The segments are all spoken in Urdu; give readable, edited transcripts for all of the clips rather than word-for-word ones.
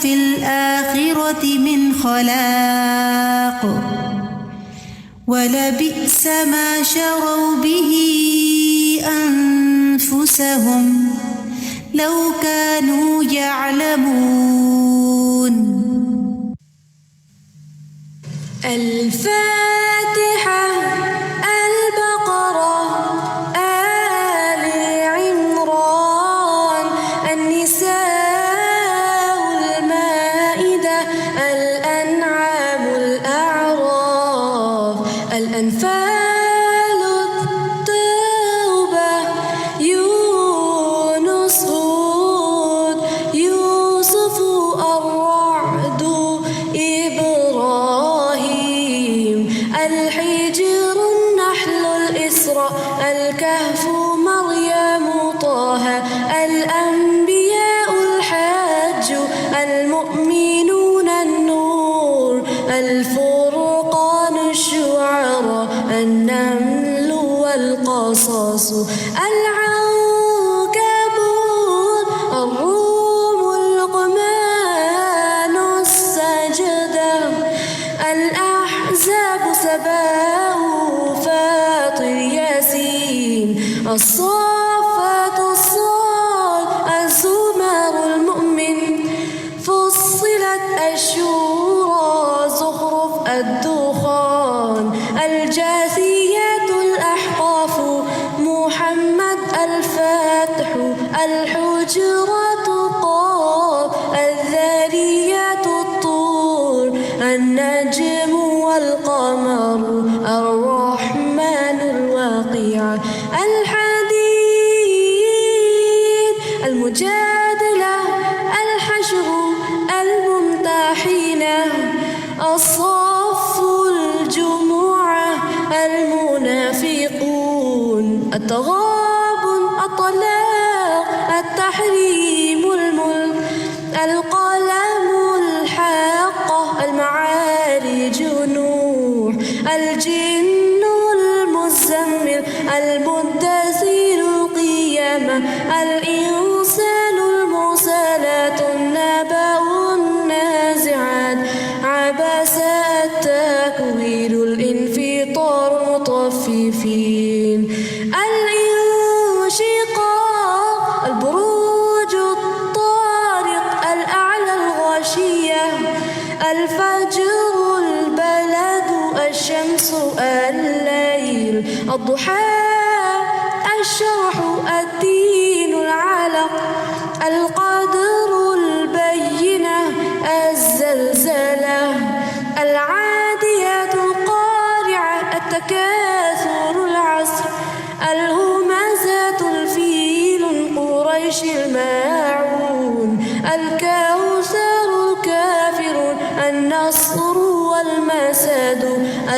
في الآخرة من خلاق ولبئس ما شروا به أنفسهم لو كانوا يعلمون. الفاتحة، البقرة، آل عمران، النساء، المائدة، الأنعام، الأعراف، الأنفال، التوبة، يونس، هود، يوسف، الرعد، إبراهيم، الحجر، النحل، الإسراء، الكهف، مريم، طه، الأنبياء، الحج، المؤمنون، النور، الفرقان، الشعراء، النمل والقصص، العنكبوت، الروم، لقمان، السجدة، الأحزاب، سباء، فاطر، ياسين، الصافات، الصاد، الزمر، المؤمن، فصلت، الشورى، زخرف، الدخان، الجاثيات، الأحقاف، محمد، الفتح، الحجرات، قاف، الذاريات، الطور، النجم والقمر، الرحمن، الواقعة، الحديد، المجادلة، الحشر، الممتحنة، الصف، الجمعة، المنافقون، التغابن، الطلاق، التحريم، الملك، القلم، الحاقة، المعارج، نوح، الجن، المزمل، المدثر، القيامة، الإنسان، المرسلات، النبأ، النازعات، عبس، التكوير، الانفطار، المطففين، الانشقاق، البروج، الطارق، الأعلى، الغاشية، الفجر، البلد، الشمس، الليل، الضحى، الشرح، الدين، العلق، القدر، البينة، الزلزلة، العاديات، القارعة، التكاثر، العصر، الهمزات، الفيل، قريش، الماعون، الكوثر، الكافرون، النصر والمسد،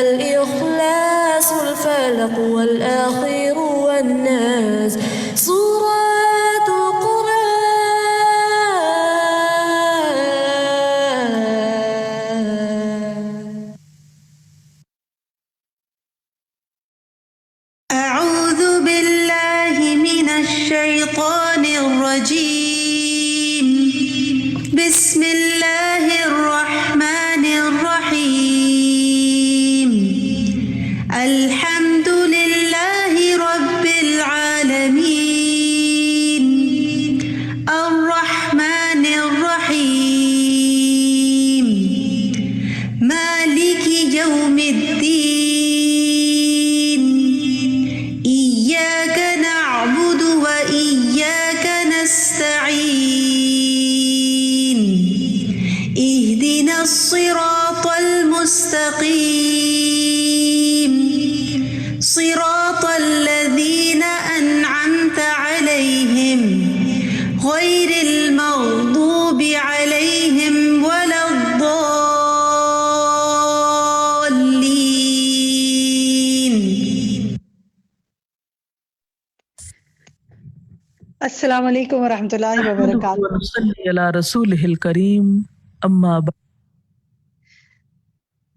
الإخلاص، الفلق والآخر والناس، سورة القرآن. أعوذ بالله من الشيطان الرجيم. بسم الله الرحمن الرحيم. الحمد لله رب العالمين الرحمن الرحيم مالك يوم الدين إياك نعبد وإياك نستعين اهدنا الصراط المستقيم صراط الذين أنعمت عليهم غير المغضوب عليهم ولا الضالين. السلام علیکم ورحمۃ اللہ وبرکاتہ. ونصلی علی رسولہ الکریم اما بعد.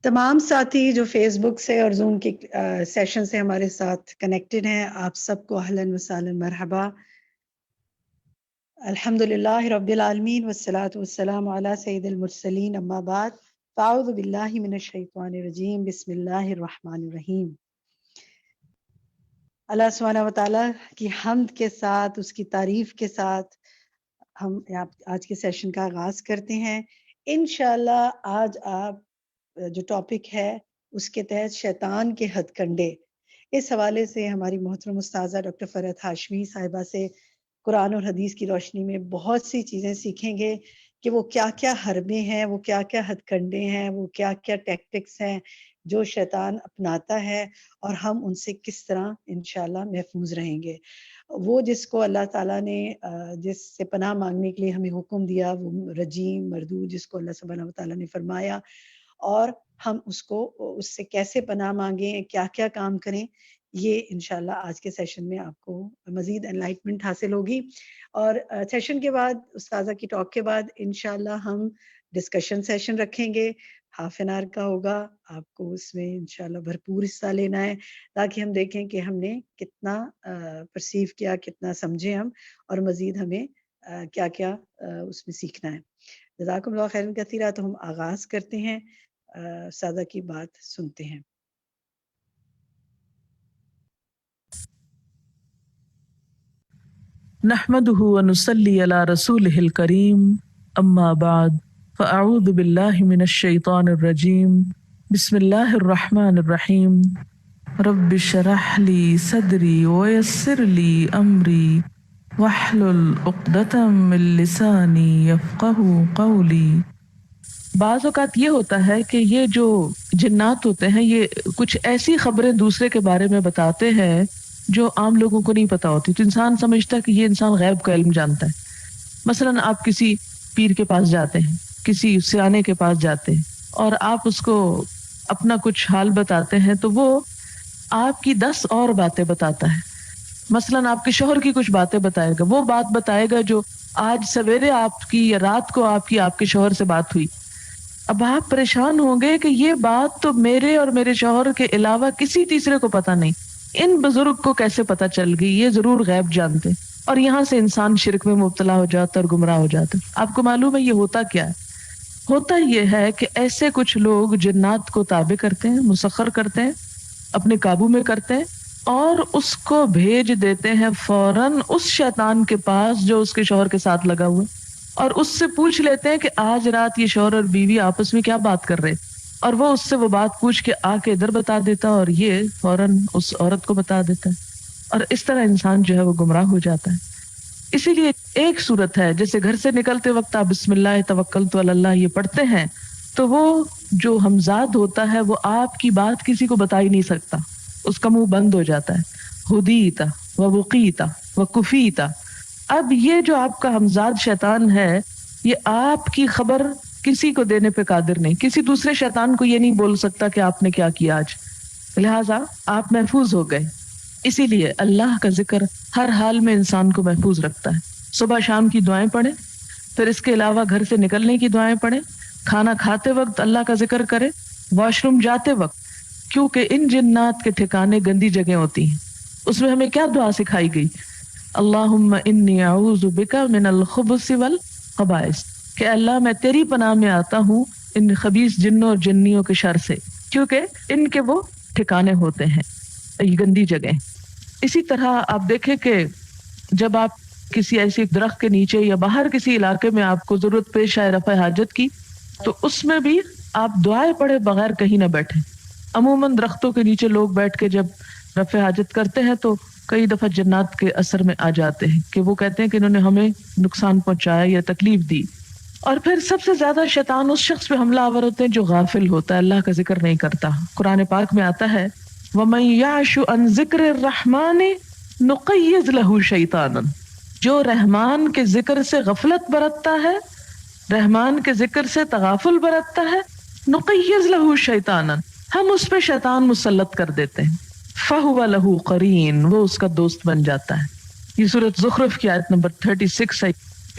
تمام ساتھی جو فیس بک سے اور زوم کی سیشن سے ہمارے ساتھ کنیکٹڈ ہیں، آپ سب کو اہلاً و سہلاً مرحبا. الحمد للہ رب العالمین والصلاة والسلام علی سید المرسلین اما بعد فاعوذ باللہ من الشیطان الرجیم بسم اللہ الرحمن الرحیم۔ اللہ سبحانہ و تعالیٰ کی حمد کے ساتھ، اس کی تعریف کے ساتھ ہم آج کے سیشن کا آغاز کرتے ہیں۔ انشاءاللہ آج آپ جو ٹاپک ہے اس کے تحت شیطان کے ہتھ کنڈے، اس حوالے سے ہماری محترم استاذہ ڈاکٹر فرحت ہاشمی صاحبہ سے قرآن اور حدیث کی روشنی میں بہت سی چیزیں سیکھیں گے کہ وہ کیا کیا حربے ہیں، وہ کیا کیا ہتھ کنڈے ہیں، وہ کیا کیا ٹیکٹکس ہیں جو شیطان اپناتا ہے، اور ہم ان سے کس طرح انشاءاللہ محفوظ رہیں گے۔ وہ جس کو اللہ تعالیٰ نے جس سے پناہ مانگنے کے لیے ہمیں حکم دیا، وہ رجیم مردود جس کو اللہ سبحانہ و تعالیٰ نے فرمایا، اور ہم اس سے کیسے پناہ مانگیں، کیا کیا کام کریں، یہ انشاءاللہ آج کے سیشن میں آپ کو مزید انلائٹمنٹ حاصل ہوگی۔ اور سیشن کے بعد، استاذہ کی ٹاک کے بعد انشاءاللہ ہم ڈسکشن سیشن رکھیں گے، ہاف این آور کا ہوگا۔ آپ کو اس میں انشاءاللہ بھرپور حصہ لینا ہے تاکہ ہم دیکھیں کہ ہم نے کتنا پرسیو کیا، کتنا سمجھے ہم، اور مزید ہمیں کیا کیا اس میں سیکھنا ہے۔ جزاکم اللہ خیرن کثیرا۔ تو ہم آغاز کرتے ہیں، استاذہ کی بات سنتے ہیں۔ نحمده ونصلي على رسوله الكريم اما بعد فاعوذ بالله من الشيطان الرجيم بسم الله الرحمن الرحيم رب اشرح لي صدري ويسر لي امري واحلل عقدة من لساني يفقهوا قولي۔ بعض اوقات یہ ہوتا ہے کہ یہ جو جنات ہوتے ہیں یہ کچھ ایسی خبریں دوسرے کے بارے میں بتاتے ہیں جو عام لوگوں کو نہیں پتا ہوتی، تو انسان سمجھتا ہے کہ یہ انسان غیب کا علم جانتا ہے۔ مثلاً آپ کسی پیر کے پاس جاتے ہیں، کسی سیانے کے پاس جاتے ہیں، اور آپ اس کو اپنا کچھ حال بتاتے ہیں تو وہ آپ کی 10 اور باتیں بتاتا ہے۔ مثلاً آپ کے شوہر کی کچھ باتیں بتائے گا، وہ بات بتائے گا جو آج سویرے آپ کی یا رات کو آپ کے شوہر سے بات ہوئی۔ اب آپ پریشان ہوں گے کہ یہ بات تو میرے اور میرے شوہر کے علاوہ کسی تیسرے کو پتہ نہیں، ان بزرگ کو کیسے پتہ چل گئی، یہ ضرور غیب جانتے۔ اور یہاں سے انسان شرک میں مبتلا ہو جاتا اور گمراہ ہو جاتا۔ آپ کو معلوم ہے یہ ہوتا کیا ہے؟ ہوتا یہ ہے کہ ایسے کچھ لوگ جنات کو تابع کرتے ہیں، مسخر کرتے ہیں، اپنے قابو میں کرتے ہیں، اور اس کو بھیج دیتے ہیں فوراً اس شیطان کے پاس جو اس کے شوہر کے ساتھ لگا ہوا ہے، اور اس سے پوچھ لیتے ہیں کہ آج رات یہ شوہر اور بیوی آپس میں کیا بات کر رہے، اور وہ اس سے وہ بات پوچھ کے آ کے ادھر بتا دیتا اور یہ فوراً اس عورت کو بتا دیتا ہے، اور اس طرح انسان جو ہے وہ گمراہ ہو جاتا ہے۔ اسی لیے ایک صورت ہے، جیسے گھر سے نکلتے وقت آپ بسم اللہ توکلت علی اللہ یہ پڑھتے ہیں، تو وہ جو ہمزاد ہوتا ہے وہ آپ کی بات کسی کو بتا ہی نہیں سکتا، اس کا منہ بند ہو جاتا ہے۔ ہدیتا و وقیتا و کفیتا۔ اب یہ جو آپ کا ہمزاد شیطان ہے یہ آپ کی خبر کسی کو دینے پہ قادر نہیں، کسی دوسرے شیطان کو یہ نہیں بول سکتا کہ آپ نے کیا کیا آج، لہٰذا آپ محفوظ ہو گئے۔ اسی لیے اللہ کا ذکر ہر حال میں انسان کو محفوظ رکھتا ہے۔ صبح شام کی دعائیں پڑھیں، پھر اس کے علاوہ گھر سے نکلنے کی دعائیں پڑھیں، کھانا کھاتے وقت اللہ کا ذکر کریں، واش روم جاتے وقت، کیونکہ ان جنات کے ٹھکانے گندی جگہ ہوتی ہیں۔ اس میں ہمیں کیا دعا سکھائی گئی؟ اللہم انی اعوذ بک من الخبث والخبائث، کہ اللہ میں تیری پناہ میں آتا ہوں ان خبیث جنوں اور جنیوں کے شر سے، کیونکہ ان کے وہ ٹھکانے ہوتے ہیں، یہ گندی جگہ۔ اسی طرح آپ دیکھیں کہ جب آپ کسی ایسی درخت کے نیچے یا باہر کسی علاقے میں آپ کو ضرورت پیش آئے رفع حاجت کی، تو اس میں بھی آپ دعائیں پڑھے بغیر کہیں نہ بیٹھیں۔ عموماً درختوں کے نیچے لوگ بیٹھ کے جب رفع حاجت کرتے ہیں تو کئی دفعہ جنات کے اثر میں آ جاتے ہیں کہ وہ کہتے ہیں کہ انہوں نے ہمیں نقصان پہنچایا یا تکلیف دی۔ اور پھر سب سے زیادہ شیطان اس شخص پہ حملہ آور ہوتے ہیں جو غافل ہوتا ہے، اللہ کا ذکر نہیں کرتا۔ قرآن پاک میں آتا ہے وَمَن يَعْشُ عَن ذِكْرِ الرَّحْمَنِ نُقَيِّضْ لَهُ شَيْطَانًا، جو رحمان کے ذکر سے غفلت برتتا ہے، رحمان کے ذکر سے تغافل برتتا ہے، نُقَيِّضْ لَهُ شَيْطَانًا، ہم اس پہ شیطان مسلط کر دیتے ہیں، فَهُوَ لَهُ قَرِينٌ، وہ اس کا دوست بن جاتا ہے۔ یہ سورۃ زخرف کی آیت نمبر 36 ہے۔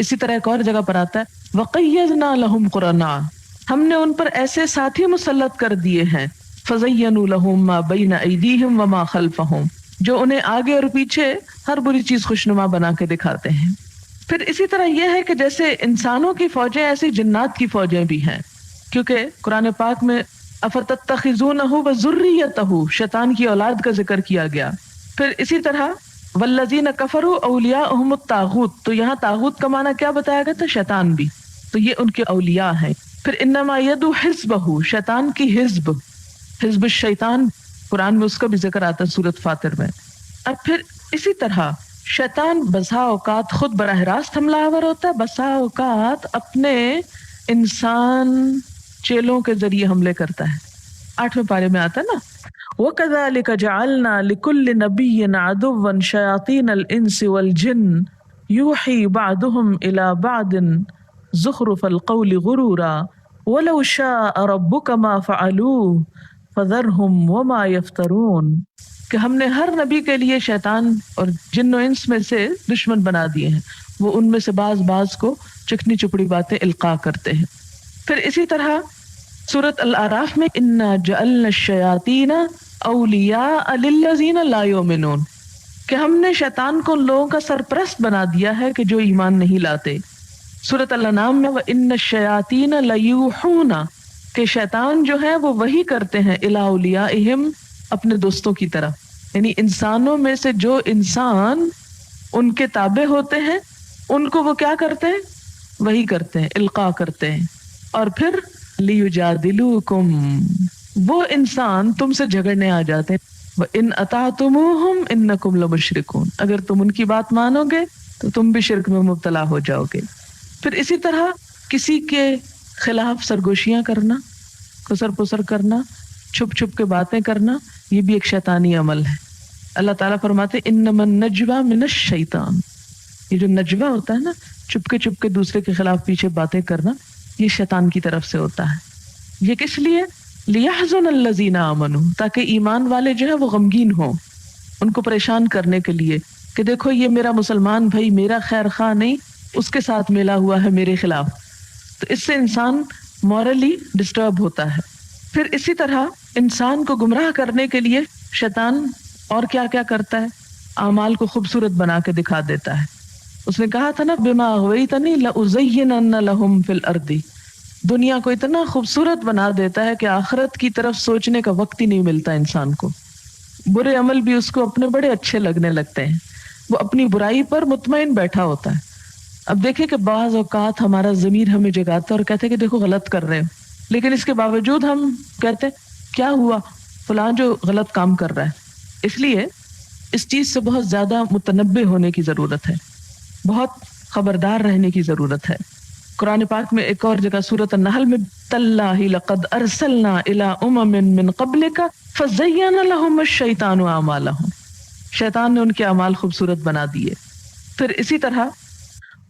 اسی طرح ایک اور جگہ پر آتا ہے وَقَيَّضْنَا لَهُمْ قُرَنَاءَ، ہم نے ان پر ایسے ساتھی مسلط کر دیے ہیں، فَزَيَّنُوا لَهُم مَا بَيْنَ أَيْدِيهِمْ وَمَا خَلْفَهُمْ، جو انہیں آگے اور پیچھے ہر بری چیز خوشنما بنا کے دکھاتے ہیں۔ پھر اسی طرح یہ ہے کہ جیسے انسانوں کی فوجیں ایسی جنات کی فوجیں بھی ہیں، کیونکہ قرآن پاک میں افتتخذونہ وذریتہ شیطان کی اولاد کا ذکر کیا گیا. پھر اسی طرح والذین کفروا اولیاءہم الطاغوت، تو یہاں طاغوت کا معنی کیا بتایا گیا تھا؟ شیطان بھی، تو یہ ان کے اولیاء ہیں. پھر انما یدعو حزبہ، شیطان کی حزب، حزب الشیطان قرآن میں اس کا بھی ذکر آتا ہے سورۃ فاطر میں. اب پھر اسی طرح شیطان بسا اوقات خود براہ راست حملہ آور ہوتا ہے، بسا اوقات اپنے انسان چیلوں کے ذریعے حملے کرتا ہے. 8ویں پارے میں آتا ہے نا، وَكَذَلِكَ جَعَلْنَا لِكُلِّ نَبِيٍّ عَدُوًّا شَيَاطِينَ الْإِنسِ وَالْجِنِّ يُوحِي بَعْضُهُمْ إِلَى بَعْضٍ زُخْرُفَ الْقَوْلِ غُرُورًا وَلَوْ شَاءَ رَبُّكَ مَا فَعَلُوهُ فَذَرْهُمْ وَمَا يَفْتَرُونَ، کہ ہم نے ہر نبی کے لیے شیطان اور جن و انس میں سے دشمن بنا دیے ہیں، وہ ان میں سے بعض کو چکنی چپڑی باتیں القاء کرتے ہیں. پھر اسی طرح سورۃ الاعراف میں انا جعلنا الشیاطین اولیاء للذین لا یؤمنون، کہ ہم نے شیطان کو ان لوگوں کا سرپرست بنا دیا ہے کہ جو ایمان نہیں لاتے. سورۃ الانعام میں وان الشیاطین لیوحون، کہ شیطان جو ہے وہ وحی کرتے ہیں الی اولیائہم، اپنے دوستوں کی طرف، یعنی انسانوں میں سے جو انسان ان کے تابع ہوتے ہیں ان کو وہ کیا کرتے ہیں؟ وحی کرتے ہیں، القاء کرتے ہیں. اور پھر لیجادلوکم، وہ انسان تم سے جھگڑنے آ جاتے ہیں. وَإِنْ أَطَعْتُمُوهُمْ إِنَّكُمْ لَمُشْرِكُونَ، اگر تم ان کی بات مانو گے تو تم بھی شرک میں مبتلا ہو جاؤ گے. پھر اسی طرح کسی کے خلاف سرگوشیاں کرنا، کسر پسر کرنا، چھپ چھپ کے باتیں کرنا، یہ بھی ایک شیطانی عمل ہے. اللہ تعالیٰ فرماتے انما النجوى من الشیطان، یہ جو نجوہ ہوتا ہے نا، چپ کے دوسرے کے خلاف پیچھے باتیں کرنا، یہ شیطان کی طرف سے ہوتا ہے. یہ کس لیے؟ لیحزن الذین آمنوا، تاکہ ایمان والے جو ہے وہ غمگین ہوں، ان کو پریشان کرنے کے لیے کہ دیکھو یہ میرا مسلمان بھائی میرا خیر خواہ نہیں، اس کے ساتھ ملا ہوا ہے میرے خلاف. تو اس سے انسان مورلی ڈسٹرب ہوتا ہے. پھر اسی طرح انسان کو گمراہ کرنے کے لیے شیطان اور کیا کیا کرتا ہے؟ اعمال کو خوبصورت بنا کے دکھا دیتا ہے. اس نے کہا تھا نا بما اغویتنی لأزینن لہم فی الارض، دنیا کو اتنا خوبصورت بنا دیتا ہے کہ آخرت کی طرف سوچنے کا وقت ہی نہیں ملتا انسان کو. برے عمل بھی اس کو اپنے بڑے اچھے لگنے لگتے ہیں، وہ اپنی برائی پر مطمئن بیٹھا ہوتا ہے. اب دیکھیں کہ بعض اوقات ہمارا ضمیر ہمیں جگاتا ہے اور کہتے ہیں کہ دیکھو غلط کر رہے ہو، لیکن اس کے باوجود ہم کہتے ہیں کیا ہوا، فلاں جو غلط کام کر رہا ہے. اس لیے اس چیز سے بہت زیادہ متنبہ ہونے کی ضرورت ہے، بہت خبردار رہنے کی ضرورت ہے. قرآن پاک میں ایک اور جگہ سورۃ النحل میں تاللہ لقد ارسلنا الی امم من قبلک فزین لهم الشیطان اعمالهم، شیطان نے ان کے اعمال خوبصورت بنا دیے. پھر اسی طرح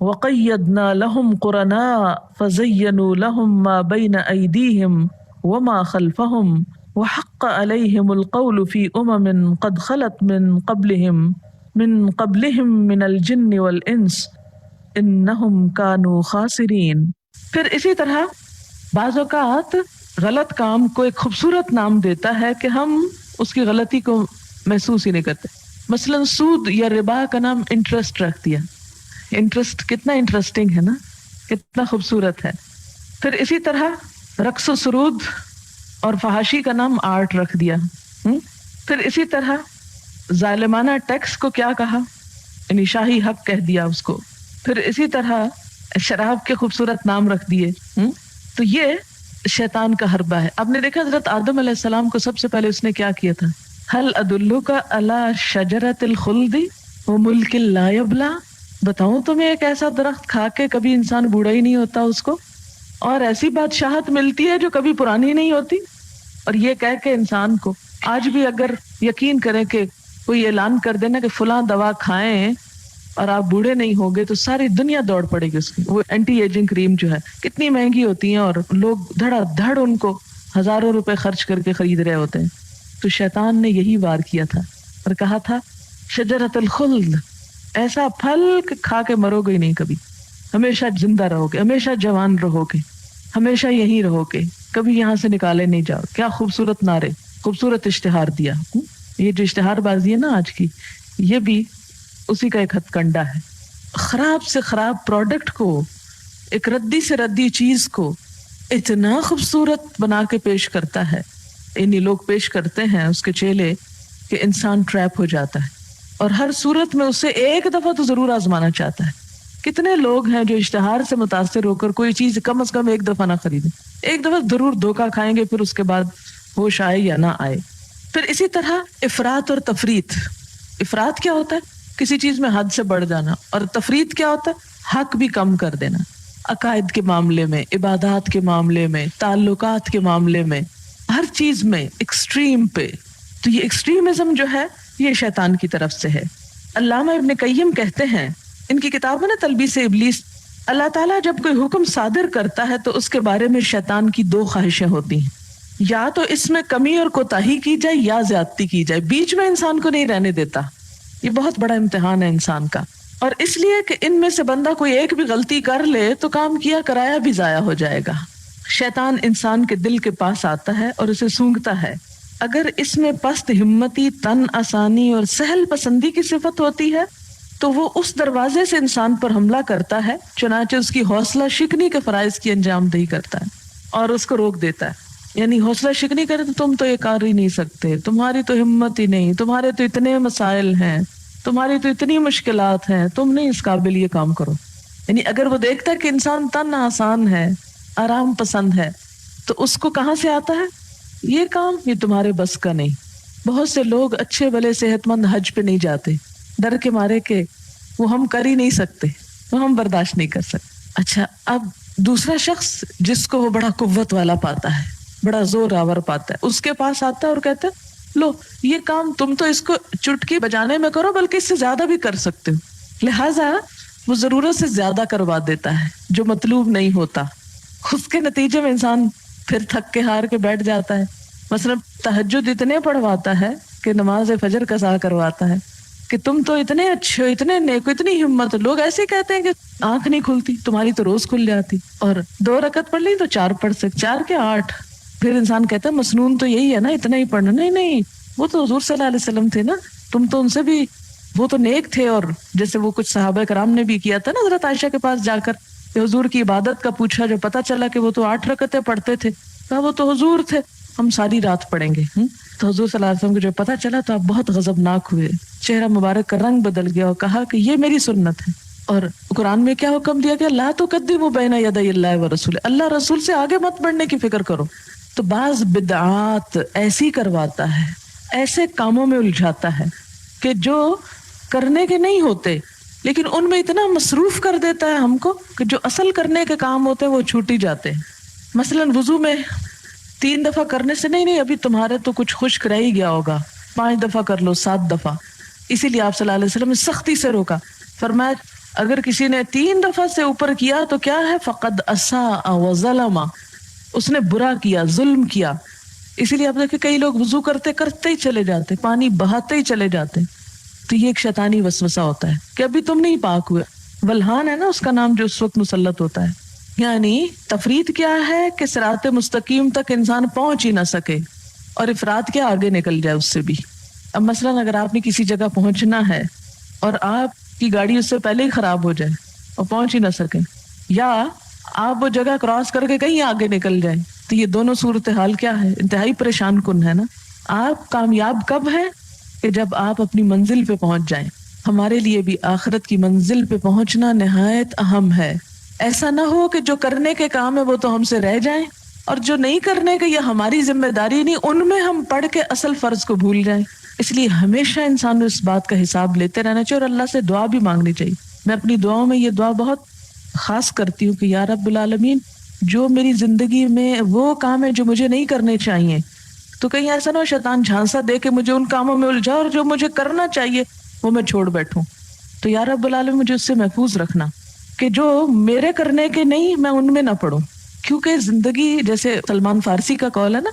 وقیدنا لهم قرناء فزینوا لهم ما بین ایدیہم وما خلفهم وحق علیہم القول فی امم قد خلت من قبلهم من الجن والانس انہم کانوا خاسرین. پھر اسی طرح بعض اوقات غلط کام کو ایک خوبصورت نام دیتا ہے کہ ہم اس کی غلطی کو محسوس ہی نہیں کرتے. مثلا سود یا ربا کا نام انٹرسٹ رکھ دیا. انٹرسٹ کتنا انٹرسٹنگ ہے نا، کتنا خوبصورت ہے. پھر اسی طرح رقص و سرود اور فحاشی کا نام آرٹ رکھ دیا. پھر اسی طرح ظالمانہ ٹیکس کو کیا کہا، یعنی شاہی حق کہہ دیا اس کو. پھر اسی طرح شراب کے خوبصورت نام رکھ دیے. تو یہ شیطان کا حربہ ہے. آپ نے دیکھا حضرت آدم علیہ السلام کو سب سے پہلے اس نے کیا کیا تھا؟ هل ادلک علی شجرۃ الخلد وملک لا یبلی، بتاؤں تمہیں ایک ایسا درخت کھا کے کبھی انسان بوڑھا ہی نہیں ہوتا اس کو، اور ایسی بادشاہت ملتی ہے جو کبھی پرانی نہیں ہوتی. اور یہ کہہ کے انسان کو آج بھی اگر یقین کریں کہ کوئی اعلان کر دینا کہ فلاں دوا کھائیں اور آپ بوڑھے نہیں ہوگے تو ساری دنیا دوڑ پڑے گی اس کی. وہ اینٹی ایجنگ کریم جو ہے کتنی مہنگی ہوتی ہیں اور لوگ دھڑا دھڑ ان کو ہزاروں روپے خرچ کر کے خرید رہے ہوتے ہیں. تو شیطان نے یہی وار کیا تھا اور کہا تھا شجرۃ الخلد، ایسا پھل کہ کھا کے مرو گے نہیں کبھی، ہمیشہ زندہ رہو گے، ہمیشہ جوان رہو گے، ہمیشہ یہیں رہو گے، کبھی یہاں سے نکالے نہیں جاؤ. کیا خوبصورت نعرے، خوبصورت اشتہار دیا. یہ جو اشتہار بازی ہے نا آج کی، یہ بھی اسی کا ایک ہتھ کنڈا ہے. خراب سے خراب پروڈکٹ کو، ایک ردی سے ردی چیز کو اتنا خوبصورت بنا کے پیش کرتا ہے، انہی لوگ پیش کرتے ہیں اس کے چیلے، کہ انسان ٹریپ ہو جاتا ہے اور ہر صورت میں اسے ایک دفعہ تو ضرور آزمانا چاہتا ہے. کتنے لوگ ہیں جو اشتہار سے متاثر ہو کر کوئی چیز کم از کم ایک دفعہ نہ خریدیں، ایک دفعہ ضرور دھوکہ کھائیں گے، پھر اس کے بعد ہوش آئے یا نہ آئے. پھر اسی طرح افراط اور تفریط. افراط کیا ہوتا ہے؟ کسی چیز میں حد سے بڑھ جانا، اور تفریط کیا ہوتا ہے؟ حق بھی کم کر دینا، عقائد کے معاملے میں، عبادات کے معاملے میں، تعلقات کے معاملے میں، ہر چیز میں ایکسٹریم پہ. تو یہ ایکسٹریمزم جو ہے یہ شیطان کی طرف سے ہے. علامہ ابن قیم کہتے ہیں، ان کی کتاب ہے نا تلبیس ابلیس، اللہ تعالیٰ جب کوئی حکم صادر کرتا ہے تو اس کے بارے میں شیطان کی دو خواہشیں ہوتی ہیں، یا تو اس میں کمی اور کوتاہی کی جائے یا زیادتی کی جائے، بیچ میں انسان کو نہیں رہنے دیتا. یہ بہت بڑا امتحان ہے انسان کا، اور اس لیے کہ ان میں سے بندہ کوئی ایک بھی غلطی کر لے تو کام کیا کرایا بھی ضائع ہو جائے گا. شیطان انسان کے دل کے پاس آتا ہے اور اسے سونگھتا ہے. اگر اس میں پست ہمتی، تن آسانی اور سہل پسندی کی صفت ہوتی ہے تو وہ اس دروازے سے انسان پر حملہ کرتا ہے، چنانچہ اس کی حوصلہ شکنی کے فرائض کی انجام دہی کرتا ہے اور اس کو روک دیتا ہے. یعنی حوصلہ شکنی کرے تو تم تو یہ کر ہی نہیں سکتے، تمہاری تو ہمت ہی نہیں، تمہارے تو اتنے مسائل ہیں، تمہاری تو اتنی مشکلات ہیں، تم نہیں اس قابل، یہ کام کرو. یعنی اگر وہ دیکھتا ہے کہ انسان تن آسان ہے، آرام پسند ہے، تو اس کو کہاں سے آتا ہے یہ کام؟ یہ تمہارے بس کا نہیں. بہت سے لوگ اچھے بھلے صحت مند حج پہ نہیں جاتے، ڈر کے مارے کہ وہ ہم کر ہی نہیں سکتے، وہ ہم برداشت نہیں کر سکتے. اچھا، اب دوسرا شخص جس کو وہ بڑا قوت والا پاتا ہے، بڑا زور آور پاتا ہے، اس کے پاس آتا ہے اور کہتا ہے لو یہ کام تم تو اس کو چٹکی بجانے میں کرو، بلکہ اس سے زیادہ بھی کر سکتے ہو. لہٰذا وہ ضرورت سے زیادہ کروا دیتا ہے جو مطلوب نہیں ہوتا. اس کے نتیجے میں انسان پھر تھک کے ہار کے بیٹھ جاتا ہے. مثلا تہجد اتنے پڑھواتا ہے کہ نماز فجر قضا کرواتا ہے کہ تم تو اتنے اچھے ہو، اتنے نیک ہو، اتنی ہمت. لوگ ایسے کہتے ہیں کہ آنکھ نہیں کھلتی، تمہاری تو روز کھل جاتی، اور 2 رکعت پڑھ لی تو 4 پڑھ سکتے، 4 کے 8. پھر انسان کہتا ہے مسنون تو یہی ہے نا، اتنا ہی پڑھنا. نہیں، وہ تو حضور صلی اللہ علیہ وسلم تھے نا، تم تو ان سے بھی، وہ تو نیک تھے. اور جیسے وہ کچھ صحابہ کرام نے بھی کیا تھا نا حضرت عائشہ کے پاس جا کر کہ حضور کی عبادت کا پوچھا، جو پتا چلا کہ وہ تو 8 رکعتیں پڑھتے تھے، کہا وہ تو حضور تھے، ہم ساری رات پڑھیں گے. تو حضور صلی اللہ علیہ وسلم کو جو پتا چلا تو آپ بہت غضبناک ہوئے، چہرہ مبارک کا رنگ بدل گیا اور کہا کہ یہ میری سنت ہے. اور قرآن میں کیا حکم دیا گیا؟ لا تقدموا بین یدی اللہ ورسولہ، اللہ رسول سے آگے مت بڑھنے کی فکر کرو. تو بعض بدعات ایسی کرواتا ہے، ایسے کاموں میں الجھاتا ہے کہ جو کرنے کے نہیں ہوتے، لیکن ان میں اتنا مصروف کر دیتا ہے ہم کو کہ جو اصل کرنے کے کام ہوتے ہیں وہ چھوٹ ہی جاتے ہیں. مثلا وضو میں 3 دفعہ کرنے سے نہیں، ابھی تمہارے تو کچھ خشک رہ ہی گیا ہوگا، 5 دفعہ کر لو، 7 دفعہ. اسی لیے آپ صلی اللہ علیہ وسلم نے سختی سے روکا، فرمایا اگر کسی نے 3 دفعہ سے اوپر کیا تو کیا ہے؟ فقد اساء وظلم، اس نے برا کیا، ظلم کیا. اسی لیے آپ دیکھیں کئی لوگ وضو کرتے کرتے ہی چلے جاتے، پانی بہاتے ہی چلے جاتے. تو یہ ایک شیطانی وسوسہ ہوتا ہے کہ ابھی تم نہیں پاک ہوئے. ولہان ہے نا اس کا نام، جو اس وقت مسلط ہوتا ہے. یعنی تفرید کیا ہے کہ صراط مستقیم تک انسان پہنچ ہی نہ سکے، اور افراد کیا آگے نکل جائے اس سے بھی. اب مثلا اگر آپ نے کسی جگہ پہنچنا ہے اور آپ کی گاڑی اس سے پہلے ہی خراب ہو جائے اور پہنچ ہی نہ سکے، یا آپ وہ جگہ کراس کر کے کہیں آگے نکل جائیں، تو یہ دونوں صورتحال کیا ہے؟ انتہائی پریشان کن ہے نا. آپ کامیاب کب ہیں؟ کہ جب آپ اپنی منزل پہ پہنچ جائیں. ہمارے لیے بھی آخرت کی منزل پہ پہنچنا نہایت اہم ہے. ایسا نہ ہو کہ جو کرنے کے کام ہے وہ تو ہم سے رہ جائیں، اور جو نہیں کرنے کے یہ ہماری ذمہ داری نہیں، ان میں ہم پڑھ کے اصل فرض کو بھول جائیں. اس لیے ہمیشہ انسان کو اس بات کا حساب لیتے رہنا چاہیے، اور اللہ سے دعا بھی مانگنی چاہیے. میں اپنی دعاؤں میں یہ دعا بہت خاص کرتی ہوں کہ یا رب العالمین، جو میری زندگی میں وہ کام ہے جو مجھے نہیں کرنے چاہیے، تو کہیں ایسا نہ ہو شیطان جھانسا دے کے مجھے ان کاموں میں الجھا اور جو مجھے کرنا چاہیے وہ میں چھوڑ بیٹھوں. تو یا رب العالمین مجھے اس سے محفوظ رکھنا کہ جو میرے کرنے کے نہیں میں ان میں نہ پڑوں. کیونکہ زندگی، جیسے سلمان فارسی کا قول ہے نا،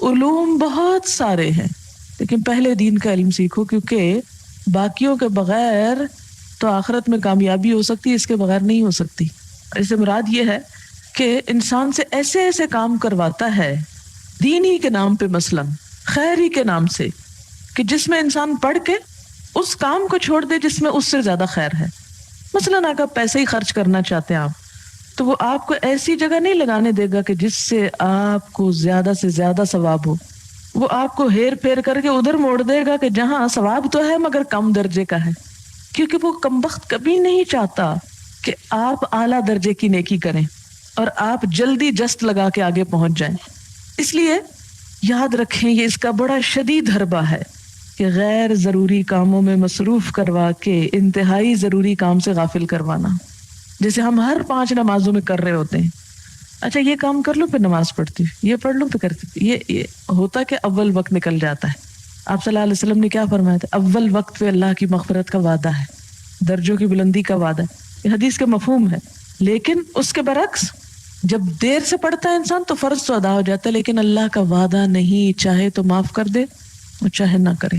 علوم بہت سارے ہیں لیکن پہلے دین کا علم سیکھو، کیونکہ باقیوں کے بغیر تو آخرت میں کامیابی ہو سکتی ہے، اس کے بغیر نہیں ہو سکتی. اس سے مراد یہ ہے کہ انسان سے ایسے ایسے کام کرواتا ہے دین ہی کے نام پہ، مثلا خیر ہی کے نام سے، کہ جس میں انسان پڑھ کے اس کام کو چھوڑ دے جس میں اس سے زیادہ خیر ہے. مثلاً اگر پیسے ہی خرچ کرنا چاہتے ہیں آپ، تو وہ آپ کو ایسی جگہ نہیں لگانے دے گا کہ جس سے آپ کو زیادہ سے زیادہ ثواب ہو. وہ آپ کو ہیر پھیر کر کے ادھر موڑ دے گا کہ جہاں ثواب تو ہے مگر کم درجے کا ہے، کیونکہ وہ کمبخت کبھی نہیں چاہتا کہ آپ اعلیٰ درجے کی نیکی کریں اور آپ جلدی جست لگا کے آگے پہنچ جائیں. اس لیے یاد رکھیں یہ اس کا بڑا شدید حربہ ہے کہ غیر ضروری کاموں میں مصروف کروا کے انتہائی ضروری کام سے غافل کروانا. جیسے ہم ہر 5 نمازوں میں کر رہے ہوتے ہیں، اچھا یہ کام کر لو پھر نماز پڑھتی ہوں، یہ پڑھ لو پھر کرتی. یہ ہوتا کہ اول وقت نکل جاتا ہے. آپ صلی اللہ علیہ وسلم نے کیا فرمایا تھا؟ اول وقت پہ اللہ کی مغفرت کا وعدہ ہے، درجوں کی بلندی کا وعدہ ہے. یہ حدیث کا مفہوم ہے. لیکن اس کے برعکس جب دیر سے پڑھتا ہے انسان تو فرض تو ادا ہو جاتا ہے، لیکن اللہ کا وعدہ نہیں، چاہے تو معاف کر دے اور چاہے نہ کرے.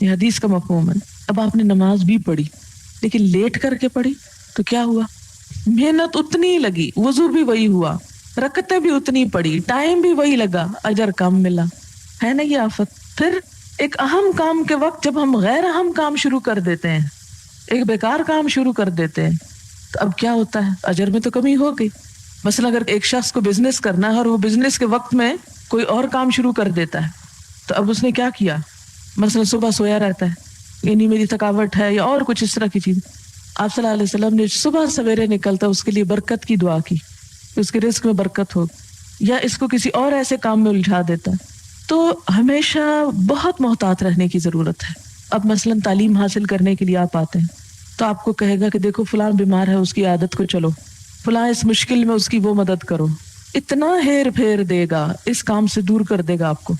یہ حدیث کا مفہوم ہے. اب آپ نے نماز بھی پڑھی لیکن لیٹ کر کے پڑھی تو کیا ہوا؟ محنت اتنی ہی لگی، وضو بھی وہی ہوا، رکعتیں بھی اتنی پڑھی، ٹائم بھی وہی لگا، اجر کم ملا. ہے نا یہ آفت؟ پھر ایک اہم کام کے وقت جب ہم غیر اہم کام شروع کر دیتے ہیں، ایک بیکار کام شروع کر دیتے ہیں، تو اب کیا ہوتا ہے؟ اجر میں تو کمی ہو گئی. مثلا اگر ایک شخص کو بزنس کرنا ہے اور وہ بزنس کے وقت میں کوئی اور کام شروع کر دیتا ہے، تو اب اس نے کیا کیا؟ مثلا صبح سویا رہتا ہے، یعنی میری تھکاوٹ ہے یا اور کچھ اس طرح کی چیز. آپ صلی اللہ علیہ وسلم نے صبح سویرے نکلتا اس کے لیے برکت کی دعا کی کہ اس کے رزق میں برکت ہو، یا اس کو کسی اور ایسے کام میں الجھا دیتا ہے. تو ہمیشہ بہت محتاط رہنے کی ضرورت ہے. اب مثلا تعلیم حاصل کرنے کے لیے آپ آتے ہیں تو آپ کو کہے گا کہ دیکھو فلاں بیمار ہے، اس کی عادت کو چلو، فلاں اس مشکل میں اس کی وہ مدد کرو. اتنا ہیر پھیر دے گا، اس کام سے دور کر دے گا آپ کو.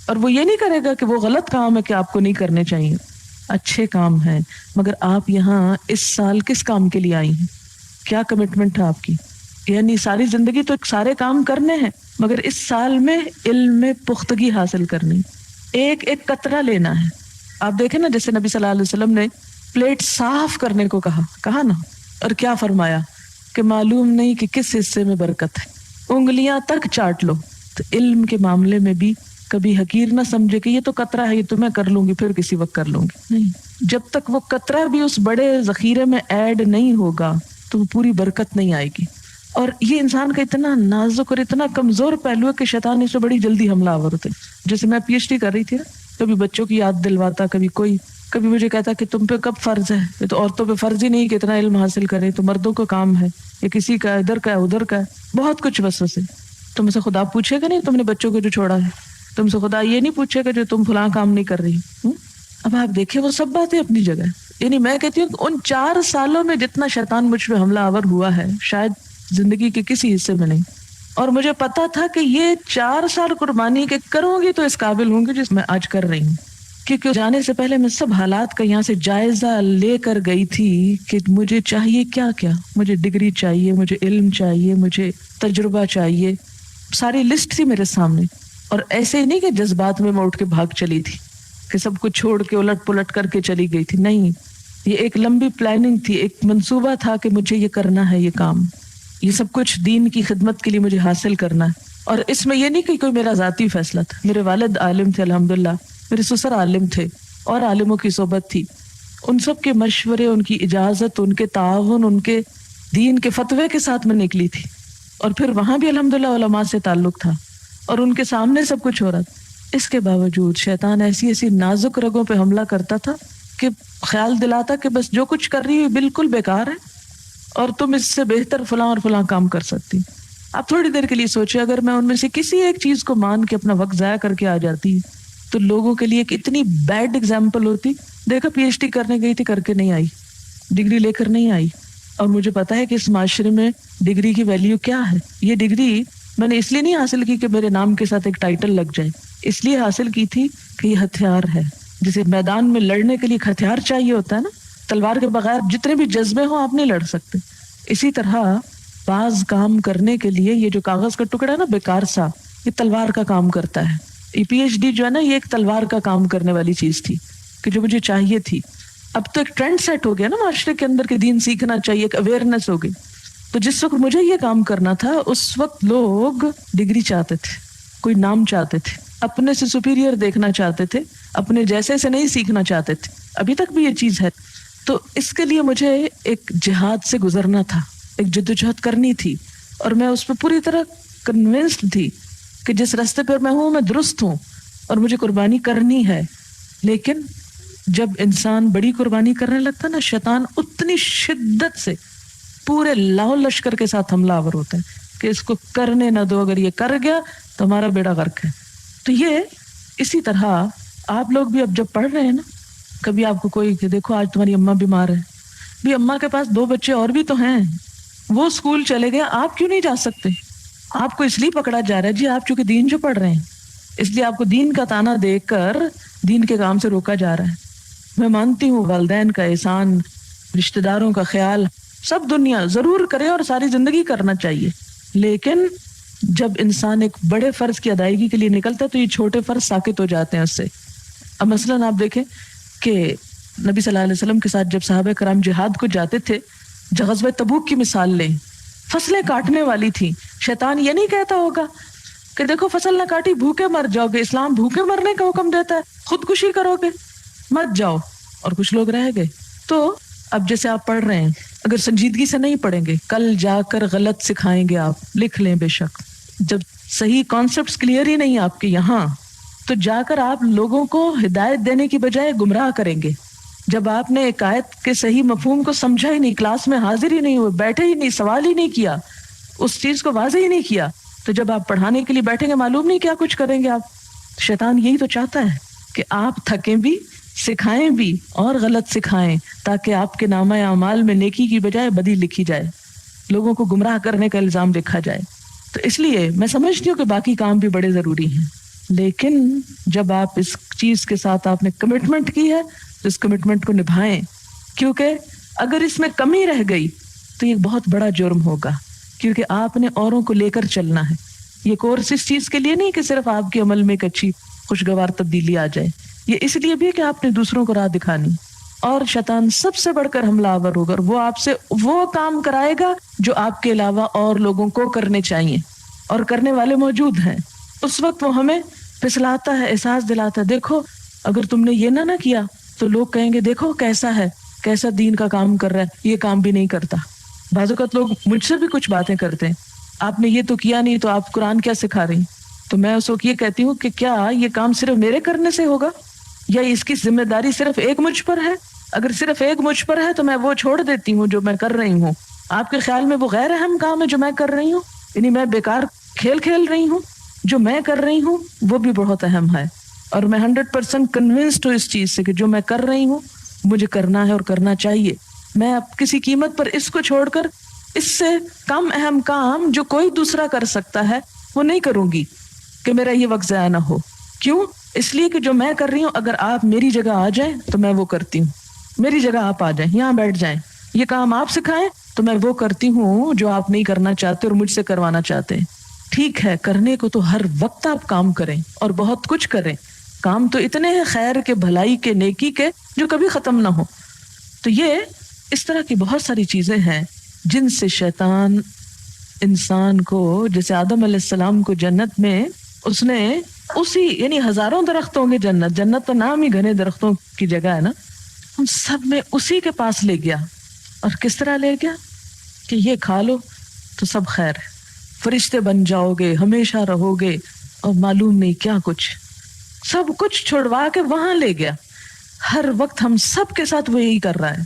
اور وہ یہ نہیں کرے گا کہ وہ غلط کام ہے کہ آپ کو نہیں کرنے چاہیے، اچھے کام ہیں. مگر آپ یہاں اس سال کس کام کے لیے آئی ہیں؟ کیا کمٹمنٹ ہے آپ کی؟ یعنی ساری زندگی تو سارے کام کرنے ہیں، مگر اس سال میں علم میں پختگی حاصل کرنی، ایک ایک قطرہ لینا ہے. آپ دیکھیں نا، جیسے نبی صلی اللہ علیہ وسلم نے پلیٹ صاف کرنے کو کہا نا، اور کیا فرمایا کہ معلوم نہیں کہ کس حصے میں برکت ہے، انگلیاں تک چاٹ لو. تو علم کے معاملے میں بھی کبھی حقیر نہ سمجھے کہ یہ تو قطرہ ہے، یہ تو میں کر لوں گی، پھر کسی وقت کر لوں گی. نہیں، جب تک وہ قطرہ بھی اس بڑے ذخیرے میں ایڈ نہیں ہوگا تو وہ پوری برکت نہیں آئے گی. اور یہ انسان کا اتنا نازک اور اتنا کمزور پہلو ہے کہ شیطان اس سے بڑی جلدی حملہ آور ہوتے. جیسے میں پی ایچ ڈی کر رہی تھی نا، کبھی بچوں کی یاد دلواتا، کبھی مجھے کہتا کہ تم پہ کب فرض ہے، یہ تو عورتوں پہ فرض ہی نہیں کہ اتنا علم حاصل کرے، تو مردوں کا کام ہے، یہ کسی کا ادھر کا ہے ادھر کا ہے، بہت کچھ وسوسے. تم سے خدا پوچھے گا نہیں تم نے بچوں کو جو چھوڑا ہے، تم سے خدا یہ نہیں پوچھے گا جو تم فلاں کام نہیں کر رہی. اب آپ دیکھیں وہ سب باتیں اپنی جگہ. یعنی میں کہتی ہوں کہ ان 4 سالوں میں جتنا شیطان مجھ پہ حملہ آور ہوا ہے شاید زندگی کے کسی حصے میں نہیں. اور مجھے پتا تھا کہ یہ 4 سال قربانی کے کروں گی تو اس قابل ہوں گی جس میں آج کر رہی ہوں. کیونکہ جانے سے پہلے میں سب حالات کا یہاں سے جائزہ لے کر گئی تھی کہ مجھے چاہیے کیا کیا. مجھے ڈگری چاہیے، مجھے علم چاہیے، مجھے تجربہ چاہیے، ساری لسٹ تھی میرے سامنے. اور ایسے ہی نہیں کہ جذبات میں اٹھ کے بھاگ چلی تھی کہ سب کچھ چھوڑ کے الٹ پلٹ کر کے چلی گئی تھی. نہیں، یہ ایک لمبی پلاننگ تھی، ایک منصوبہ تھا کہ مجھے یہ کرنا ہے، یہ کام، یہ سب کچھ دین کی خدمت کے لیے مجھے حاصل کرنا ہے. اور اس میں یہ نہیں کہ کوئی میرا ذاتی فیصلہ تھا. میرے والد عالم تھے الحمدللہ، میرے سسر عالم تھے اور عالموں کی صحبت تھی. ان سب کے مشورے، ان کی اجازت، ان کے تعاون، ان کے دین کے فتوے کے ساتھ میں نکلی تھی. اور پھر وہاں بھی الحمدللہ علماء سے تعلق تھا اور ان کے سامنے سب کچھ ہو رہا تھا. اس کے باوجود شیطان ایسی نازک رگوں پہ حملہ کرتا تھا کہ خیال دلاتا کہ بس جو کچھ کر رہی ہے بالکل بیکار ہے اور تم اس سے بہتر فلاں اور فلاں کام کر سکتی. آپ تھوڑی دیر کے لیے سوچیں، اگر میں ان میں سے کسی ایک چیز کو مان کے اپنا وقت ضائع کر کے آ جاتی تو لوگوں کے لیے ایک اتنی بیڈ ایگزامپل ہوتی. دیکھا پی ایچ ڈی کرنے گئی تھی، کر کے نہیں آئی، ڈگری لے کر نہیں آئی. اور مجھے پتا ہے کہ اس معاشرے میں ڈگری کی ویلیو کیا ہے. یہ ڈگری میں نے اس لیے نہیں حاصل کی کہ میرے نام کے ساتھ ایک ٹائٹل لگ جائے، اس لیے حاصل کی تھی کہ یہ ہتھیار ہے. جسے میدان میں لڑنے کے لیے ہتھیار چاہیے ہوتا ہے نا، تلوار کے بغیر جتنے بھی جذبے ہوں آپ نہیں لڑ سکتے. اسی طرح بعض کام کرنے کے لیے یہ جو کاغذ کا ٹکڑا ہے نا بیکار سا، یہ تلوار کا کام کرتا ہے. یہ پی ایچ ڈی جو ہے نا، یہ ایک تلوار کا کام کرنے والی چیز تھی کہ جو مجھے چاہیے تھی. اب تو ایک ٹرینڈ سیٹ ہو گیا نا معاشرے کے اندر کہ دین سیکھنا چاہیے، ایک اویئرنیس ہو گئی. تو جس وقت مجھے یہ کام کرنا تھا اس وقت لوگ ڈگری چاہتے تھے، کوئی نام چاہتے تھے، اپنے سے سپیریئر دیکھنا چاہتے تھے، اپنے جیسے سے نہیں سیکھنا چاہتے تھے. ابھی تک بھی یہ چیز ہے. تو اس کے لیے مجھے ایک جہاد سے گزرنا تھا، ایک جدوجہد کرنی تھی، اور میں اس پہ پوری طرح کنونسڈ تھی کہ جس راستے پر میں ہوں میں درست ہوں اور مجھے قربانی کرنی ہے. لیکن جب انسان بڑی قربانی کرنے لگتا ہے نا، شیطان اتنی شدت سے پورے لاہو لشکر کے ساتھ حملہ آور ہوتا ہے کہ اس کو کرنے نہ دو، اگر یہ کر گیا تو ہمارا بیڑا غرق ہے. تو یہ اسی طرح آپ لوگ بھی اب جب پڑھ رہے ہیں نا، کبھی آپ کو کوئی کہ دیکھو آج تمہاری اماں بیمار ہے، بھی اماں کے پاس 2 بچے اور بھی تو ہیں، وہ اسکول چلے گئے، آپ کیوں نہیں جا سکتے؟ آپ کو اس لیے پکڑا جا رہا ہے جی آپ چونکہ دین جو پڑھ رہے ہیں، اس لیے آپ کو دین کا تانا دیکھ کر دین کے کام سے روکا جا رہا ہے. میں مانتی ہوں والدین کا احسان، رشتہ داروں کا خیال سب دنیا ضرور کرے اور ساری زندگی کرنا چاہیے، لیکن جب انسان ایک بڑے فرض کی ادائیگی کے لیے نکلتا ہے تو یہ چھوٹے فرض ساقط ہو جاتے ہیں اس سے. اب مثلاً آپ دیکھیں کہ نبی صلی اللہ علیہ وسلم کے ساتھ جب صحابہ کرام جہاد کو جاتے تھے، غزوہ تبوک کی مثال لیں، فصلیں کاٹنے والی تھیں، شیطان یہ نہیں کہتا ہوگا کہ دیکھو فصل نہ کاٹی بھوکے مر جاؤ گے، اسلام بھوکے مرنے کا حکم دیتا ہے، خودکشی کرو گے مت جاؤ، اور کچھ لوگ رہ گئے. تو اب جیسے آپ پڑھ رہے ہیں، اگر سنجیدگی سے نہیں پڑھیں گے کل جا کر غلط سکھائیں گے. آپ لکھ لیں بے شک، جب صحیح کانسیپٹس کلیئر ہی نہیں آپ کے یہاں تو جا کر آپ لوگوں کو ہدایت دینے کی بجائے گمراہ کریں گے. جب آپ نے ایک آیت کے صحیح مفہوم کو سمجھا ہی نہیں، کلاس میں حاضر ہی نہیں ہوئے، بیٹھے ہی نہیں، سوال ہی نہیں کیا، اس چیز کو واضح ہی نہیں کیا، تو جب آپ پڑھانے کے لیے بیٹھیں گے معلوم نہیں کیا کچھ کریں گے آپ. شیطان یہی تو چاہتا ہے کہ آپ تھکیں بھی، سکھائیں بھی اور غلط سکھائیں، تاکہ آپ کے نامہ اعمال میں نیکی کی بجائے بدی لکھی جائے، لوگوں کو گمراہ کرنے کا الزام لکھا جائے. تو اس لیے میں سمجھتی ہوں کہ باقی کام بھی بڑے ضروری ہیں، لیکن جب آپ اس چیز کے ساتھ آپ نے کمٹمنٹ کی ہے تو اس کمٹمنٹ کو نبھائیں، کیونکہ اگر اس میں کمی رہ گئی تو یہ بہت بڑا جرم ہوگا، کیونکہ آپ نے اوروں کو لے کر چلنا ہے. یہ کورس اس چیز کے لیے نہیں کہ صرف آپ کے عمل میں ایک اچھی خوشگوار تبدیلی آ جائے، یہ اس لیے بھی کہ آپ نے دوسروں کو راہ دکھانی. اور شیطان سب سے بڑھ کر حملہ آور ہوگا، اور وہ آپ سے وہ کام کرائے گا جو آپ کے علاوہ اور لوگوں کو کرنے چاہیے، اور کرنے والے موجود ہیں. اس وقت وہ ہمیں پھسلاتا ہے، احساس دلاتا ہے، دیکھو اگر تم نے یہ نہ کیا تو لوگ کہیں گے دیکھو کیسا ہے، کیسا دین کا کام کر رہا ہے، یہ کام بھی نہیں کرتا. بعض اوقات لوگ مجھ سے بھی کچھ باتیں کرتے ہیں، آپ نے یہ تو کیا نہیں تو آپ قرآن کیا سکھا رہی؟ تو میں اس وقت یہ کہتی ہوں کہ کیا یہ کام صرف میرے کرنے سے ہوگا، یا اس کی ذمہ داری صرف ایک مجھ پر ہے؟ اگر صرف ایک مجھ پر ہے تو میں وہ چھوڑ دیتی ہوں جو میں کر رہی ہوں. آپ کے خیال میں وہ غیر اہم کام ہے جو میں کر رہی ہوں، یعنی میں بیکار کھیل کھیل رہی ہوں؟ جو میں کر رہی ہوں وہ بھی بہت اہم ہے، اور میں 100% کنونسڈ ہوں اس چیز سے کہ جو میں کر رہی ہوں مجھے کرنا ہے اور کرنا چاہیے. میں اب کسی قیمت پر اس کو چھوڑ کر اس سے کم اہم کام جو کوئی دوسرا کر سکتا ہے وہ نہیں کروں گی کہ میرا یہ وقت ضائع نہ ہو. کیوں؟ اس لیے کہ جو میں کر رہی ہوں اگر آپ میری جگہ آ جائیں تو میں وہ کرتی ہوں، میری جگہ آپ آ جائیں، یہاں بیٹھ جائیں، یہ کام آپ سکھائیں تو میں وہ کرتی ہوں جو آپ نہیں کرنا چاہتے اور مجھ سے کروانا چاہتے ہیں. ٹھیک ہے، کرنے کو تو ہر وقت آپ کام کریں اور بہت کچھ کریں، کام تو اتنے ہیں خیر کے، بھلائی کے، نیکی کے، جو کبھی ختم نہ ہو. تو یہ اس طرح کی بہت ساری چیزیں ہیں جن سے شیطان انسان کو، جیسے آدم علیہ السلام کو جنت میں اس نے اسی، یعنی ہزاروں درخت ہوں گے جنت، جنت تو نام ہی گھنے درختوں کی جگہ ہے نا، ہم سب میں اسی کے پاس لے گیا. اور کس طرح لے گیا کہ یہ کھا لو تو سب خیر ہے، فرشتے بن جاؤ گے، ہمیشہ رہو گے، اور معلوم نہیں کیا کچھ، سب کچھ چھوڑوا کے وہاں لے گیا. ہر وقت ہم سب کے ساتھ وہ یہی کر رہا ہے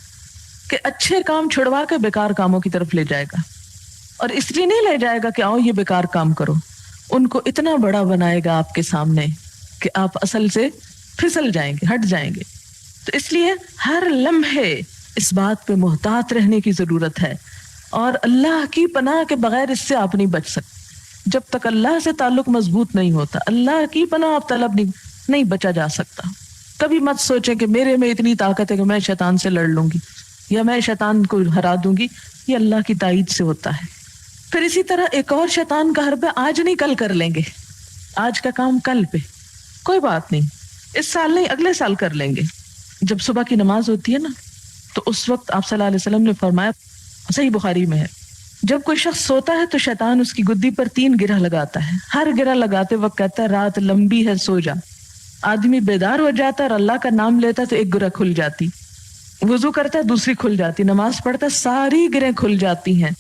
کہ اچھے کام چھوڑوا کے بیکار کاموں کی طرف لے جائے گا. اور اس لیے نہیں لے جائے گا کہ آؤ یہ بیکار کام کرو، ان کو اتنا بڑا بنائے گا آپ کے سامنے کہ آپ اصل سے پھسل جائیں گے، ہٹ جائیں گے. تو اس لیے ہر لمحے اس بات پہ محتاط رہنے کی ضرورت ہے، اور اللہ کی پناہ کے بغیر اس سے آپ نہیں بچ سکتے. جب تک اللہ سے تعلق مضبوط نہیں ہوتا، اللہ کی پناہ آپ طلب نہیں بچا جا سکتا. کبھی مت سوچیں کہ میرے میں اتنی طاقت ہے کہ میں شیطان سے لڑ لوں گی یا میں شیطان کو ہرا دوں گی. یہ اللہ کی تائید سے ہوتا ہے. پھر اسی طرح ایک اور شیطان کا حربہ، آج نہیں کل کر لیں گے، آج کا کام کل پہ، کوئی بات نہیں، اس سال نہیں اگلے سال کر لیں گے. جب صبح کی نماز ہوتی ہے نا تو اس وقت آپ صلی اللہ علیہ وسلم نے فرمایا، صحیح بخاری میں ہے، جب کوئی شخص سوتا ہے تو شیطان اس کی گدی پر 3 گرہ لگاتا ہے، ہر گرہ لگاتے وقت کہتا ہے رات لمبی ہے سو جا. آدمی بیدار ہو جاتا ہے اور اللہ کا نام لیتا ہے تو ایک گرہ کھل جاتی. وضو کرتا ہے دوسری کھل جاتی، نماز پڑھتا ہے ساری گرہیں کھل جاتی ہیں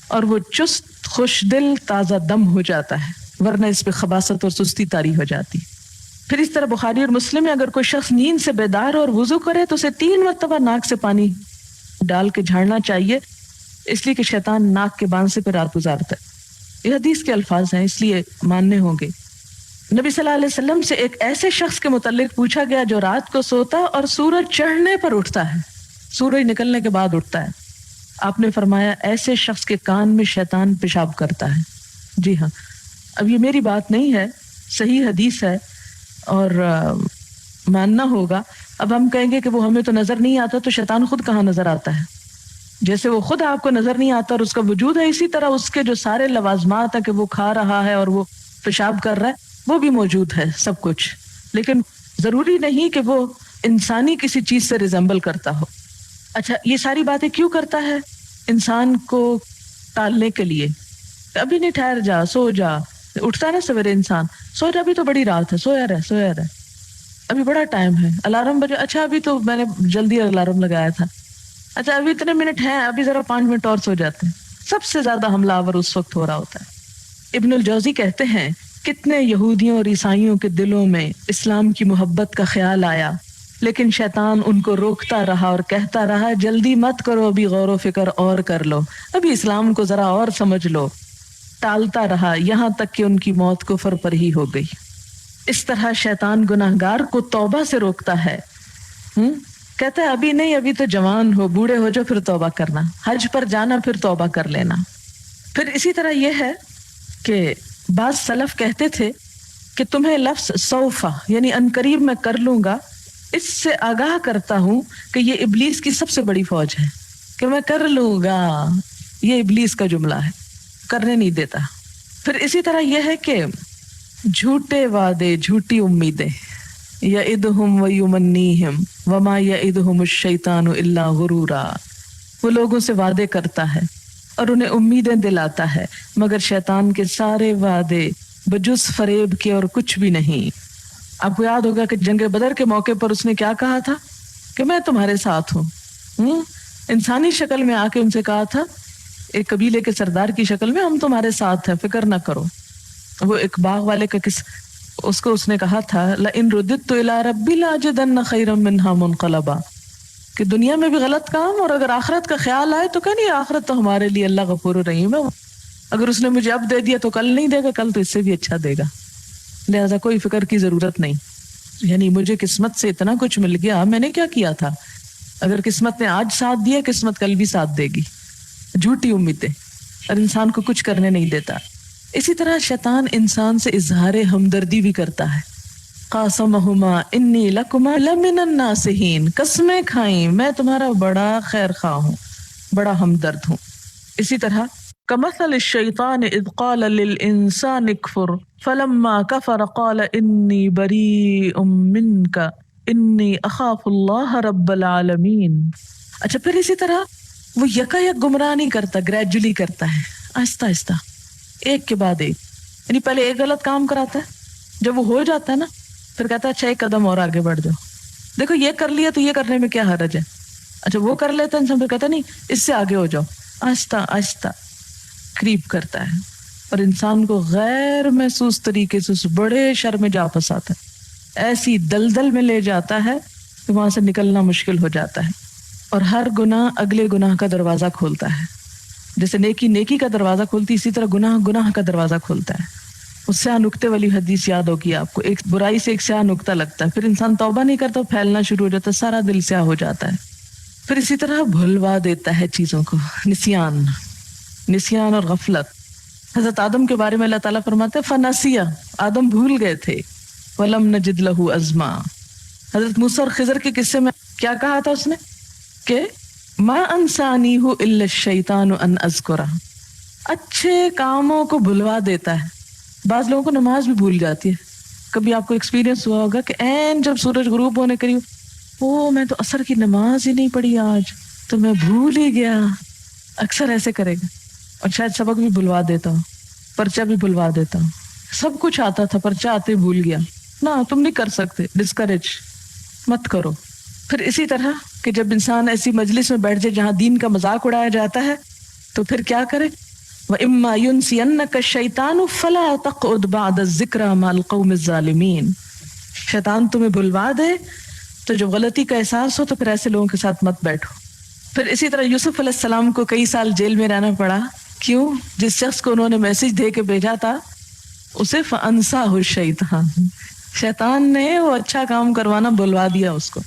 اور وہ چست خوش دل تازہ دم ہو جاتا ہے، ورنہ اس پہ خباثت اور سستی طاری ہو جاتی۔ پھر اس طرح بخاری اور مسلم میں اگر کوئی شخص نیند سے بیدار اور وضو کرے تو اسے 3 مرتبہ ناک سے پانی ڈال کے جھاڑنا چاہیے، اس لیے کہ شیطان ناک کے باندھ پہ رات گزارتا ہے۔ یہ حدیث کے الفاظ ہیں، اس لیے ماننے ہوں گے۔ نبی صلی اللہ علیہ وسلم سے ایک ایسے شخص کے متعلق پوچھا گیا جو رات کو سوتا اور سورج چڑھنے پر اٹھتا ہے، سورج نکلنے کے بعد اٹھتا ہے۔ آپ نے فرمایا ایسے شخص کے کان میں شیطان پیشاب کرتا ہے۔ جی ہاں، اب یہ میری بات نہیں ہے، صحیح حدیث ہے اور ماننا ہوگا۔ اب ہم کہیں گے کہ وہ ہمیں تو نظر نہیں آتا، تو شیطان خود کہاں نظر آتا ہے؟ جیسے وہ خود آپ کو نظر نہیں آتا اور اس کا وجود ہے، اسی طرح اس کے جو سارے لوازمات ہیں کہ وہ کھا رہا ہے اور وہ پیشاب کر رہا ہے وہ بھی موجود ہے سب کچھ، لیکن ضروری نہیں کہ وہ انسانی کسی چیز سے ریزمبل کرتا ہو۔ اچھا، یہ ساری باتیں کیوں کرتا ہے؟ انسان کو ٹالنے کے لیے، ابھی نہیں، ٹھہر جا، سو جا، اٹھتا ہے نا سویرے انسان، سو جا، ابھی تو بڑی رات ہے، سویا رہ، ابھی بڑا ٹائم ہے، الارم بجے، اچھا ابھی تو میں نے جلدی الارم لگایا تھا، اچھا ابھی اتنے منٹ ہیں، ابھی ذرا 5 منٹ اور سو جاتے ہیں۔ سب سے زیادہ حملہ آور اس وقت ہو رہا ہوتا ہے۔ ابن الجوزی کہتے ہیں کتنے یہودیوں اور عیسائیوں کے دلوں میں اسلام کی محبت کا خیال آیا، لیکن شیطان ان کو روکتا رہا اور کہتا رہا جلدی مت کرو، ابھی غور و فکر اور کر لو، ابھی اسلام کو ذرا اور سمجھ لو، ٹالتا رہا یہاں تک کہ ان کی موت کفر پر ہی ہو گئی۔ اس طرح شیطان گناہگار کو توبہ سے روکتا ہے، کہتا ہے ابھی نہیں، ابھی تو جوان ہو، بوڑھے ہو جو پھر توبہ کرنا، حج پر جانا پھر توبہ کر لینا۔ پھر اسی طرح یہ ہے کہ بعض سلف کہتے تھے کہ تمہیں لفظ سوفا یعنی انقریب میں کر لوں گا، اس سے آگاہ کرتا ہوں کہ یہ ابلیس کی سب سے بڑی فوج ہے کہ میں کر لوں گا، یہ ابلیس کا جملہ ہے، کرنے نہیں دیتا۔ پھر اسی طرح یہ ہے کہ جھوٹے وعدے، جھوٹی امیدیں، یعدہم ویمنیہم وما یعدہم الشیطان الا غرورا، وہ لوگوں سے وعدے کرتا ہے اور انہیں امیدیں دلاتا ہے، مگر شیطان کے سارے وعدے بجز فریب کے اور کچھ بھی نہیں۔ آپ کو یاد ہوگا کہ جنگ بدر کے موقع پر اس نے کیا کہا تھا کہ میں تمہارے ساتھ ہوں، انسانی شکل میں آ کے ان سے کہا تھا، ایک قبیلے کے سردار کی شکل میں، ہم تمہارے ساتھ ہیں، فکر نہ کرو۔ وہ ایک باغ والے کا اس نے کہا تھا لئن رددت الی ربی لاجدن خیرا منہا منقلبا، کہ دنیا میں بھی غلط کام اور اگر آخرت کا خیال آئے تو کہ نہیں، آخرت تو ہمارے لیے اللہ غفور الرحیم ہے، اگر اس نے مجھے اب دے دیا تو کل نہیں دے گا، کل تو اس سے بھی اچھا دے گا، لہذا کوئی فکر کی ضرورت نہیں۔ یعنی مجھے قسمت سے اتنا کچھ مل گیا، میں نے کیا کیا تھا؟ اگر قسمت نے آج ساتھ دیا، قسمت کل بھی ساتھ دے گی۔ جھوٹی امیدیں اور انسان کو کچھ کرنے نہیں دیتا۔ اسی طرح شیطان انسان سے اظہار ہمدردی بھی کرتا ہے، قاسمہما انی لکما لمن الناصحین، قسمیں کھائیں میں تمہارا بڑا خیر خواہ ہوں، بڑا ہمدرد ہوں۔ اسی طرح کمثل الشیطان اذ قال للانسان اکفر فلما کفر قال انی بریء منک انی اخاف اللہ رب العالمین۔ اچھا، پھر اسی طرح وہ یکا یک گمراہ نہیں کرتا، گریجولی کرتا ہے، آہستہ آہستہ، ایک کے بعد ایک، یعنی پہلے ایک غلط کام کراتا ہے، جب وہ ہو جاتا ہے نا پھر کہتا ہے اچھا ایک قدم اور آگے بڑھ جاؤ، دیکھو یہ کر لیا تو یہ کرنے میں کیا حرج ہے، اچھا وہ کر لیتا انسان، پھر کہتا نہیں اس سے آگے ہو جاؤ، آہستہ آہستہ قریب کرتا ہے اور انسان کو غیر محسوس طریقے سے اس بڑے شر میں جا پھنساتا ہے، ایسی دلدل میں لے جاتا ہے کہ وہاں سے نکلنا مشکل ہو جاتا ہے، اور ہر گناہ اگلے گناہ کا دروازہ کھولتا ہے، جیسے نیکی نیکی کا دروازہ کھولتی، اسی طرح گناہ گناہ کا دروازہ کھولتا ہے۔ اس سیاہ نکتے والی حدیث یاد ہوگی آپ کو، ایک برائی سے ایک سیاہ نکتہ لگتا ہے، پھر انسان توبہ نہیں کرتا، پھیلنا شروع ہو جاتا ہے، سارا دل سیاہ ہو جاتا ہے۔ پھر اسی طرح بھلوا دیتا ہے چیزوں کو، نسیان اور غفلت۔ حضرت آدم کے بارے میں اللہ تعالیٰ فرماتے ہیں فنسیا، آدم بھول گئے تھے، ولم نجد لہ عزما۔ حضرت موسیٰ اور خضر کے قصے میں کیا کہا تھا اس نے کہ ما انسانیہ الا الشیطان ان اذکرہ، اچھے کاموں کو بھلوا دیتا ہے۔ بعض لوگوں کو نماز بھی بھول جاتی ہے، کبھی آپ کو ایکسپیرینس ہوا ہوگا کہ این جب سورج غروب ہونے قریب، میں تو عصر کی نماز ہی نہیں پڑھی آج، تو میں بھول ہی گیا، اکثر ایسے کرے گا، اور شاید سبق بھی بھلوا دیتا ہوں، پرچہ بھی بھلوا دیتا ہوں، سب کچھ آتا تھا، پرچہ آتے بھول گیا، نہ تم نہیں کر سکتے، ڈسکریج مت کرو۔ پھر اسی طرح کہ جب انسان ایسی مجلس میں بیٹھ جائے جہاں دین کا مذاق اڑایا جاتا ہے تو پھر کیا کرے؟ وَإِمَّا يُنْسِيَنَّكَ الشَّيْطَانُ فَلَا تَقْعُدْ بَعْدَ الذِّكْرَىٰ مَعَ الْقَوْمِ الظَّالِمِينَ. شیطان تمہیں بھلوا دے تو جب غلطی کا احساس ہو تو پھر ایسے لوگوں کے ساتھ مت بیٹھو. پھر اسی طرح یوسف علیہ السلام کو کئی سال جیل میں رہنا پڑا. کیوں؟ جس شخص کو انہوں نے میسج دے کے بھیجا تھا اسے فَأَنْسَاهُ الشَّيْطَانُ، شیطان نے وہ اچھا کام کروانا بھلوا دیا اس کو.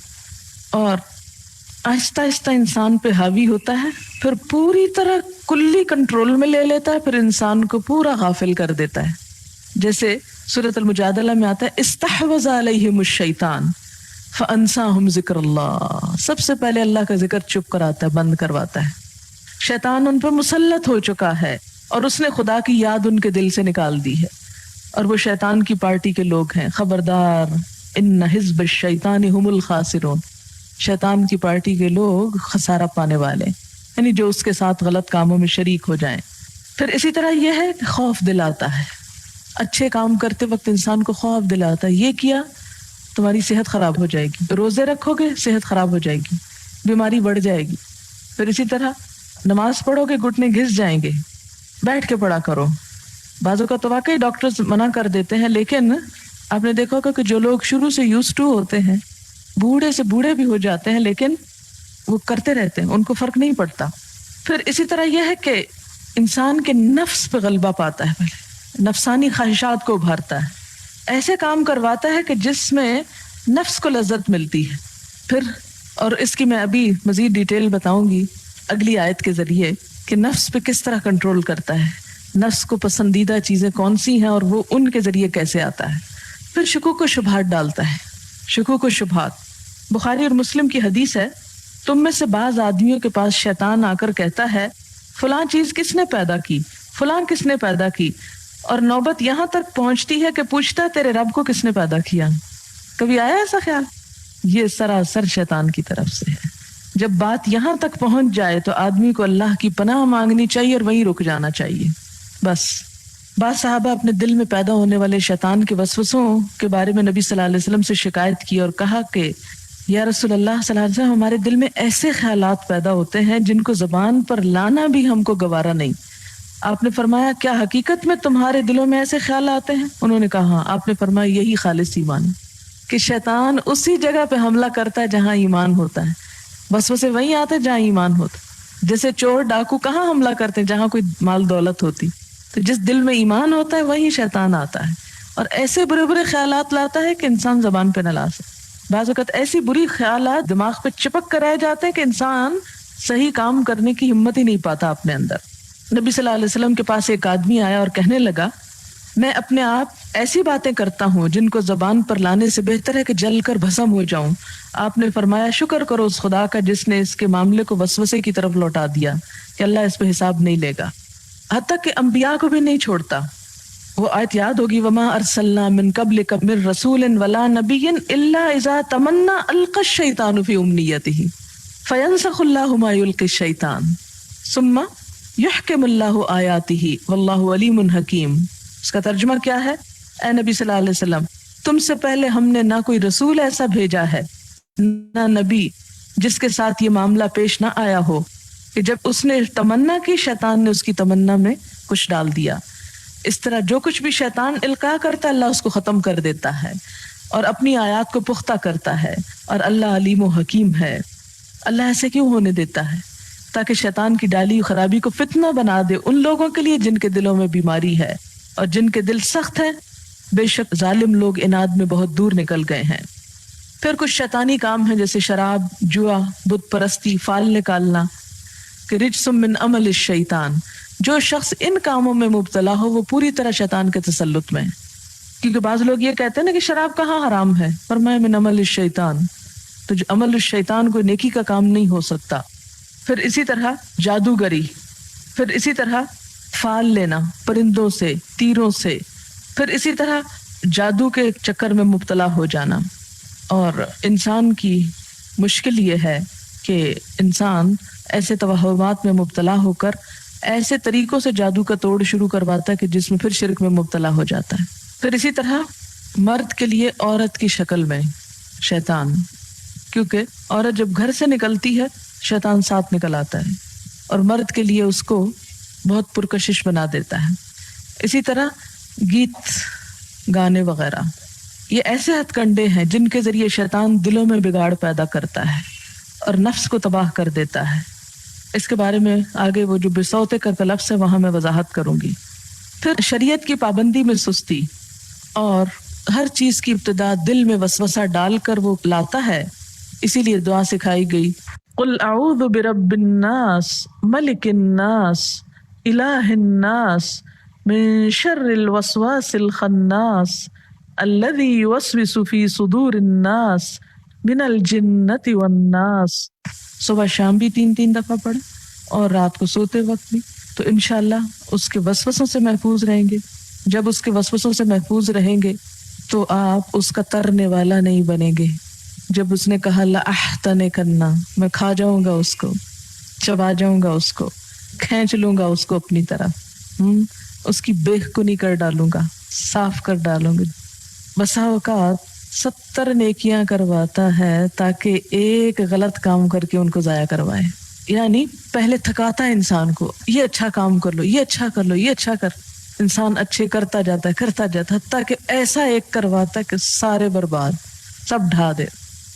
اور آہستہ آہستہ انسان پہ حاوی ہوتا ہے، پھر پوری طرح کلی کنٹرول میں لے لیتا ہے، پھر انسان کو پورا غافل کر دیتا ہے. جیسے سورۃ المجادلہ میں آتا ہے استحوذ علیہم الشیطان فانساہم ذکر اللہ. سب سے پہلے اللہ کا ذکر چپ کراتا ہے، بند کرواتا ہے. شیطان ان پہ مسلط ہو چکا ہے اور اس نے خدا کی یاد ان کے دل سے نکال دی ہے، اور وہ شیطان کی پارٹی کے لوگ ہیں. خبردار، ان حزب الشیطان هم الخاسرون، شیطان کی پارٹی کے لوگ خسارہ پانے والے، یعنی جو اس کے ساتھ غلط کاموں میں شریک ہو جائیں. پھر اسی طرح یہ ہے کہ خوف دلاتا ہے، اچھے کام کرتے وقت انسان کو خوف دلاتا ہے، یہ کیا تمہاری صحت خراب ہو جائے گی، روزے رکھو گے صحت خراب ہو جائے گی، بیماری بڑھ جائے گی. پھر اسی طرح نماز پڑھو گے گھٹنے گھس جائیں گے، بیٹھ کے پڑھا کرو. بعضوں کا تو واقعی ڈاکٹرز منع کر دیتے ہیں، لیکن آپ نے دیکھا ہوگا کہ جو لوگ شروع سے یوز ٹو ہوتے ہیں، بوڑھے سے بوڑھے بھی ہو جاتے ہیں لیکن وہ کرتے رہتے ہیں، ان کو فرق نہیں پڑتا. پھر اسی طرح یہ ہے کہ انسان کے نفس پہ غلبہ پاتا ہے، پہلے نفسانی خواہشات کو ابھارتا ہے، ایسے کام کرواتا ہے کہ جس میں نفس کو لذت ملتی ہے. پھر اور اس کی میں ابھی مزید ڈیٹیل بتاؤں گی اگلی آیت کے ذریعے کہ نفس پہ کس طرح کنٹرول کرتا ہے، نفس کو پسندیدہ چیزیں کون سی ہیں اور وہ ان کے ذریعے کیسے آتا ہے. پھر شکوک و شبہات ڈالتا ہے. شکوک و شبہات بخاری اور مسلم کی حدیث ہے، تم میں سے بعض آدمیوں کے پاس شیطان آ کر کہتا ہے فلاں چیز کس نے پیدا کی، فلاں کس نے پیدا کی، اور نوبت یہاں تک پہنچتی ہے کہ پوچھتا ہے تیرے رب کو کس نے پیدا کیا. کبھی آیا ایسا خیال؟ یہ سراسر شیطان کی طرف سے ہے. جب بات یہاں تک پہنچ جائے تو آدمی کو اللہ کی پناہ مانگنی چاہیے اور وہیں رک جانا چاہیے. بس بعض صحابہ اپنے دل میں پیدا ہونے والے شیطان کے وسوسوں کے بارے میں نبی صلی اللہ علیہ وسلم سے شکایت کی اور کہا کہ یا رسول اللہ صلی اللہ علیہ وسلم، ہمارے دل میں ایسے خیالات پیدا ہوتے ہیں جن کو زبان پر لانا بھی ہم کو گوارا نہیں. آپ نے فرمایا کیا حقیقت میں تمہارے دلوں میں ایسے خیال آتے ہیں؟ انہوں نے کہا ہاں. آپ نے فرمایا یہی خالص ایمان ہے کہ شیطان اسی جگہ پہ حملہ کرتا ہے جہاں ایمان ہوتا ہے، وسوسے وہیں آتے جہاں ایمان ہوتا. جیسے چور ڈاکو کہاں حملہ کرتے ہیں؟ جہاں کوئی مال دولت ہوتی. تو جس دل میں ایمان ہوتا ہے وہیں شیطان آتا ہے اور ایسے برے برے خیالات لاتا ہے کہ انسان زبان پہ نہ لا سکے. بعض اوقات ایسی بری خیالات دماغ پہ چپک کر رہ جاتے ہیں کہ انسان صحیح کام کرنے کی ہمت ہی نہیں پاتا اپنے اندر. نبی صلی اللہ علیہ وسلم کے پاس ایک آدمی آیا اور کہنے لگا میں اپنے آپ ایسی باتیں کرتا ہوں جن کو زبان پر لانے سے بہتر ہے کہ جل کر بھسم ہو جاؤں. آپ نے فرمایا شکر کرو اس خدا کا جس نے اس کے معاملے کو وسوسے کی طرف لوٹا دیا کہ اللہ اس پہ حساب نہیں لے گا. حتیٰ کہ انبیاء کو بھی نہیں چھوڑتا. وہ آیت یاد ہوگی وما ارسلنا من قبلک من رسول ولا نبی الا اذا تمنى القى الشیطان فی امنیته فینسخ اللہ ما یلقی الشیطان ثم یحکم اللہ آیاته واللہ علیم حکیم. اس کا ترجمہ کیا ہے؟ اے نبی صلی اللہ علیہ وسلم، تم سے پہلے ہم نے نہ کوئی رسول ایسا بھیجا ہے نہ نبی جس کے ساتھ یہ معاملہ پیش نہ آیا ہو کہ جب اس نے تمنا کی شیطان نے اس کی تمنا میں کچھ ڈال دیا. اس طرح جو کچھ بھی شیطان القاء کرتا ہے اللہ اس کو ختم کر دیتا ہے اور اپنی آیات کو پختہ کرتا ہے، اور اللہ علیم و حکیم ہے. اللہ ایسے کیوں ہونے دیتا ہے؟ تاکہ شیطان کی ڈالی خرابی کو فتنہ بنا دے ان لوگوں کے لیے جن کے دلوں میں بیماری ہے اور جن کے دل سخت ہیں. بے شک ظالم لوگ اناد میں بہت دور نکل گئے ہیں. پھر کچھ شیطانی کام ہیں جیسے شراب، جوا، بت پرستی، فال نکالنا کہ رجس من عمل الشیطان. جو شخص ان کاموں میں مبتلا ہو وہ پوری طرح شیطان کے تسلط میں ہے. کیونکہ بعض لوگ یہ کہتے ہیں نا کہ شراب کہاں حرام ہے، فرمایا من عمل الشیطان. تو جو عمل الشیطان کوئی نیکی کا کام نہیں ہو سکتا. پھر اسی طرح جادوگری، پھر اسی طرح فال لینا پرندوں سے، تیروں سے، پھر اسی طرح جادو کے چکر میں مبتلا ہو جانا. اور انسان کی مشکل یہ ہے کہ انسان ایسے توہمات میں مبتلا ہو کر ایسے طریقوں سے جادو کا توڑ شروع کرواتا ہے کہ جس میں پھر شرک میں مبتلا ہو جاتا ہے. پھر اسی طرح مرد کے لیے عورت کی شکل میں شیطان کیونکہ عورت جب گھر سے نکلتی ہے شیطان ساتھ نکل آتا ہے اور مرد کے لیے اس کو بہت پرکشش بنا دیتا ہے. اسی طرح گیت گانے وغیرہ یہ ایسے ہتھ کنڈے ہیں جن کے ذریعے شیطان دلوں میں بگاڑ پیدا کرتا ہے اور نفس کو تباہ کر دیتا ہے. اس کے بارے میں آگے وہ جو بسوتے کا لفظ ہے وہاں میں وضاحت کروں گی. پھر شریعت کی پابندی میں سستی اور ہر چیز کی ابتدا دل میں وسوسہ ڈال کر وہ لاتا ہے. اسی لیے دعا سکھائی گئی قل اعوذ برب الناس ملک الناس الہ الناس من شر الوسواس الخناس الذي يوسوس في صدور الناس من الجنة والناس. صبح شام بھی 3 دفعہ پڑھیں اور رات کو سوتے وقت بھی، تو انشاءاللہ اس کے وسوسوں سے محفوظ رہیں گے. جب اس کے وسوسوں سے محفوظ رہیں گے تو آپ اس کا ترنے والا نہیں بنیں گے. جب اس نے کہا لأحتنکنا، میں کھا جاؤں گا اس کو، چبا جاؤں گا اس کو، کھینچ لوں گا اس کو اپنی طرف، اس کی بیخ کو نہیں کر ڈالوں گا، صاف کر ڈالوں گا. بسا اوقات 70 نیکیاں کرواتا ہے تاکہ ایک غلط کام کر کے ان کو ضائع کروائے. یعنی پہلے تھکاتا ہے انسان کو، یہ اچھا کام کر لو، یہ اچھا کر لو، یہ اچھا کر. انسان اچھے کرتا جاتا ہے تاکہ ایسا ایک کرواتا ہے کہ سارے برباد، سب ڈھا دے.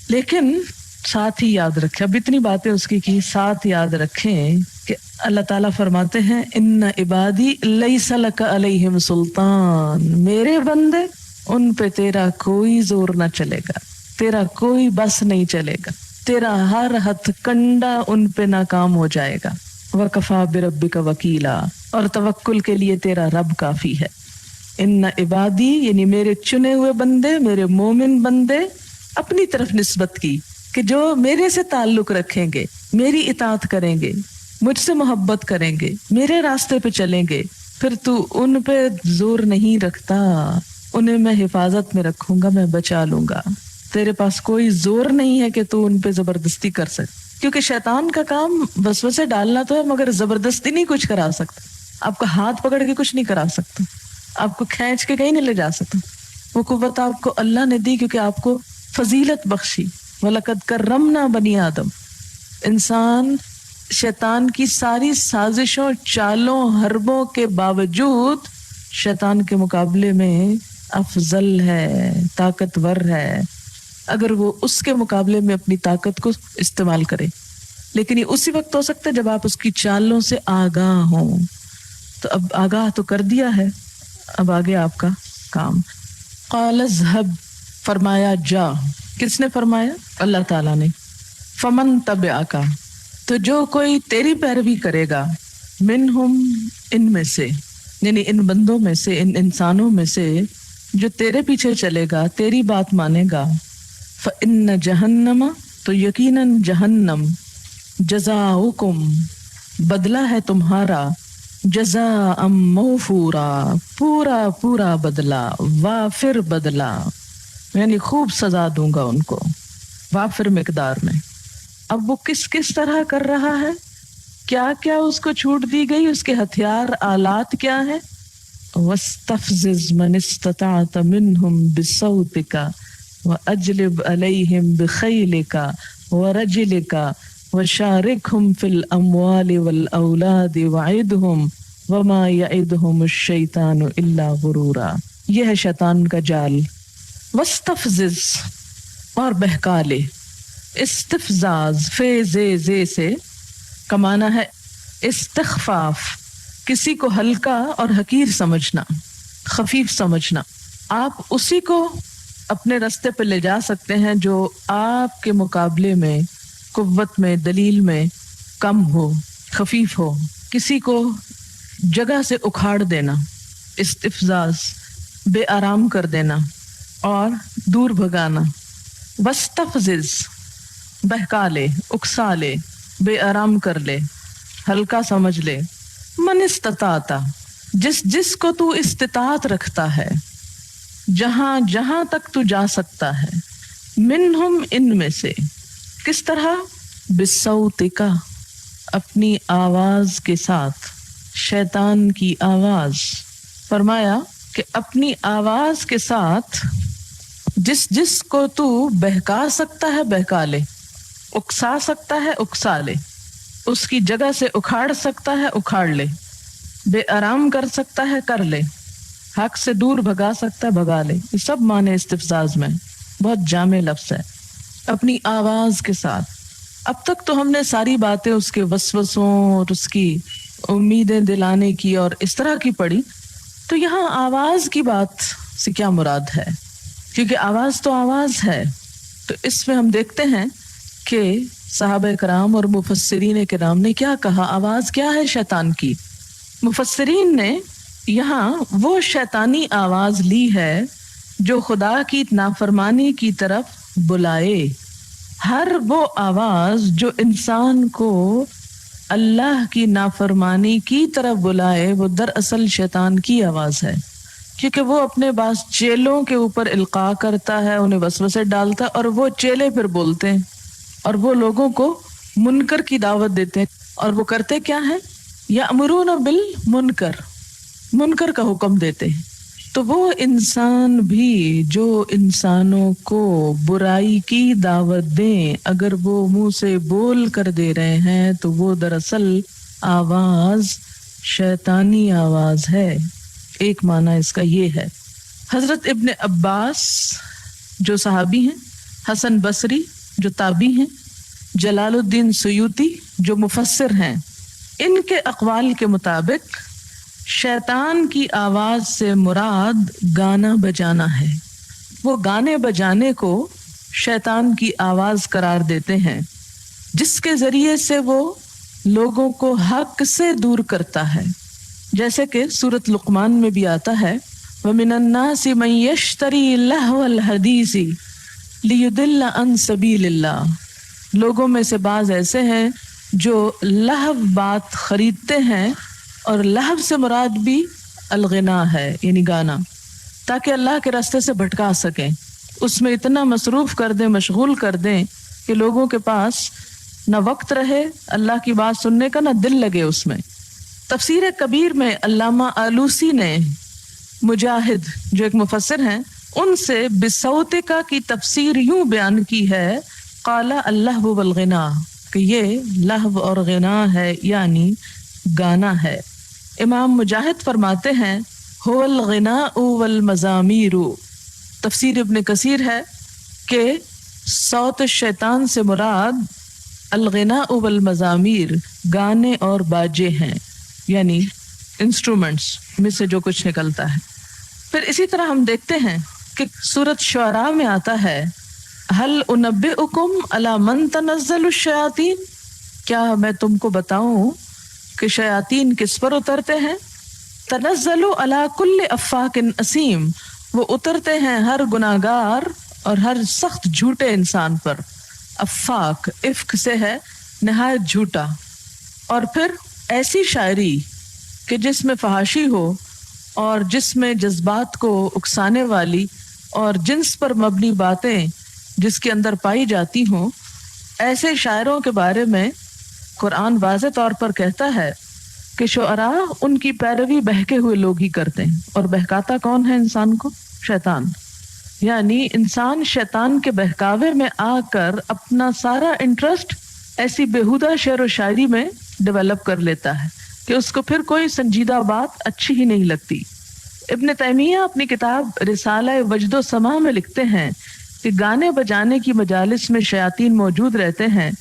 لیکن ساتھ ہی یاد رکھیں، اب اتنی باتیں اس کی ساتھ یاد رکھیں کہ اللہ تعالیٰ فرماتے ہیں ان عبادی لیس لک علیہم سلطان، میرے بندے ان پہ تیرا کوئی زور نہ چلے گا، تیرا کوئی بس نہیں چلے گا، تیرا ہر ہتھ کنڈا ان پہ ناکام ہو جائے گا. وَكَفَى بِرَبِّكَ وَكِيلًا، اور توکل کے لیے تیرا رب کافی ہے. ان عبادی یعنی میرے چنے ہوئے بندے، میرے مومن بندے، اپنی طرف نسبت کی کہ جو میرے سے تعلق رکھیں گے، میری اطاعت کریں گے، مجھ سے محبت کریں گے، میرے راستے پہ چلیں گے، پھر تو ان پہ زور نہیں رکھتا، انہیں میں حفاظت میں رکھوں گا، میں بچا لوں گا. تیرے پاس کوئی زور نہیں ہے کہ تو ان پہ زبردستی کر سکے، کیونکہ شیطان کا کام وسوسے ڈالنا تو ہے مگر زبردستی نہیں کچھ کرا سکتا. آپ کا ہاتھ پکڑ کے کچھ نہیں کرا سکتا، آپ کو کھینچ کے کہیں نہیں لے جا سکتا. وہ قوت آپ کو اللہ نے دی کیونکہ آپ کو فضیلت بخشی. وَلَقَدْ كَرَّمْنَا بَنِي آدم. انسان شیطان کی ساری سازشوں، چالوں، حربوں کے باوجود شیطان کے مقابلے میں افضل ہے، طاقتور ہے، اگر وہ اس کے مقابلے میں اپنی طاقت کو استعمال کرے. لیکن یہ اسی وقت ہو سکتا ہے جب آپ اس کی چالوں سے آگاہ ہوں. تو اب آگاہ تو کر دیا ہے، اب آگے آپ کا کام. قال اذهب، فرمایا جا. کس نے فرمایا؟ اللہ تعالیٰ نے. فمن تبعک، تو جو کوئی تیری پیروی کرے گا، منہم، ان میں سے، یعنی ان بندوں میں سے، ان انسانوں میں سے جو تیرے پیچھے چلے گا، تیری بات مانے گا، فإن جہنم، تو یقیناً جہنم، جزاؤکم، بدلہ ہے تمہارا، جزاء موفورا، پورا پورا بدلہ، وافر بدلہ، یعنی خوب سزا دوں گا ان کو، وافر مقدار میں. اب وہ کس کس طرح کر رہا ہے، کیا کیا اس کو چھوٹ دی گئی، اس کے ہتھیار آلات کیا ہیں. وَاسْتَفْزِزْ مَنِ اسْتَطَعْتَ مِنْهُمْ بِصَوْتِكَ وَأَجْلِبْ عَلَيْهِمْ بِخَيْلِكَ وَرَجِلِكَ وَشَارِكْهُمْ فِي الْأَمْوَالِ وَالْأَوْلَادِ وَعِدْهُمْ وَمَا يَعِدُهُمُ الشَّيْطَانُ إِلَّا غُرُورًا. یہ ہے شیطان کا جال. وَاسْتَفْزِزْ، اور بہکا لے. استفزاز فے سے کمانا ہے استخفاف، کسی کو ہلکا اور حقیر سمجھنا، خفیف سمجھنا. آپ اسی کو اپنے راستے پہ لے جا سکتے ہیں جو آپ کے مقابلے میں قوت میں، دلیل میں کم ہو، خفیف ہو. کسی کو جگہ سے اکھاڑ دینا، استفزاز، بے آرام کر دینا اور دور بھگانا. وستفزز، بہکا لے، اکسا لے، بے آرام کر لے، ہلکا سمجھ لے. من استطاعت، جس کو تو استطاعت رکھتا ہے، جہاں جہاں تک تو جا سکتا ہے. منہم، ان میں سے. کس طرح؟ بصوتک، اپنی آواز کے ساتھ، شیطان کی آواز. فرمایا کہ اپنی آواز کے ساتھ جس جس کو تو بہکا سکتا ہے بہکا لے، اکسا سکتا ہے اکسا لے، اس کی جگہ سے اکھاڑ سکتا ہے اکھاڑ لے، بے آرام کر سکتا ہے کر لے، حق سے دور بھگا سکتا ہے بھگا لے۔ یہ سب معنی استفزاز میں، بہت جامع لفظ ہے۔ اپنی آواز کے ساتھ، اب تک تو ہم نے ساری باتیں اس کے وسوسوں اور اس کی امیدیں دلانے کی اور اس طرح کی پڑھی، تو یہاں آواز کی بات سے کیا مراد ہے؟ کیونکہ آواز تو آواز ہے۔ تو اس میں ہم دیکھتے ہیں کہ صحابہ کرام اور مفسرین کرام نے کیا کہا، آواز کیا ہے شیطان کی۔ مفسرین نے یہاں وہ شیطانی آواز لی ہے جو خدا کی نافرمانی کی طرف بلائے۔ ہر وہ آواز جو انسان کو اللہ کی نافرمانی کی طرف بلائے وہ دراصل شیطان کی آواز ہے، کیونکہ وہ اپنے بعض چیلوں کے اوپر القاء کرتا ہے، انہیں وسوسے ڈالتا ہے، اور وہ چیلے پھر بولتے ہیں اور وہ لوگوں کو منکر کی دعوت دیتے ہیں۔ اور وہ کرتے کیا ہیں؟ یأمرون بالمنکر، منکر کا حکم دیتے ہیں۔ تو وہ انسان بھی جو انسانوں کو برائی کی دعوت دیں، اگر وہ منہ سے بول کر دے رہے ہیں تو وہ دراصل آواز شیطانی آواز ہے۔ ایک معنی اس کا یہ ہے۔ حضرت ابن عباس جو صحابی ہیں، حسن بصری جو تابعی ہیں، جلال الدین سیوطی جو مفسر ہیں، ان کے اقوال کے مطابق شیطان کی آواز سے مراد گانا بجانا ہے۔ وہ گانے بجانے کو شیطان کی آواز قرار دیتے ہیں، جس کے ذریعے سے وہ لوگوں کو حق سے دور کرتا ہے، جیسے کہ سورۃ لقمان میں بھی آتا ہے وَمِنَ النَّاسِ مَن يَشْتَرِي لَهْوَ الْحَدِيثِ لِيُضِلَّ عَن سَبِيلِ اللَّهِ۔ لوگوں میں سے بعض ایسے ہیں جو لہو بات خریدتے ہیں، اور لہو سے مراد بھی الغنا ہے، یعنی گانا، تاکہ اللہ کے راستے سے بھٹکا سکیں۔ اس میں اتنا مصروف کر دیں، مشغول کر دیں کہ لوگوں کے پاس نہ وقت رہے اللہ کی بات سننے کا، نہ دل لگے اس میں۔ تفسیر کبیر میں علامہ آلوسی نے مجاہد جو ایک مفسر ہیں ان سے بصوتک کی تفسیر یوں بیان کی ہے، قال اللہو والغنا، کہ یہ لہو اور غنا ہے، یعنی گانا ہے۔ امام مجاہد فرماتے ہیں هو الغناء والمزامیر، تفسیر ابن کثیر ہے کہ صوت شیطان سے مراد الغناء والمزامیر، گانے اور باجے ہیں، یعنی انسٹرومنٹس میں سے جو کچھ نکلتا ہے۔ پھر اسی طرح ہم دیکھتے ہیں کہ سورۃ شعراء میں آتا ہے هل انبئکم علی من تنزل الشیاطین، کیا میں تم کو بتاؤں کہ شیاطین کس پر اترتے ہیں؟ تنزل علی کل افاک اسیم، وہ اترتے ہیں ہر گناہگار اور ہر سخت جھوٹے انسان پر۔ افاک افک سے ہے نہایت جھوٹا۔ اور پھر ایسی شاعری کہ جس میں فحاشی ہو اور جس میں جذبات کو اکسانے والی اور جنس پر مبنی باتیں جس کے اندر پائی جاتی ہوں، ایسے شاعروں کے بارے میں قرآن واضح طور پر کہتا ہے کہ شعراء ان کی پیروی بہکے ہوئے لوگ ہی کرتے ہیں، اور بہکاتا کون ہے انسان کو؟ شیطان۔ یعنی انسان شیطان کے بہکاوے میں آ کر اپنا سارا انٹرسٹ ایسی بیہودہ شعر و شاعری میں ڈیولپ کر لیتا ہے کہ اس کو پھر کوئی سنجیدہ بات اچھی ہی نہیں لگتی۔ ابن تیمیہ اپنی کتاب رسالہ وجد و سما میں لکھتے ہیں کہ گانے بجانے کی مجالس میں شیاطین موجود رہتے ہیں۔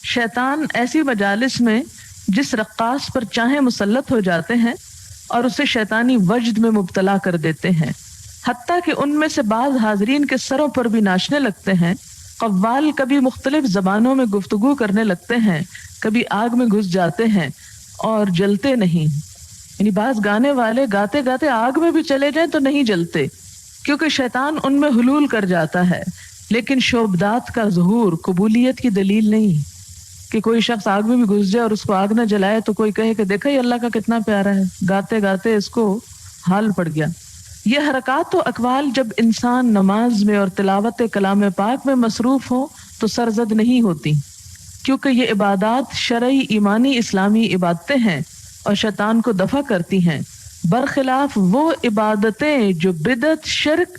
شیطان ایسی مجالس میں جس رقاص پر چاہیں مسلط ہو جاتے ہیں اور اسے شیطانی وجد میں مبتلا کر دیتے ہیں، حتیٰ کہ ان میں سے بعض حاضرین کے سروں پر بھی ناچنے لگتے ہیں۔ قوال کبھی مختلف زبانوں میں گفتگو کرنے لگتے ہیں، کبھی آگ میں گھس جاتے ہیں اور جلتے نہیں۔ یعنی بعض گانے والے گاتے گاتے آگ میں بھی چلے جائیں تو نہیں جلتے، کیونکہ شیطان ان میں حلول کر جاتا ہے۔ لیکن شعبدات کا ظہور قبولیت کی دلیل نہیں کہ کوئی شخص آگ میں بھی گھس جائے اور اس کو آگ نہ جلائے تو کوئی کہے کہ دیکھا یہ اللہ کا کتنا پیارا ہے، گاتے گاتے اس کو حال پڑ گیا۔ یہ حرکات و اقوال جب انسان نماز میں اور تلاوت کلام پاک میں مصروف ہو تو سرزد نہیں ہوتی، کیونکہ یہ عبادات شرعی ایمانی اسلامی عبادتیں ہیں اور شیطان کو دفع کرتی ہیں، برخلاف وہ عبادتیں جو بدعت، شرک،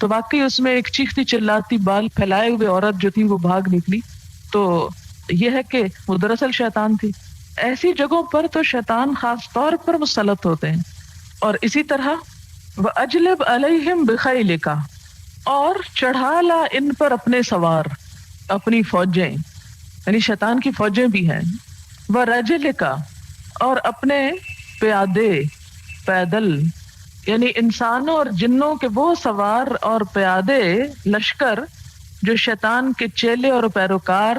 تو واقعی اس میں ایک چیختی چلاتی بال پھیلائے ہوئے عورت جو تھی وہ بھاگ نکلی. تو یہ ہے کہ وہ دراصل شیطان تھی. ایسی جگہوں پر تو شیطان خاص طور پر مسلط ہوتے ہیں. اور اسی طرح وَأَجْلِبْ عَلَيْهِمْ بِخَيْلِكَ، اور چڑھا لا ان پر اپنے سوار، اپنی فوجیں، یعنی شیطان کی فوجیں بھی ہیں. وَرَجِلِكَ، اور اپنے پیادے، پیدل، یعنی انسانوں اور جنوں کے وہ سوار اور پیادے لشکر جو شیطان کے چیلے اور پیروکار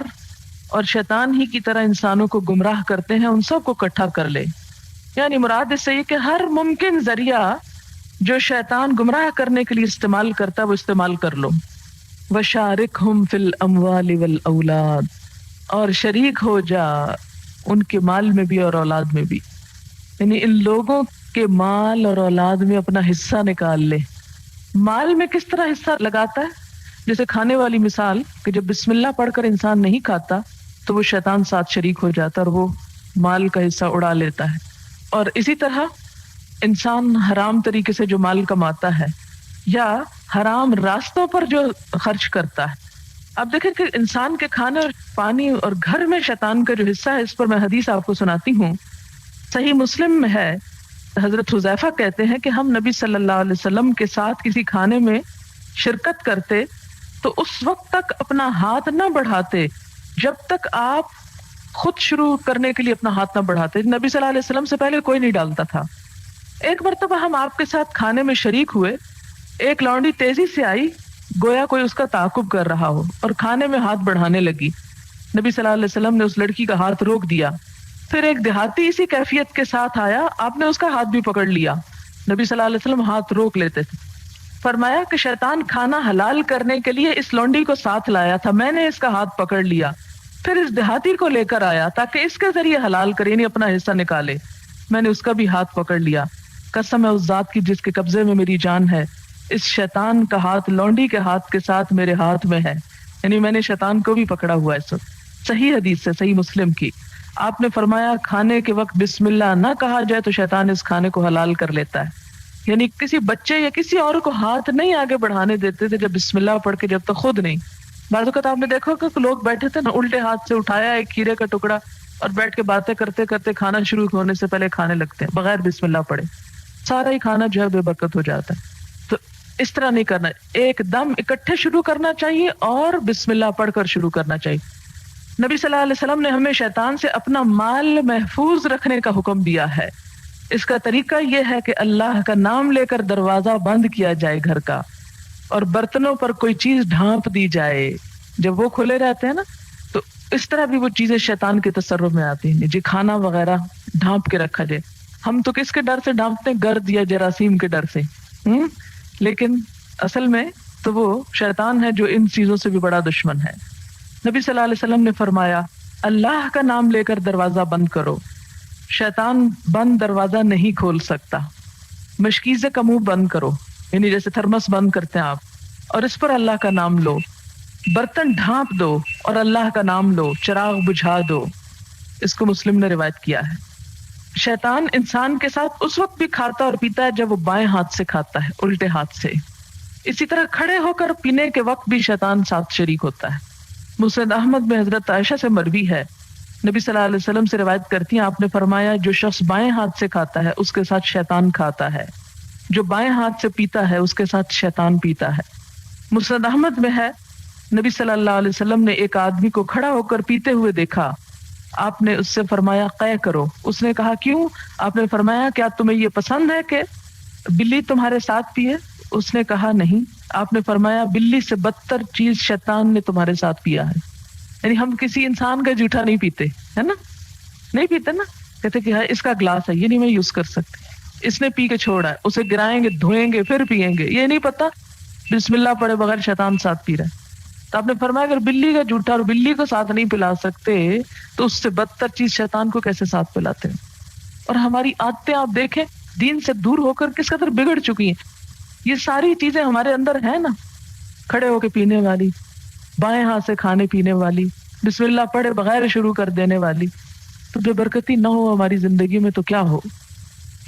اور شیطان ہی کی طرح انسانوں کو گمراہ کرتے ہیں، ان سب کو اکٹھا کر لے. یعنی مراد اس سے یہ کہ ہر ممکن ذریعہ جو شیطان گمراہ کرنے کے لیے استعمال کرتا ہے وہ استعمال کر لو. وَشَارِكْهُمْ فِي الْأَمْوَالِ وَالْأَوْلَادِ، اور شریک ہو جا ان کے مال میں بھی اور اولاد میں بھی. یعنی ان لوگوں کے مال اور اولاد میں اپنا حصہ نکال لے. مال میں کس طرح حصہ لگاتا ہے؟ جیسے کھانے والی مثال کہ جب بسم اللہ پڑھ کر انسان نہیں کھاتا تو وہ شیطان ساتھ شریک ہو جاتا اور وہ مال کا حصہ اڑا لیتا ہے. اور اسی طرح انسان حرام طریقے سے جو مال کماتا ہے یا حرام راستوں پر جو خرچ کرتا ہے. اب دیکھیں کہ انسان کے کھانے اور پانی اور گھر میں شیطان کا جو حصہ ہے، اس پر میں حدیث آپ کو سناتی ہوں. صحیح مسلم میں ہے، حضرت حذیفہ کہتے ہیں کہ ہم نبی صلی اللہ علیہ وسلم کے ساتھ کسی کھانے میں شرکت کرتے تو اس وقت تک اپنا ہاتھ نہ بڑھاتے جب تک آپ خود شروع کرنے کے لیے اپنا ہاتھ نہ بڑھاتے. نبی صلی اللہ علیہ وسلم سے پہلے کوئی نہیں ڈالتا تھا. ایک مرتبہ ہم آپ کے ساتھ کھانے میں شریک ہوئے، ایک لونڈی تیزی سے آئی گویا کوئی اس کا تعاقب کر رہا ہو اور کھانے میں ہاتھ بڑھانے لگی. نبی صلی اللہ علیہ وسلم نے اس لڑکی کا ہاتھ روک دیا. پھر ایک دیہاتی اسی کیفیت کے ساتھ آیا، آپ نے اس کا ہاتھ بھی پکڑ لیا. نبی صلی اللہ علیہ وسلم ہاتھ روک لیتے تھے. فرمایا کہ شیطان کھانا حلال کرنے کے لیے اس لونڈی کو ساتھ لایا تھا، میں نے اس کا ہاتھ پکڑ لیا. پھر اس دیہاتی کو لے کر آیا تاکہ اس کے ذریعے حلال کرے، یعنی اپنا حصہ نکالے. میں نے اس کا بھی ہاتھ پکڑ لیا. قسم ہے اس ذات کی جس کے قبضے میں میری جان ہے، اس شیطان کا ہاتھ لونڈی کے ہاتھ کے ساتھ میرے ہاتھ میں ہے. یعنی میں نے شیطان کو بھی پکڑا ہوا ہے. صحیح حدیث سے، صحیح مسلم کی. آپ نے فرمایا کھانے کے وقت بسم اللہ نہ کہا جائے تو شیطان اس کھانے کو حلال کر لیتا ہے. یعنی کسی بچے یا کسی اور کو ہاتھ نہیں آگے بڑھانے دیتے تھے جب بسم اللہ پڑھ کے، جب تک خود نہیں. بعض اوقات آپ نے دیکھا کہ لوگ بیٹھے تھے نا، الٹے ہاتھ سے اٹھایا ایک کھیرے کا ٹکڑا اور بیٹھ کے باتیں کرتے کرتے کھانا شروع ہونے سے پہلے کھانے لگتے ہیں بغیر بسم اللہ پڑھے. سارا ہی کھانا جو ہے بے برکت ہو جاتا ہے. تو اس طرح نہیں کرنا، ایک دم اکٹھے شروع کرنا چاہیے اور بسم اللہ پڑھ کر شروع کرنا چاہیے. نبی صلی اللہ علیہ وسلم نے ہمیں شیطان سے اپنا مال محفوظ رکھنے کا حکم دیا ہے. اس کا طریقہ یہ ہے کہ اللہ کا نام لے کر دروازہ بند کیا جائے گھر کا، اور برتنوں پر کوئی چیز ڈھانپ دی جائے. جب وہ کھلے رہتے ہیں نا تو اس طرح بھی وہ چیزیں شیطان کے تصرف میں آتی ہیں. جی کھانا وغیرہ ڈھانپ کے رکھا جائے. ہم تو کس کے ڈر سے ڈھانپتے ہیں؟ گرد یا جراثیم کے ڈر سے. لیکن اصل میں تو وہ شیطان ہے جو ان چیزوں سے بھی بڑا دشمن ہے. نبی صلی اللہ علیہ وسلم نے فرمایا اللہ کا نام لے کر دروازہ بند کرو. شیطان بند دروازہ نہیں کھول سکتا. مشکیزے کا منہ بند کرو، یعنی جیسے تھرمس بند کرتے ہیں آپ، اور اس پر اللہ کا نام لو. برتن ڈھانپ دو اور اللہ کا نام لو. چراغ بجھا دو. اس کو مسلم نے روایت کیا ہے. شیطان انسان کے ساتھ اس وقت بھی کھاتا اور پیتا ہے جب وہ بائیں ہاتھ سے کھاتا ہے، الٹے ہاتھ سے. اسی طرح کھڑے ہو کر پینے کے وقت بھی شیطان ساتھ شریک ہوتا ہے. مسند احمد میں حضرت عائشہ سے مروی ہے، نبی صلی اللہ علیہ وسلم سے روایت کرتی ہیں، آپ نے فرمایا جو شخص بائیں ہاتھ سے کھاتا ہے اس کے ساتھ شیطان کھاتا ہے، جو بائیں ہاتھ سے پیتا ہے اس کے ساتھ شیطان پیتا ہے. مسند احمد میں ہے، نبی صلی اللہ علیہ وسلم نے ایک آدمی کو کھڑا ہو کر پیتے ہوئے دیکھا. آپ نے اس سے فرمایا قے کرو. اس نے کہا کیوں؟ آپ نے فرمایا کیا تمہیں یہ پسند ہے کہ بلی تمہارے ساتھ پیے؟ اس نے کہا نہیں. آپ نے فرمایا بلی سے بدتر چیز شیطان نے تمہارے ساتھ پیا ہے. یعنی ہم کسی انسان کا جوٹا نہیں پیتے، ہے نا، نہیں پیتے نا. کہتے کہ اس کا گلاس ہے، یہ نہیں میں یوز کر سکتی، اس نے پی کے چھوڑا ہے، اسے گرائیں گے، دھوئیں گے، پھر پیئیں گے. یہ نہیں پتا بسم اللہ پڑھے بغیر شیطان ساتھ پی رہا ہے. تو آپ نے فرمایا اگر بلی کا جوٹا اور بلی کو ساتھ نہیں پلا سکتے تو اس سے بدتر چیز شیطان کو کیسے ساتھ پلاتے ہیں. اور ہماری عادتیں آپ دیکھیں دین سے دور ہو کر کس قدر بگڑ چکی ہیں. یہ ساری چیزیں ہمارے اندر ہیں نا، کھڑے ہو کے پینے والی، بائیں ہاتھ سے کھانے پینے والی، بسم اللہ پڑھے بغیر شروع کر دینے والی. تو بے برکتی نہ ہو ہماری زندگی میں تو کیا ہو.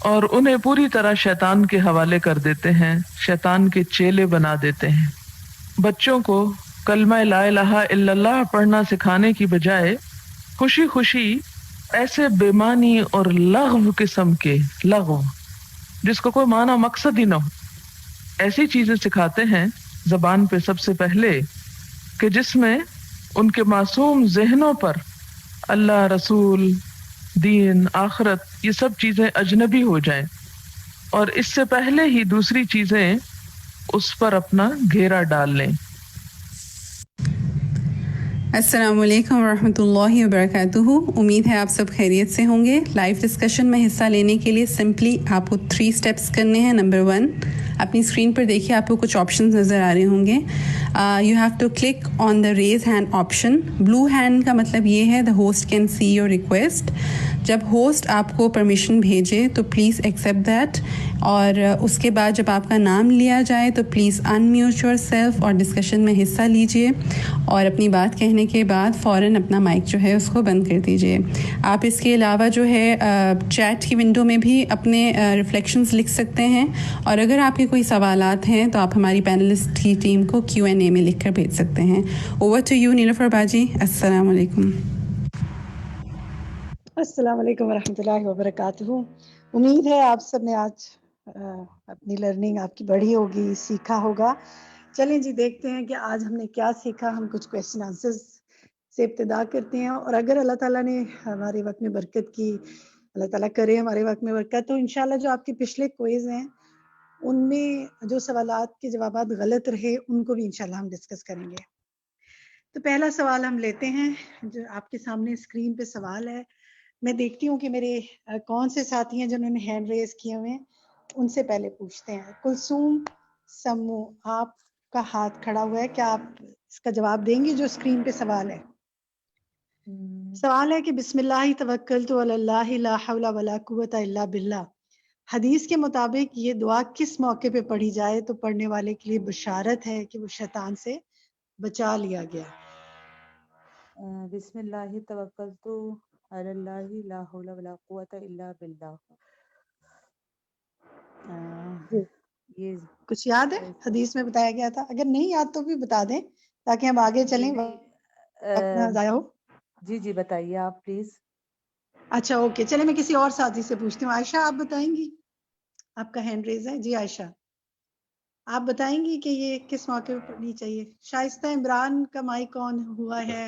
اور انہیں پوری طرح شیطان کے حوالے کر دیتے ہیں، شیطان کے چیلے بنا دیتے ہیں۔ بچوں کو کلمہ لا الہ الا اللہ پڑھنا سکھانے کی بجائے خوشی خوشی ایسے بے معنی اور لغو قسم کے لغو جس کو کوئی معنی مقصد ہی نہ ہو ایسی چیزیں سکھاتے ہیں زبان پہ سب سے پہلے کہ جس میں ان کے معصوم ذہنوں پر اللہ، رسول، دین، آخرت یہ سب چیزیں اجنبی ہو جائیں اور اس سے پہلے ہی دوسری چیزیں اس پر اپنا گھیرا ڈال لیں۔ السلام علیکم ورحمۃ اللہ وبرکاتہ۔ امید ہے آپ سب خیریت سے ہوں گے۔ لائیو ڈسکشن میں حصہ لینے کے لیے سمپلی آپ کو 3 اسٹیپس کرنے ہیں۔ نمبر 1، اپنی اسکرین پر دیکھیے آپ کو کچھ آپشنز نظر آ رہے ہوں گے۔ You have to click on the raise hand option. بلو ہینڈ کا مطلب یہ ہے the host can see your request. جب ہوسٹ آپ کو پرمیشن بھیجے تو پلیز ایکسیپٹ دیٹ، اور اس کے بعد جب آپ کا نام لیا جائے تو پلیز انمیوٹ یور سیلف اور ڈسکشن میں حصہ لیجیے، اور اپنی بات کہنے کے بعد فوراً اپنا مائک جو ہے اس کو بند کر دیجیے۔ آپ اس کے علاوہ جو ہے چیٹ کی ونڈو میں بھی اپنے ریفلیکشنز لکھ سکتے ہیں، اور اگر آپ کے کوئی سوالات ہیں تو آپ ہماری پینلسٹ کی ٹیم کو Q&A میں لکھ کر بھیج سکتے ہیں۔ اوور ٹو یو نیلوفر باجی۔ السلام علیکم۔ السلام علیکم ورحمۃ اللہ وبرکاتہ۔ امید ہے آپ سب نے آج اپنی لرننگ آپ کی بڑھی ہوگی، سیکھا ہوگا۔ چلیں جی دیکھتے ہیں کہ آج ہم نے کیا سیکھا۔ ہم کچھ کویسچن آنسرز سے ابتدا کرتے ہیں، اور اگر اللہ تعالیٰ نے ہمارے وقت میں برکت کی، اللہ تعالیٰ کرے ہمارے وقت میں برکت، تو انشاءاللہ جو آپ کے پچھلے کوئز ہیں ان میں جو سوالات کے جوابات غلط رہے ان کو بھی انشاءاللہ ہم ڈسکس کریں گے۔ تو پہلا سوال ہم لیتے ہیں جو آپ کے سامنے اسکرین پہ سوال ہے۔ میں دیکھتی ہوں کہ میرے کون سے ساتھی ہیں جنہوں نے ہینڈ ریز کیے ہوئے ہیں، ان سے پہلے پوچھتے ہیں۔ کلثوم سمو، آپ کا ہاتھ کھڑا ہوا ہے، کیا آپ اس کا جواب دیں گے جو اسکرین پہ سوال ہے؟ سوال ہے کہ بسم اللہ توکلت علی اللہ لا حول ولا قوت الا باللہ، حدیث کے مطابق یہ دعا کس موقع پہ پڑھی جائے تو پڑھنے والے کے لیے بشارت ہے کہ وہ شیطان سے بچا لیا گیا؟ بسم اللہ توکلت علی اللہ لا حول ولا قوت الا باللہ۔ یہ کچھ یاد ہے حدیث میں بتایا گیا تھا؟ اگر نہیں یاد تو بھی بتا دیں تاکہ ہم آگے چلیں، وقت نہ ضائع ہو۔ جی بتائیے آپ پلیز۔ اچھا اوکے، چلے میں کسی اور ساتھی سے پوچھتی ہوں۔ عائشہ آپ بتائیں گی؟ آپ کا ہینڈ ریز ہے جی عائشہ، آپ بتائیں گی کہ یہ کس موقع پہ پڑھنی چاہیے؟ شائستہ عمران کا مائک آن ہوا ہے،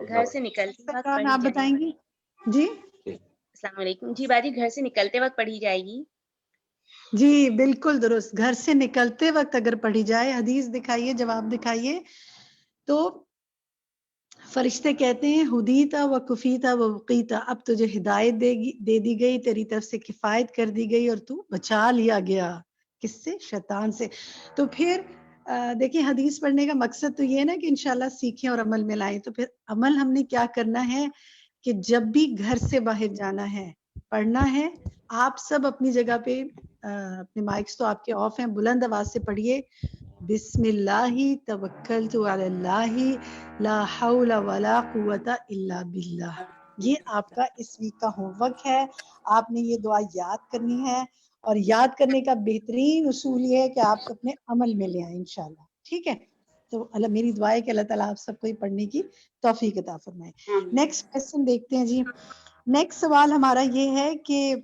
گھر سے نکلتے وقت عمران پڑھی آپ جائے بتائیں گی؟ جی السلام علیکم جی باجی، گھر سے نکلتے وقت پڑھی جائے گی؟ جی بالکل درست، گھر سے نکلتے وقت اگر پڑھی جائے۔ حدیث دکھائیے، جواب دکھائیے۔ تو فرشتے کہتے ہیں ہدیتا و کفیتا و وقیتا، اب تجھے ہدایت دے دی گئی، تیری طرف سے کفایت کر دی گئی، اور تو بچا لیا گیا۔ کس سے؟ شیطان سے۔ تو پھر دیکھیں حدیث پڑھنے کا مقصد تو یہ ہے نا کہ انشاءاللہ سیکھیں اور عمل میں لائیں۔ تو پھر عمل ہم نے کیا کرنا ہے کہ جب بھی گھر سے باہر جانا ہے پڑھنا ہے۔ آپ سب اپنی جگہ پہ اپنے مائکس تو آپ کے آف ہیں، بلند آواز سے پڑھیے بسم اللہ توکلت علی اللہ لا حول ولا قوت الا باللہ۔ یہ آپ کا اس ویک کا ہوم ورک ہے، آپ نے یہ دعا یاد کرنی ہے، اور یاد کرنے کا بہترین اصول یہ ہے کہ آپ اپنے عمل میں لے آئیں انشاءاللہ، ٹھیک ہے؟ تو اللہ میری دعا ہے کہ اللہ تعالیٰ آپ سب کو پڑھنے کی توفیق عطا فرمائے۔ نیکسٹ کوسچن دیکھتے ہیں جی۔ نیکسٹ سوال ہمارا یہ ہے کہ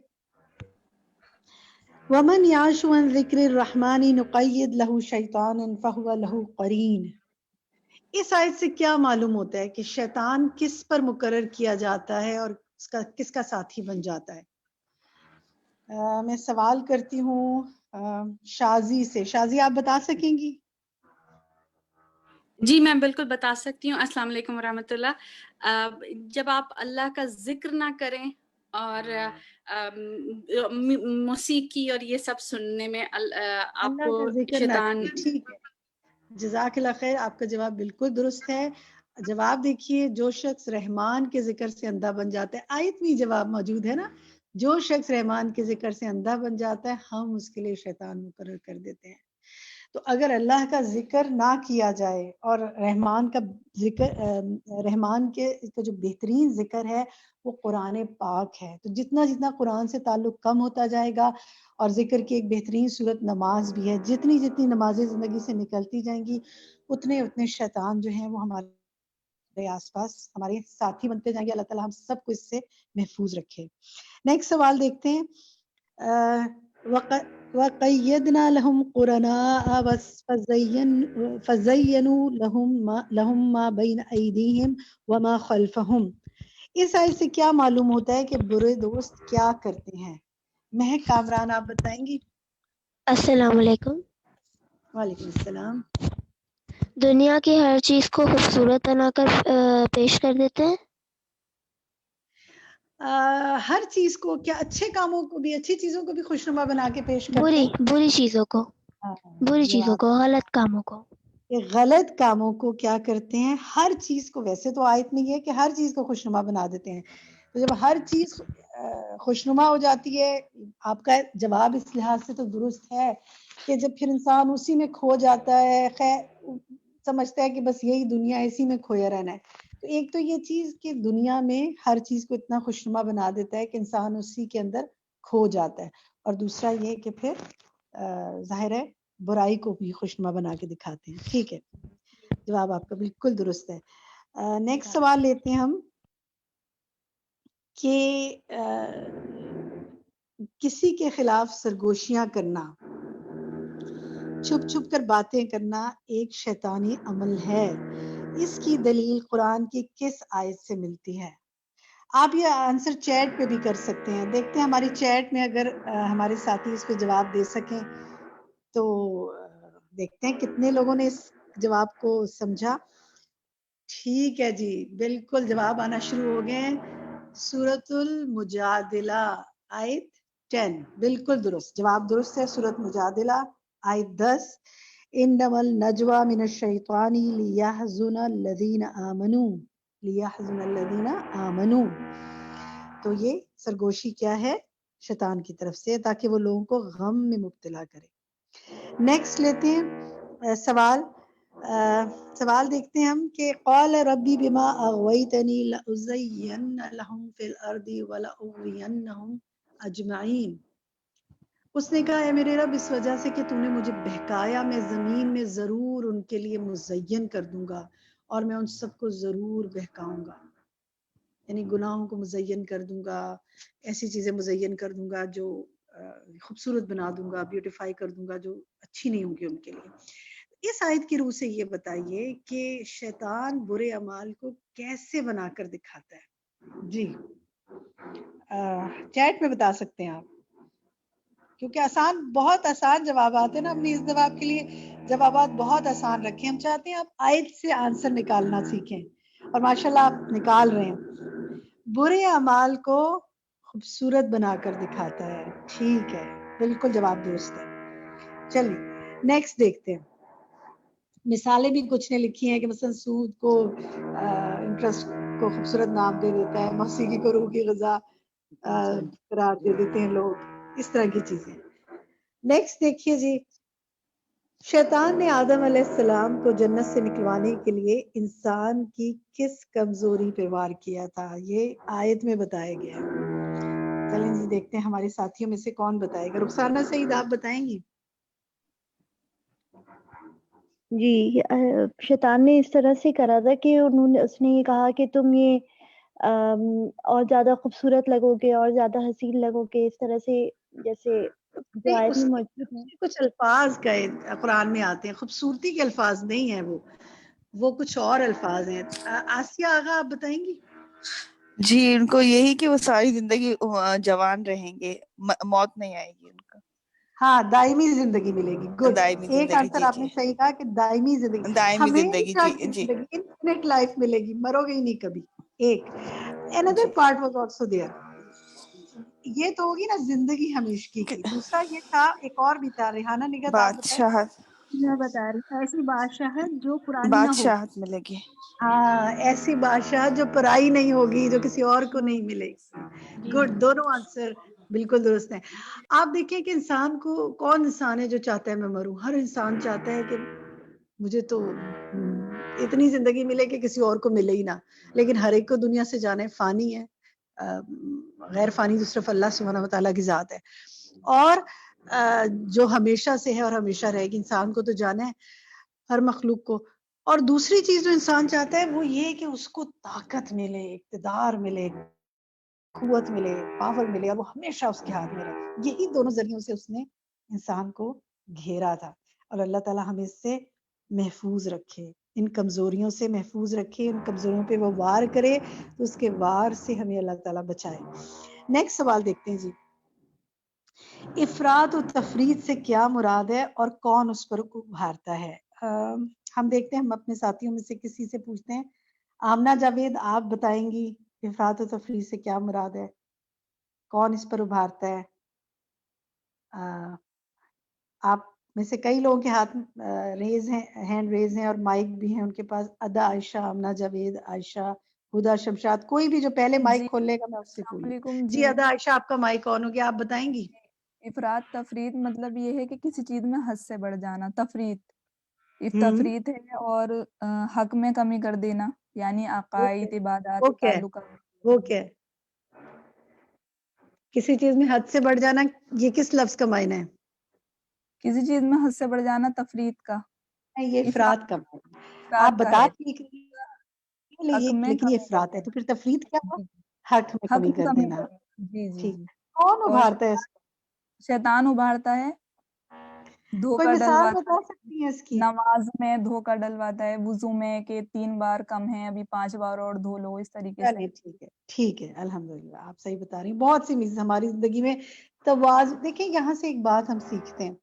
وَمَنْ يَعْشُ عَنْ ذِكْرِ الرَّحْمَنِ نُقَيِّضْ لَهُ شَيْطَانًا فَهُوَ لَهُ قَرِينٌ۔ اس آیت سے کیا معلوم ہوتا ہے کہ شیطان کس پر مقرر کیا جاتا ہے اور کس کا ساتھی بن جاتا ہے؟ میں سوال کرتی ہوں شازی سے۔ شازی آپ بتا سکیں گی؟ جی میں بالکل بتا سکتی ہوں۔ السلام علیکم ورحمۃ اللہ۔ جب آپ اللہ کا ذکر نہ کریں اور موسیقی اور یہ سب سننے میں آپ اللہ کو کا ذکر نہ شیطان۔ کریں، ٹھیک ہے، جزاک اللہ خیر، آپ کا جواب بالکل درست ہے۔ جواب دیکھیے، جو شخص رحمان کے ذکر سے اندھا بن جاتا ہے، آیت میں جواب موجود ہے نا، جو شخص رحمان کے ذکر سے اندھا بن جاتا ہے ہم اس کے لیے شیطان مقرر کر دیتے ہیں۔ تو اگر اللہ کا ذکر نہ کیا جائے اور رحمان کا ذکر رحمان کے کا جو بہترین ذکر ہے وہ قرآن پاک ہے، تو جتنا جتنا قرآن سے تعلق کم ہوتا جائے گا، اور ذکر کی ایک بہترین صورت نماز بھی ہے، جتنی جتنی نمازیں زندگی سے نکلتی جائیں گی اتنے اتنے شیطان جو ہیں وہ ہمارے آس پاس ہمارے ساتھی بنتے جائیں گے. اللہ تعالیٰ ہم سب کو اس سے محفوظ رکھے. نیکسٹ سوال دیکھتے ہیں. وَقَيَّدْنَا لَهُمْ قُرَنَاءَ فَزَيَّنُوا لَهُمْ مَا بَيْنَ أَيْدِيهِمْ وَمَا خَلْفَهُمْ. اس آیت سے کیا معلوم ہوتا ہے کہ برے دوست کیا کرتے ہیں؟ مہک کامران آپ بتائیں گی. السلام علیکم. وعلیکم السلام. دنیا کی ہر چیز کو خوبصورت بنا کر پیش کر دیتے ہیں. ہر چیز کو کیا؟ اچھے کاموں کو بھی، اچھی چیزوں کو بھی خوشنما بنا کے پیش کرتے ہیں. بری چیزوں کو، بری چیزوں کو، غلط کاموں کو. غلط کاموں کو کیا کرتے ہیں؟ ہر چیز کو. ویسے تو آیت میں یہ ہے کہ ہر چیز کو خوشنما بنا دیتے ہیں، تو جب ہر چیز خوشنما ہو جاتی ہے، آپ کا جواب اس لحاظ سے تو درست ہے کہ جب پھر انسان اسی میں کھو جاتا ہے، خیر سمجھتا ہے کہ بس یہی دنیا ہے، اسی میں کھویا رہنا ہے. تو ایک تو یہ چیز کہ دنیا میں ہر چیز کو اتنا خوشنما بنا دیتا ہے کہ انسان اسی کے اندر کھو جاتا ہے، اور دوسرا یہ کہ پھر ظاہر ہے برائی کو بھی خوشنما بنا کے دکھاتے ہیں. ٹھیک ہے، جواب آپ کا بالکل درست ہے. نیکسٹ سوال لیتے ہیں ہم کہ کسی کے خلاف سرگوشیاں کرنا، چھپ چھپ کر باتیں کرنا ایک شیطانی عمل ہے. اس کی دلیل قرآن کی کس آیت سے ملتی ہے؟ آپ یہ آنسر چیٹ پہ بھی کر سکتے ہیں. دیکھتے ہیں ہماری چیٹ میں اگر ہمارے ساتھی اس پہ جواب دے سکیں تو دیکھتے ہیں کتنے لوگوں نے اس جواب کو سمجھا. ٹھیک ہے جی، بالکل جواب آنا شروع ہو گئے ہیں. سورۃ المجادلہ آیت 10 بالکل درست جواب. درست ہے سورۃ مجادلہ آیت 10. انما النجوى من الشیطان لیحزن الذین آمنوا. تو یہ سرگوشی کیا ہے؟ شیطان کی طرف سے، تاکہ وہ لوگوں کو غم میں مبتلا کرے. نیکسٹ لیتے ہیں سوال دیکھتے ہیں ہم کہ قال ربی بما اغویتنی لأزین لهم فی الارض ولأغوینہم اجمعین. اس نے کہا اے میرے رب اس وجہ سے کہ تو نے مجھے بہکایا، میں زمین میں ضرور ان کے لیے مزین کر دوں گا اور میں ان سب کو ضرور بہکاؤں گا. یعنی گناہوں کو مزین کر دوں گا، ایسی چیزیں مزین کر دوں گا جو خوبصورت بنا دوں گا، بیوٹیفائی کر دوں گا جو اچھی نہیں ہوں گی ان کے لیے. اس آیت کی روح سے یہ بتائیے کہ شیطان برے اعمال کو کیسے بنا کر دکھاتا ہے؟ جی چیٹ میں بتا سکتے ہیں آپ، کیونکہ بہت آسان جوابات ہیں نا. اپنی اس جواب کے لیے جوابات بہت آسان رکھیں. ہم چاہتے ہیں آپ آیت سے آنسر نکالنا سیکھیں، اور ماشاءاللہ آپ نکال رہے ہیں. برے اعمال کو خوبصورت بنا کر دکھاتا ہے. ٹھیک ہے، بالکل جواب درست ہے. چلیے نیکسٹ دیکھتے ہیں. مثالیں بھی کچھ نے لکھی ہیں کہ مثلا سود کو انٹرسٹ کو خوبصورت نام دے دیتا ہے، موسیقی کو روح کی غذا قرار دے دیتے ہیں لوگ، اس طرح کی چیزیں. نیکسٹ دیکھیے جی. شیطان نے آدم علیہ السلام کو جنت سے نکلوانے کے لیے انسان کی کس کمزوری پہ وار کیا تھا؟ یہ آیت میں بتایا گیا ہے. چلیں جی دیکھتے ہیں ہمارے ساتھیوں میں سے کون بتائے گا. رخسانہ سعید آپ بتائیں گی؟ جی شیطان نے اس طرح سے کرا تھا کہ اس نے یہ کہا کہ تم یہ اور زیادہ خوبصورت لگو گے اور زیادہ حسین لگو گے، اس طرح سے جیسے جو آیت میں موجود ہے. کچھ الفاظ کا قرآن میں آتے ہیں، خوبصورتی کے الفاظ نہیں ہیں، وہ کچھ اور الفاظ ہیں. آسیہ آغا آپ بتائیں گی؟ جی ان کو یہی کہ وہ ساری زندگی جوان رہیں گے، موت نہیں آئے گی ان کا. ہاں دائمی زندگی ملے گی. گڈ، دائمی ایک زندگی. آنسر جی آپ نے صحیح کہا کہ دائمی زندگی، دائمی زندگی. ہمیشہ جی کی جی زندگی، انفینٹ لائف ملے گی، مرو گے ہی نہیں کبھی. ایک another G. part was also there. یہ تو ہوگی نا زندگی ہمیشگی کی. دوسرا یہ تھا، ایک اور بھی تھا. ریحانہ نگہت آپ بتائیں. بادشاہت. میں بتا رہی ہوں ایسی بادشاہت جو پرانی نہ ہو. بادشاہت ملے گی. ہاں ایسی بادشاہ جو پرائی نہیں ہوگی، جو کسی اور کو نہیں ملے گی. گڈ، دونوں آنسر بالکل درست ہے. آپ دیکھیں کہ انسان کو کون انسان ہے جو چاہتا ہے میں مروں؟ ہر انسان چاہتا ہے کہ مجھے تو اتنی زندگی ملے کہ کسی اور کو ملے ہی نہ، لیکن ہر ایک کو دنیا سے جانا ہے، فانی ہے، غیر فانی تو صرف اللہ سبحانہ و تعالیٰ کی ذات ہے، اور جو ہمیشہ سے ہے اور ہمیشہ رہے گی. انسان کو تو جانا ہے، ہر مخلوق کو. اور دوسری چیز جو انسان چاہتا ہے وہ یہ کہ اس کو طاقت ملے، اقتدار ملے، قوت ملے، پاور ملے، اور وہ ہمیشہ اس کے ہاتھ میں رہے. یہی دونوں ذریعوں سے اس نے انسان کو گھیرا تھا. اور اللہ تعالیٰ ہمیں اس سے محفوظ رکھے، ان کمزوریوں سے محفوظ رکھے، ان کمزوریوں پہ وہ وار کرے تو اس کے وار سے ہمیں اللہ تعالیٰ بچائے. نیکسٹ سوال دیکھتے ہیں جی. افراط و تفریط سے کیا مراد ہے اور کون اس پر ابھارتا ہے؟ ہم دیکھتے ہیں، ہم اپنے ساتھیوں میں سے کسی سے پوچھتے ہیں. آمنہ جاوید آپ بتائیں گی افراط و تفریط سے کیا مراد ہے، کون اس پر ابھارتا ہے؟ آپ میں سے کئی لوگوں کے ہاتھ ریز ہیں، ہینڈ ریز ہیں اور مائک بھی ہیں ان کے پاس. ادا عائشہ، آمنہ جاوید، عائشہ، ہدا شمشاد، کوئی بھی جو پہلے مائک جی کھول لے گا میں اس سے السلام پوچھوں. علیکم. جی ادا عائشہ آپ کا مائک آن ہو گیا، آپ بتائیں گی. افراد تفرید مطلب یہ ہے کہ کسی چیز میں حد سے بڑھ جانا. تفرید تفرید ہے، اور حق میں کمی کر دینا، یعنی عقائد، عبادات، وہ کیا ہے؟ تعلقات. وہ کیا ہے؟ کسی چیز میں حد سے بڑھ جانا، یہ کس لفظ کا معنی ہے؟ کسی چیز میں حد سے بڑھ جانا تفرید کا. نہیں، یہ افراد کا معنی. آپ افراد کا بتا ہے، حق میں لیکن یہ کمی افراد ہے، کرنا. تو پھر تفرید کیا ہوا؟ جی حق میں حق کمی میں کر کمی دینا. کرنا. جی جی ٹھیک. جی. کون اور ابھارتا ہے اس کو؟ شیطان ابھارتا ہے، کوئی دھوکہ مثال ڈلواتا بتا ہے. سکتی ہیں اس کی؟ نماز میں دھوکہ ڈلواتا ہے، وضو میں کہ 3 بار کم ہے، ابھی 5 بار اور دھو لو، اس طریقے سے. چلیے ٹھیک ہے، ٹھیک ہے، الحمدللہ آپ صحیح بتا رہی ہیں. بہت سی چیزیں ہماری زندگی میں توازن. دیکھیں یہاں سے ایک بات ہم سیکھتے ہیں،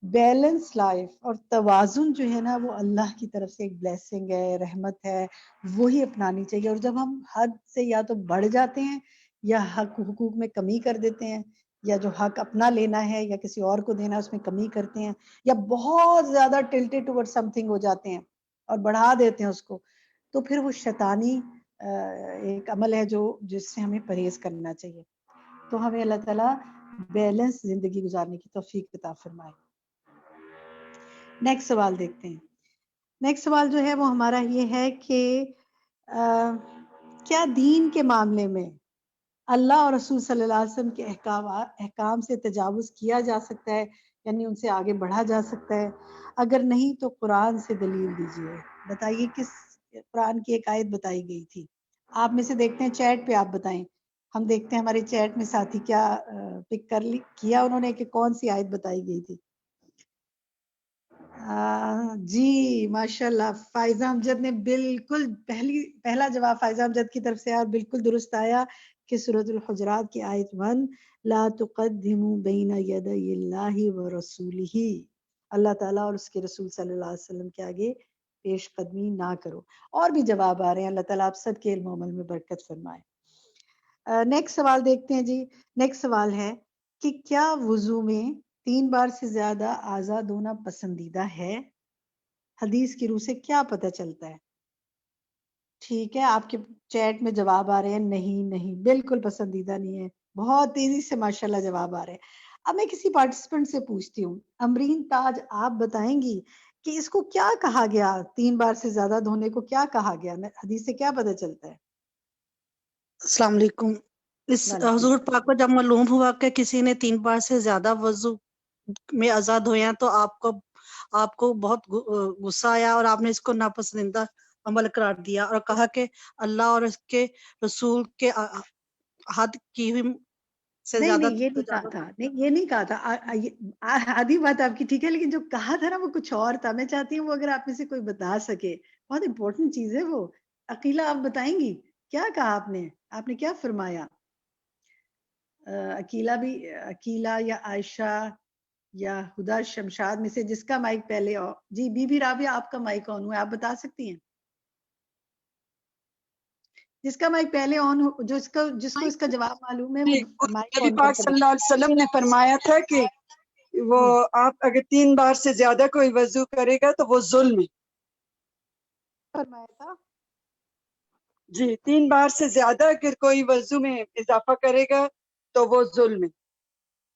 بیلنس لائف اور توازن جو ہے نا وہ اللہ کی طرف سے ایک بلیسنگ ہے، رحمت ہے، وہی اپنانی چاہیے. اور جب ہم حد سے یا تو بڑھ جاتے ہیں یا حقوق میں کمی کر دیتے ہیں، یا جو حق اپنا لینا ہے یا کسی اور کو دینا ہے اس میں کمی کرتے ہیں، یا بہت زیادہ ٹلٹڈ ٹورڈ سم تھنگ ہو جاتے ہیں اور بڑھا دیتے ہیں اس کو، تو پھر وہ شیطانی ایک عمل ہے جس سے ہمیں پرہیز کرنا چاہیے. تو ہمیں اللہ تعالیٰ بیلنس زندگی گزارنے کی توفیق عطا فرمائے. نیکسٹ سوال دیکھتے ہیں. نیکسٹ سوال جو ہے وہ ہمارا یہ ہے کہ کیا دین کے معاملے میں اللہ اور رسول صلی اللہ علیہ وسلم کے احکام سے تجاوز کیا جا سکتا ہے، یعنی ان سے آگے بڑھا جا سکتا ہے؟ اگر نہیں تو قرآن سے دلیل دیجیے. بتائیے کس قرآن کی ایک آیت بتائی گئی تھی؟ آپ میں سے دیکھتے ہیں چیٹ پہ آپ بتائیں. ہم دیکھتے ہیں ہمارے چیٹ میں ساتھی کیا پک کیا انہوں نے کہ کون سی آیت بتائی گئی تھی. جی ماشاءاللہ فائزہ امجد نے بالکل پہلا جواب فائزہ امجد کی طرف سے اور بالکل درست آیا کہ سورۃ الحجرات کی آیت 1 لا تقدموا بین یدی اللہ ورسولہ، اللہ تعالیٰ اور اس کے رسول صلی اللہ علیہ وسلم کے آگے پیش قدمی نہ کرو. اور بھی جواب آ رہے ہیں، اللہ تعالیٰ آپ سب کے علم و عمل میں برکت فرمائے. نیکسٹ سوال دیکھتے ہیں جی. نیکسٹ سوال ہے کہ کیا وضو میں 3 بار سے زیادہ اعضاء دھونا پسندیدہ ہے؟ حدیث کی روح سے کیا پتہ چلتا ہے؟ ٹھیک ہے، آپ کے چیٹ میں جواب آ رہے ہیں نہیں بالکل پسندیدہ نہیں ہے. بہت تیزی سے ماشاءاللہ جواب آ رہے ہیں. اب میں کسی پارٹیسپینٹ سے پوچھتی ہوں، امرین تاج آپ بتائیں گی کہ اس کو کیا کہا گیا، 3 بار سے زیادہ دھونے کو کیا کہا گیا؟ حدیث سے کیا پتہ چلتا ہے؟ السلام علیکم. اس حضور پاک کو جب معلوم ہوا کہ کسی نے 3 بار سے زیادہ وضو میں اعضاء دھویا تو آپ کو بہت غصہ آیا اور آپ نے اس کو ناپسندیدہ عمل قرار دیا اور کہا کہ اللہ اور اس کے رسول کے حد کی ہوئی سے زیادہ نہیں یہ نہیں کہا تھا، یہ نہیں کہا تھا. آدھی بات آپ کی ٹھیک ہے، لیکن جو کہا تھا نا وہ کچھ اور تھا. میں چاہتی ہوں وہ اگر آپ میں سے کوئی بتا سکے، بہت امپورٹنٹ چیز ہے وہ. عقیلہ آپ بتائیں گی کیا کہا آپ نے کیا فرمایا؟ عقیلہ یا عائشہ یا ہدا شمشاد میں سے جس کا مائک پہلے جی بی بی رابعہ آپ کا مائک آن ہوا ہے، آپ بتا سکتی ہیں؟ جس کا مائک پہلے آن ہو، جس کو اس کا جواب معلوم ہے وہ مائک نبی آن پاک کر صلی اللہ علیہ وسلم نے فرمایا تھا کہ وہ آپ اگر 3 بار سے زیادہ کوئی وضو کرے گا تو وہ ظلم ہے. فرمایا تھا جی 3 بار سے زیادہ اگر کوئی وضو میں اضافہ کرے گا تو وہ ظلم ہے.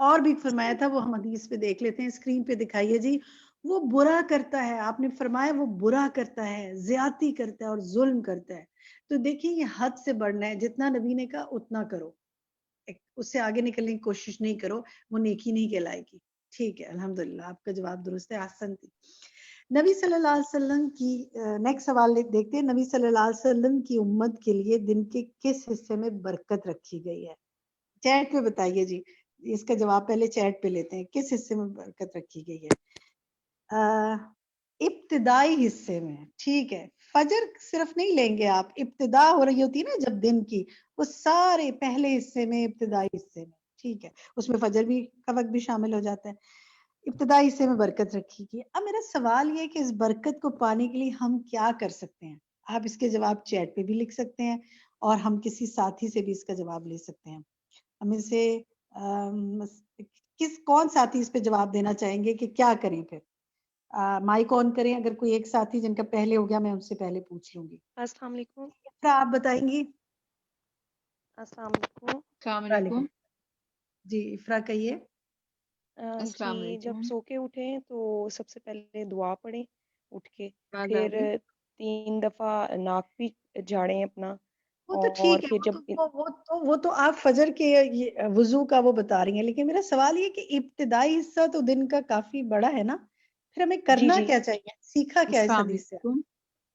اور بھی فرمایا تھا وہ ہم حدیث پہ دیکھ لیتے ہیں، اسکرین پہ دکھائیے جی. وہ برا کرتا ہے، آپ نے فرمایا وہ برا کرتا ہے، زیادتی کرتا ہے اور ظلم کرتا ہے. تو دیکھیں یہ حد سے بڑھنا ہے، جتنا نبی نے کہا اتنا کرو، اس سے آگے نکلنے کی کوشش نہیں کرو، وہ نیکی نہیں کہلائے گی. ٹھیک ہے الحمدللہ آپ کا جواب درست ہے، احسن تھی. نبی صلی اللہ علیہ وسلم کی نیکسٹ سوال دیکھتے ہیں. نبی صلی اللہ علیہ وسلم کی امت کے لیے دن کے کس حصے میں برکت رکھی گئی ہے؟ چیٹ پہ بتائیے جی، اس کا جواب پہلے چیٹ پہ لیتے ہیں. کس حصے میں برکت رکھی گئی ہے؟ ابتدائی حصے میں. ٹھیک ہے، فجر صرف نہیں لیں گے آپ، ابتدا ہو رہی ہوتی ہے نا جب دن کی، وہ سارے پہلے حصے میں، ابتدائی حصے میں. ٹھیک ہے، اس میں فجر بھی کا وقت بھی شامل ہو جاتا ہے. ابتدائی حصے میں برکت رکھی گئی. اب میرا سوال یہ ہے کہ اس برکت کو پانے کے لیے ہم کیا کر سکتے ہیں؟ آپ اس کے جواب چیٹ پہ بھی لکھ سکتے ہیں اور ہم کسی ساتھی سے بھی اس کا جواب لے سکتے ہیں. ہم سے کون ساتھی اس پہ جواب دینا چاہیں گے کہ کیا کریں؟ پھر مائک آن کریں، اگر کوئی ایک ساتھی جن کا پہلے ہو گیا میں ان سے پہلے پوچھ لوں گی. السلام علیکم. آپ بتائیں گی. السلام علیکم. السلام وعلیکم علیکم. جی افرا کہیے. السلام جی جب علیکم. سو کے اٹھیں تو سب سے پہلے دعا پڑھیں اٹھ کے، آواز آ پھر رہی؟ 3 دفعہ ناک بھی جھاڑیں اپنا، وہ تو اور ٹھیک ہے، پھر جب وہ تو آپ فجر کے وضو کا وہ بتا رہی ہیں، لیکن میرا سوال یہ کہ ابتدائی حصہ تو دن کا کافی بڑا ہے نا، پھر ہمیں جی کرنا جی کیا چاہیے؟ سیکھا کیا اس السلام حدیث سے؟ علیکم.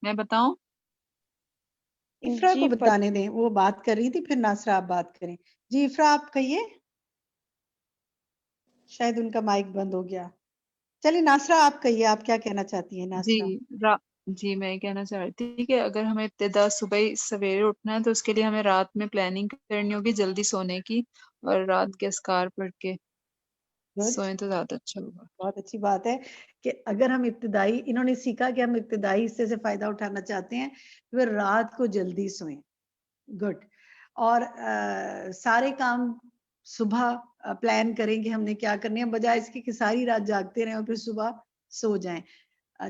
میں بتاؤں؟ افرا کو جی بتانے دیں، وہ بات کر رہی تھی، پھر ناصرہ آپ بات کریں. جی افرا آپ کہیے. شاید ان کا مائک بند ہو گیا. چلیے ناصرہ آپ کہیے، آپ کیا کہنا چاہتی ہیں جی ناصرہ؟ جی میں یہ کہنا چاہ رہی تھی کہ اگر ہمیں ابتدا صبح ہی سویرے اٹھنا ہے تو اس کے لیے ہمیں رات میں پلاننگ کرنی ہوگی جلدی سونے کی، اور رات کے اذکار پڑھ کے گڈ، سوئیں تو زیادہ اچھا ہوگا. بہت اچھی بات ہے کہ اگر ہم ابتدائی، انہوں نے سیکھا کہ ہم ابتدائی حصے سے فائدہ اٹھانا چاہتے ہیں تو پھر رات کو جلدی سوئیں. گڈ. اور سارے کام صبح پلان کریں کہ ہم نے کیا کرنے ہیں، بجائے اس کی کہ ساری رات جاگتے رہیں اور پھر صبح سو جائیں.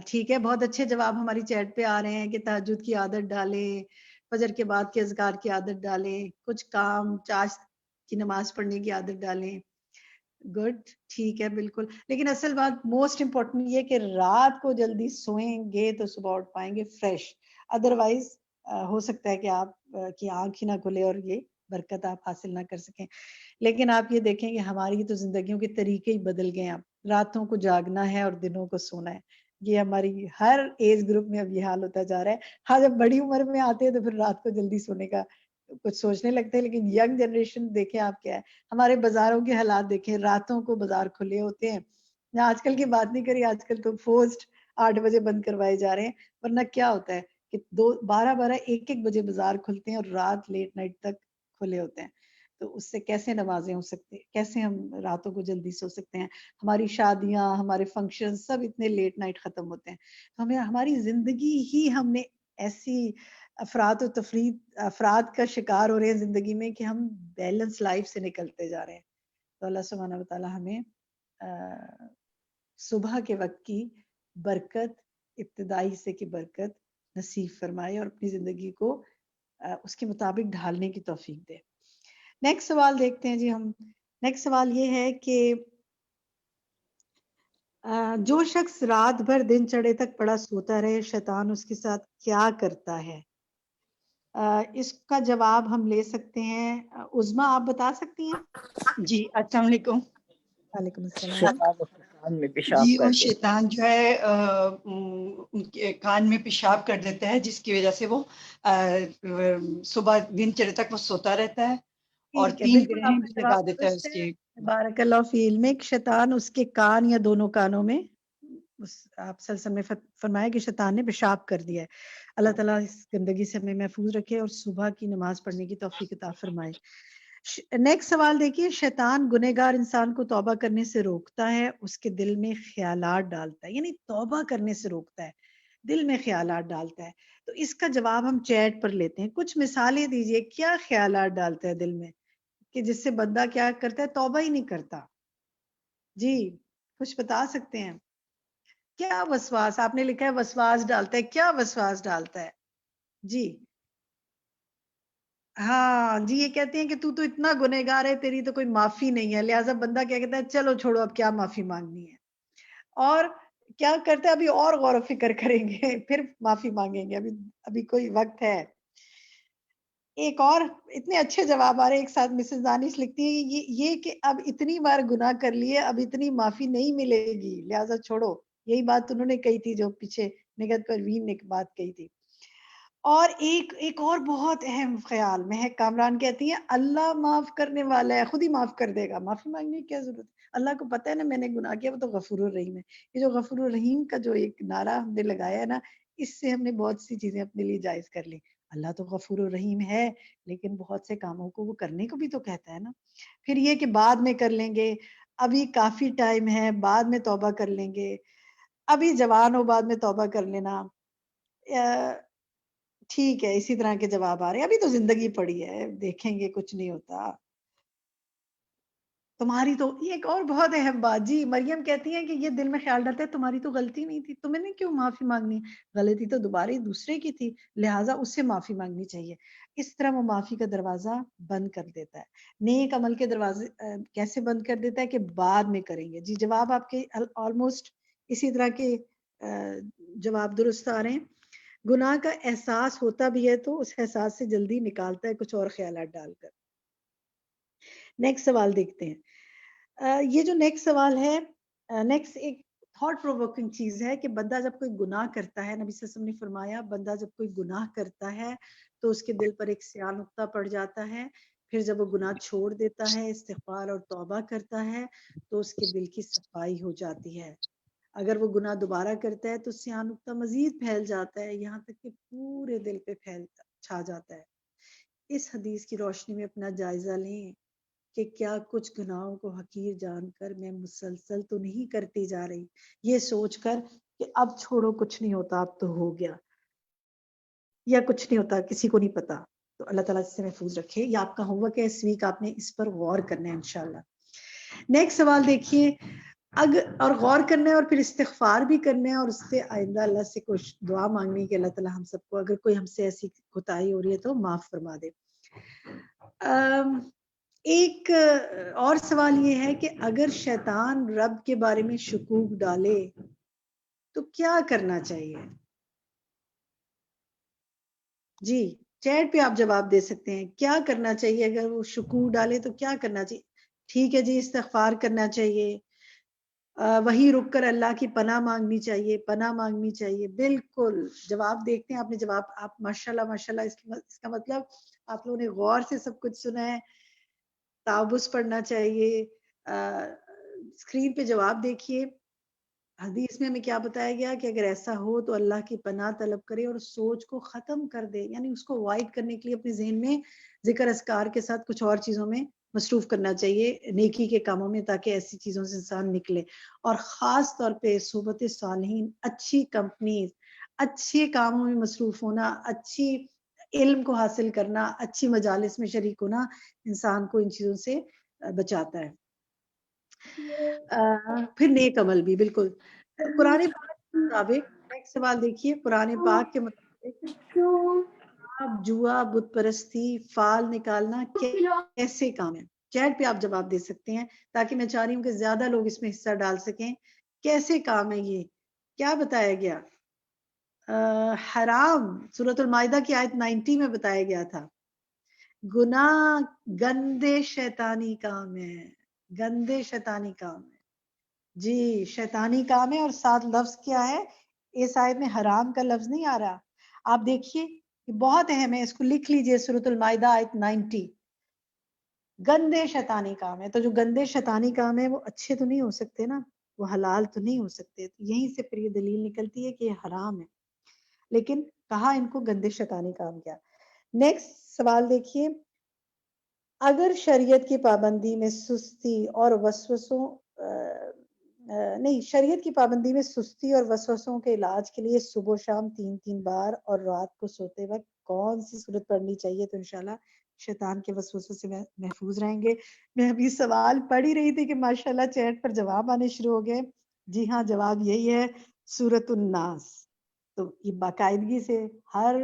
ٹھیک ہے، بہت اچھے جواب ہماری چیٹ پہ آ رہے ہیں کہ تہجد کی عادت ڈالیں، فجر کے بعد کے اذکار کی عادت ڈالیں، کچھ کام چاشت کی نماز پڑھنے کی عادت ڈالیں. گڈ، ٹھیک ہے بالکل. لیکن اصل بات موسٹ امپورٹنٹ یہ کہ رات کو جلدی سوئیں گے تو صبح اٹھ پائیں گے فریش. ادروائز ہو سکتا ہے کہ آپ کی آنکھ ہی نہ کھلے اور یہ برکت آپ حاصل نہ کر سکیں. لیکن آپ یہ دیکھیں کہ ہماری تو زندگیوں کے طریقے ہی بدل گئے ہیں. اب راتوں کو جاگنا ہے اور دنوں کو سونا ہے. یہ ہماری ہر ایج گروپ میں اب یہ حال ہوتا جا رہا ہے. ہاں جب بڑی عمر میں آتے ہیں تو پھر رات کو جلدی سونے کا کچھ سوچنے لگتے ہیں، لیکن ینگ جنریشن دیکھیں آپ کیا ہے. ہمارے بازاروں کے حالات دیکھیں، راتوں کو بازار کھلے ہوتے ہیں. میں آج کل کی بات نہیں کری، آج کل تو فورسڈ 8 بجے بند کروائے جا رہے ہیں، ورنہ کیا ہوتا ہے کہ 12 1 بجے بازار کھلتے ہیں اور رات لیٹ نائٹ تک کھلے ہوتے ہیں. تو اس سے کیسے نمازیں ہو سکتی ہیں، کیسے ہم راتوں کو جلدی سو سکتے ہیں؟ ہماری شادیاں، ہمارے فنکشن سب اتنے لیٹ نائٹ ختم ہوتے ہیں. ہمیں ہماری زندگی ہی ہم نے ایسی افراد کا شکار ہو رہے ہیں زندگی میں کہ ہم بیلنس لائف سے نکلتے جا رہے ہیں. تو اللہ سبحانہ وتعالی ہمیں صبح کے وقت کی برکت، ابتدائی حصے کی برکت نصیب فرمائے اور اپنی زندگی کو اس کے مطابق ڈھالنے کی توفیق دے. نیکسٹ سوال دیکھتے ہیں جی ہم. نیکسٹ سوال یہ ہے کہ جو شخص رات بھر دن چڑھے تک پڑا سوتا رہے، شیطان اس کے ساتھ کیا کرتا ہے؟ اس کا جواب ہم لے سکتے ہیں. عظما آپ بتا سکتی ہیں؟ جی السلام علیکم. وعلیکم السلام. شیطان میں پیشاب جی کر وہ دیتا شیطان جو ہے ان کے کان میں پیشاب کر دیتا ہے، جس کی وجہ سے وہ صبح دن چڑھے تک وہ سوتا رہتا ہے اور ٹھیک ہے، 3 بالکل گرہیں آپ کا بھی لگا جواب دیتا ہے درست اس ہے. کے. بارک اللہ فی علمک. شیطان اس کے کان یا دونوں کانوں میں، آپ صلی اللہ علیہ وسلم نے فرمایا کہ شیطان نے پیشاب کر دیا ہے. اللہ تعالیٰ اس گندگی سے ہمیں محفوظ رکھے اور صبح کی نماز پڑھنے کی توفیق عطا فرمائے. نیکسٹ سوال دیکھیے. شیطان گنہگار انسان کو توبہ کرنے سے روکتا ہے، اس کے دل میں خیالات ڈالتا ہے، یعنی توبہ کرنے سے روکتا ہے، دل میں خیالات ڈالتا ہے. تو اس کا جواب ہم چیٹ پر لیتے ہیں. کچھ مثالیں دیجئے، کیا خیالات ڈالتا ہے دل میں کہ جس سے بندہ کیا کرتا ہے؟ توبہ ہی نہیں کرتا. جی کچھ بتا سکتے ہیں؟ کیا وسواس؟ آپ نے لکھا ہے وسواس ڈالتا ہے، کیا وسواس ڈالتا ہے؟ جی ہاں جی، یہ کہتے ہیں کہ تو اتنا گنہگار ہے، تیری تو کوئی معافی نہیں ہے، لہٰذا بندہ کیا کہتا ہے چلو چھوڑو اب کیا معافی مانگنی ہے، اور کیا کرتے ہیں ابھی اور غور و فکر کریں گے پھر معافی مانگیں گے، ابھی کوئی وقت ہے۔ ایک اور اتنے اچھے جواب آ رہے ایک ساتھ، مسز دانش لکھتی ہے یہ کہ اب اتنی بار گناہ کر لیے اب اتنی معافی نہیں ملے گی لہٰذا چھوڑو، یہی بات انہوں نے کہی تھی جو پیچھے نگہت پروین نے بات کہی تھی۔ اور ایک اور بہت اہم خیال، مہک کامران کہتی ہیں اللہ معاف کرنے والا ہے، خود ہی معاف کر دے گا، معافی مانگنے کی کیا ضرورت ہے، اللہ کو پتہ ہے نا میں نے گناہ کیا، وہ تو غفور الرحیم ہے۔ یہ جو غفور الرحیم کا جو ایک نعرہ ہم نے لگایا ہے نا، اس سے ہم نے بہت سی چیزیں اپنے لیے جائز کر لی۔ اللہ تو غفور الرحیم ہے لیکن بہت سے کاموں کو وہ کرنے کو بھی تو کہتا ہے نا۔ پھر یہ کہ بعد میں کر لیں گے، ابھی کافی ٹائم ہے، بعد میں توبہ کر لیں گے، ابھی جوان ہو بعد میں توبہ کر لینا، ٹھیک ہے، اسی طرح کے جواب آ رہے ہیں، ابھی تو زندگی پڑی ہے، دیکھیں گے کچھ نہیں ہوتا تمہاری تو۔ یہ ایک اور بہت اہم بات، جی مریم کہتی ہیں کہ یہ دل میں خیال رہتا ہے تمہاری تو غلطی نہیں تھی، تمہیں نے کیوں معافی مانگنی، غلطی تو دوبارہ دوسرے کی تھی لہٰذا اس سے معافی مانگنی چاہیے۔ اس طرح وہ معافی کا دروازہ بند کر دیتا ہے، نیک عمل کے دروازے کیسے بند کر دیتا ہے کہ بعد میں کریں گے۔ جی جواب آپ کے آلموسٹ اسی طرح کے جواب درست آ رہے ہیں۔ گناہ کا احساس ہوتا بھی ہے تو اس احساس سے جلدی نکالتا ہے کچھ اور خیالات ڈال کر۔ نیکسٹ سوال دیکھتے ہیں۔ یہ جو نیکسٹ سوال ہے، نیکسٹ ایک تھاٹ پرووکنگ چیز ہے کہ بندہ جب کوئی گناہ کرتا ہے، نبی صلی اللہ علیہ وسلم نے فرمایا بندہ جب کوئی گناہ کرتا ہے تو اس کے دل پر ایک سیاہ نقطہ پڑ جاتا ہے، پھر جب وہ گناہ چھوڑ دیتا ہے، استغفار اور توبہ کرتا ہے تو اس کے دل کی صفائی ہو جاتی ہے۔ اگر وہ گناہ دوبارہ کرتا ہے تو سیاہ نقطہ مزید پھیل جاتا ہے یہاں تک کہ پورے دل پہ چھا جاتا ہے۔ اس حدیث کی روشنی میں اپنا جائزہ لیں کہ کیا کچھ گناہوں کو حقیر جان کر میں مسلسل تو نہیں کرتی جا رہی، یہ سوچ کر کہ اب چھوڑو کچھ نہیں ہوتا، اب تو ہو گیا، یا کچھ نہیں ہوتا کسی کو نہیں پتا۔ تو اللہ تعالیٰ اس سے محفوظ رکھے۔ یہ آپ کا ہوم ورک ہے، اس ویک آپ نے اس پر غور کرنا ہے انشاءاللہ۔ نیکسٹ سوال دیکھیے، اور غور کرنا ہے اور پھر استغفار بھی کرنا ہے اور اس سے آئندہ اللہ سے کچھ دعا مانگنی کہ اللہ تعالیٰ ہم سب کو اگر کوئی ہم سے ایسی کوتاہی ہو رہی ہے تو معاف فرما دے۔ ایک اور سوال یہ ہے کہ اگر شیطان رب کے بارے میں شکوک ڈالے تو کیا کرنا چاہیے؟ جی چیٹ پہ آپ جواب دے سکتے ہیں، کیا کرنا چاہیے اگر وہ شکوک ڈالے تو کیا کرنا چاہیے؟ ٹھیک ہے جی، استغفار کرنا چاہیے، وہیں رک کر اللہ کی پناہ مانگنی چاہیے، پناہ مانگنی چاہیے، بالکل۔ جواب دیکھتے ہیں، آپ نے جواب، آپ ماشاءاللہ ماشاءاللہ، اس کا مطلب آپ لوگوں نے غور سے سب کچھ سنا ہے۔ تعوذ پڑھنا چاہیے، اسکرین پہ جواب دیکھیے، حدیث میں ہمیں کیا بتایا گیا کہ اگر ایسا ہو تو اللہ کی پناہ طلب کرے اور سوچ کو ختم کر دے، یعنی اس کو اوائڈ کرنے کے لیے اپنے ذہن میں ذکر اذکار کے ساتھ کچھ اور چیزوں میں مصروف کرنا چاہیے، نیکی کے کاموں میں، تاکہ ایسی چیزوں سے انسان نکلے۔ اور خاص طور پہ صحبت صالحین، اچھی کمپنیز، اچھے کاموں میں مصروف ہونا، اچھی علم کو حاصل کرنا، اچھی مجالس میں شریک ہونا انسان کو ان چیزوں سے بچاتا ہے۔ پھر نیک عمل بھی، بالکل۔ قرآن پاک کے مطابق، ایک سوال دیکھیے، قرآن پاک کے مطابق جوا، بت پرستی، فال نکالنا کیسے کام ہے؟ چیٹ پہ آپ جواب دے سکتے ہیں تاکہ میں چاہ رہی ہوں کہ زیادہ لوگ اس میں حصہ ڈال سکیں۔ کیسے کام ہے یہ؟ کیا بتایا گیا؟ حرام، سورۃ المائدہ کی آیت 90 میں بتایا گیا تھا۔ گناہ گندے شیطانی کام ہے، گندے شیطانی کام ہے، جی شیطانی کام ہے، اور ساتھ لفظ کیا ہے؟ اس آیت میں حرام کا لفظ نہیں آ رہا۔ آپ دیکھیے یہ بہت اہم ہے، اس کو لکھ لیجئے، سورۃ المائدہ آیت 90، گندے شیطانی کام ہے۔ تو جو گندے شیطانی کام ہے وہ اچھے تو نہیں ہو سکتے نا، وہ حلال تو نہیں ہو سکتے، یہیں سے پھر یہ دلیل نکلتی ہے کہ یہ حرام ہے، لیکن کہا ان کو گندے شیطانی کام کیا۔ نیکسٹ سوال دیکھیے، اگر شریعت کی پابندی میں سستی اور وسوسوں شریعت کی پابندی میں سستی اور وسوسوں کے علاج کے لیے صبح و شام 3 بار اور رات کو سوتے وقت کون سی سورت پڑھنی چاہیے تو انشاءاللہ شیطان کے وسوسوں سے محفوظ رہیں گے۔ میں ابھی سوال پڑھ ہی رہی تھی کہ ماشاءاللہ چیٹ پر جواب آنے شروع ہو گئے۔ جی ہاں، جواب یہی ہے، سورۃ الناس۔ تو یہ باقاعدگی سے ہر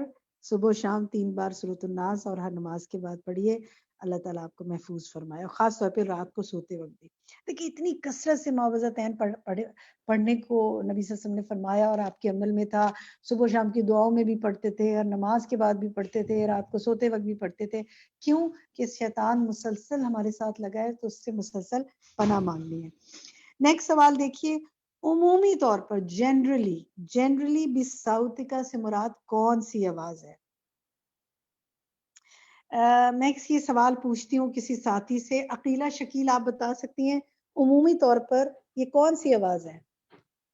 صبح و شام 3 بار سورۃ الناس اور ہر نماز کے بعد پڑھیے، اللہ تعالیٰ آپ کو محفوظ فرمائے، اور خاص طور پہ رات کو سوتے وقت بھی۔ دیکھیے اتنی کثرت سے معوذتین پڑھنے کو نبی صلی اللہ علیہ وسلم نے فرمایا، اور آپ کے عمل میں تھا، صبح و شام کی دعاؤں میں بھی پڑھتے تھے، اور نماز کے بعد بھی پڑھتے تھے، رات کو سوتے وقت بھی پڑھتے تھے۔ کیوں کہ شیطان مسلسل ہمارے ساتھ لگا ہے، تو اس سے مسلسل پناہ مانگنی ہے۔ نیکسٹ سوال دیکھیے، عمومی طور پر جنرلی بالصوتک سے مراد کون سی آواز ہے؟ میں یہ سوال پوچھتی ہوں کسی ساتھی سے، عقیلہ شکیل آپ بتا سکتی ہیں عمومی طور پر یہ کون سی آواز ہے؟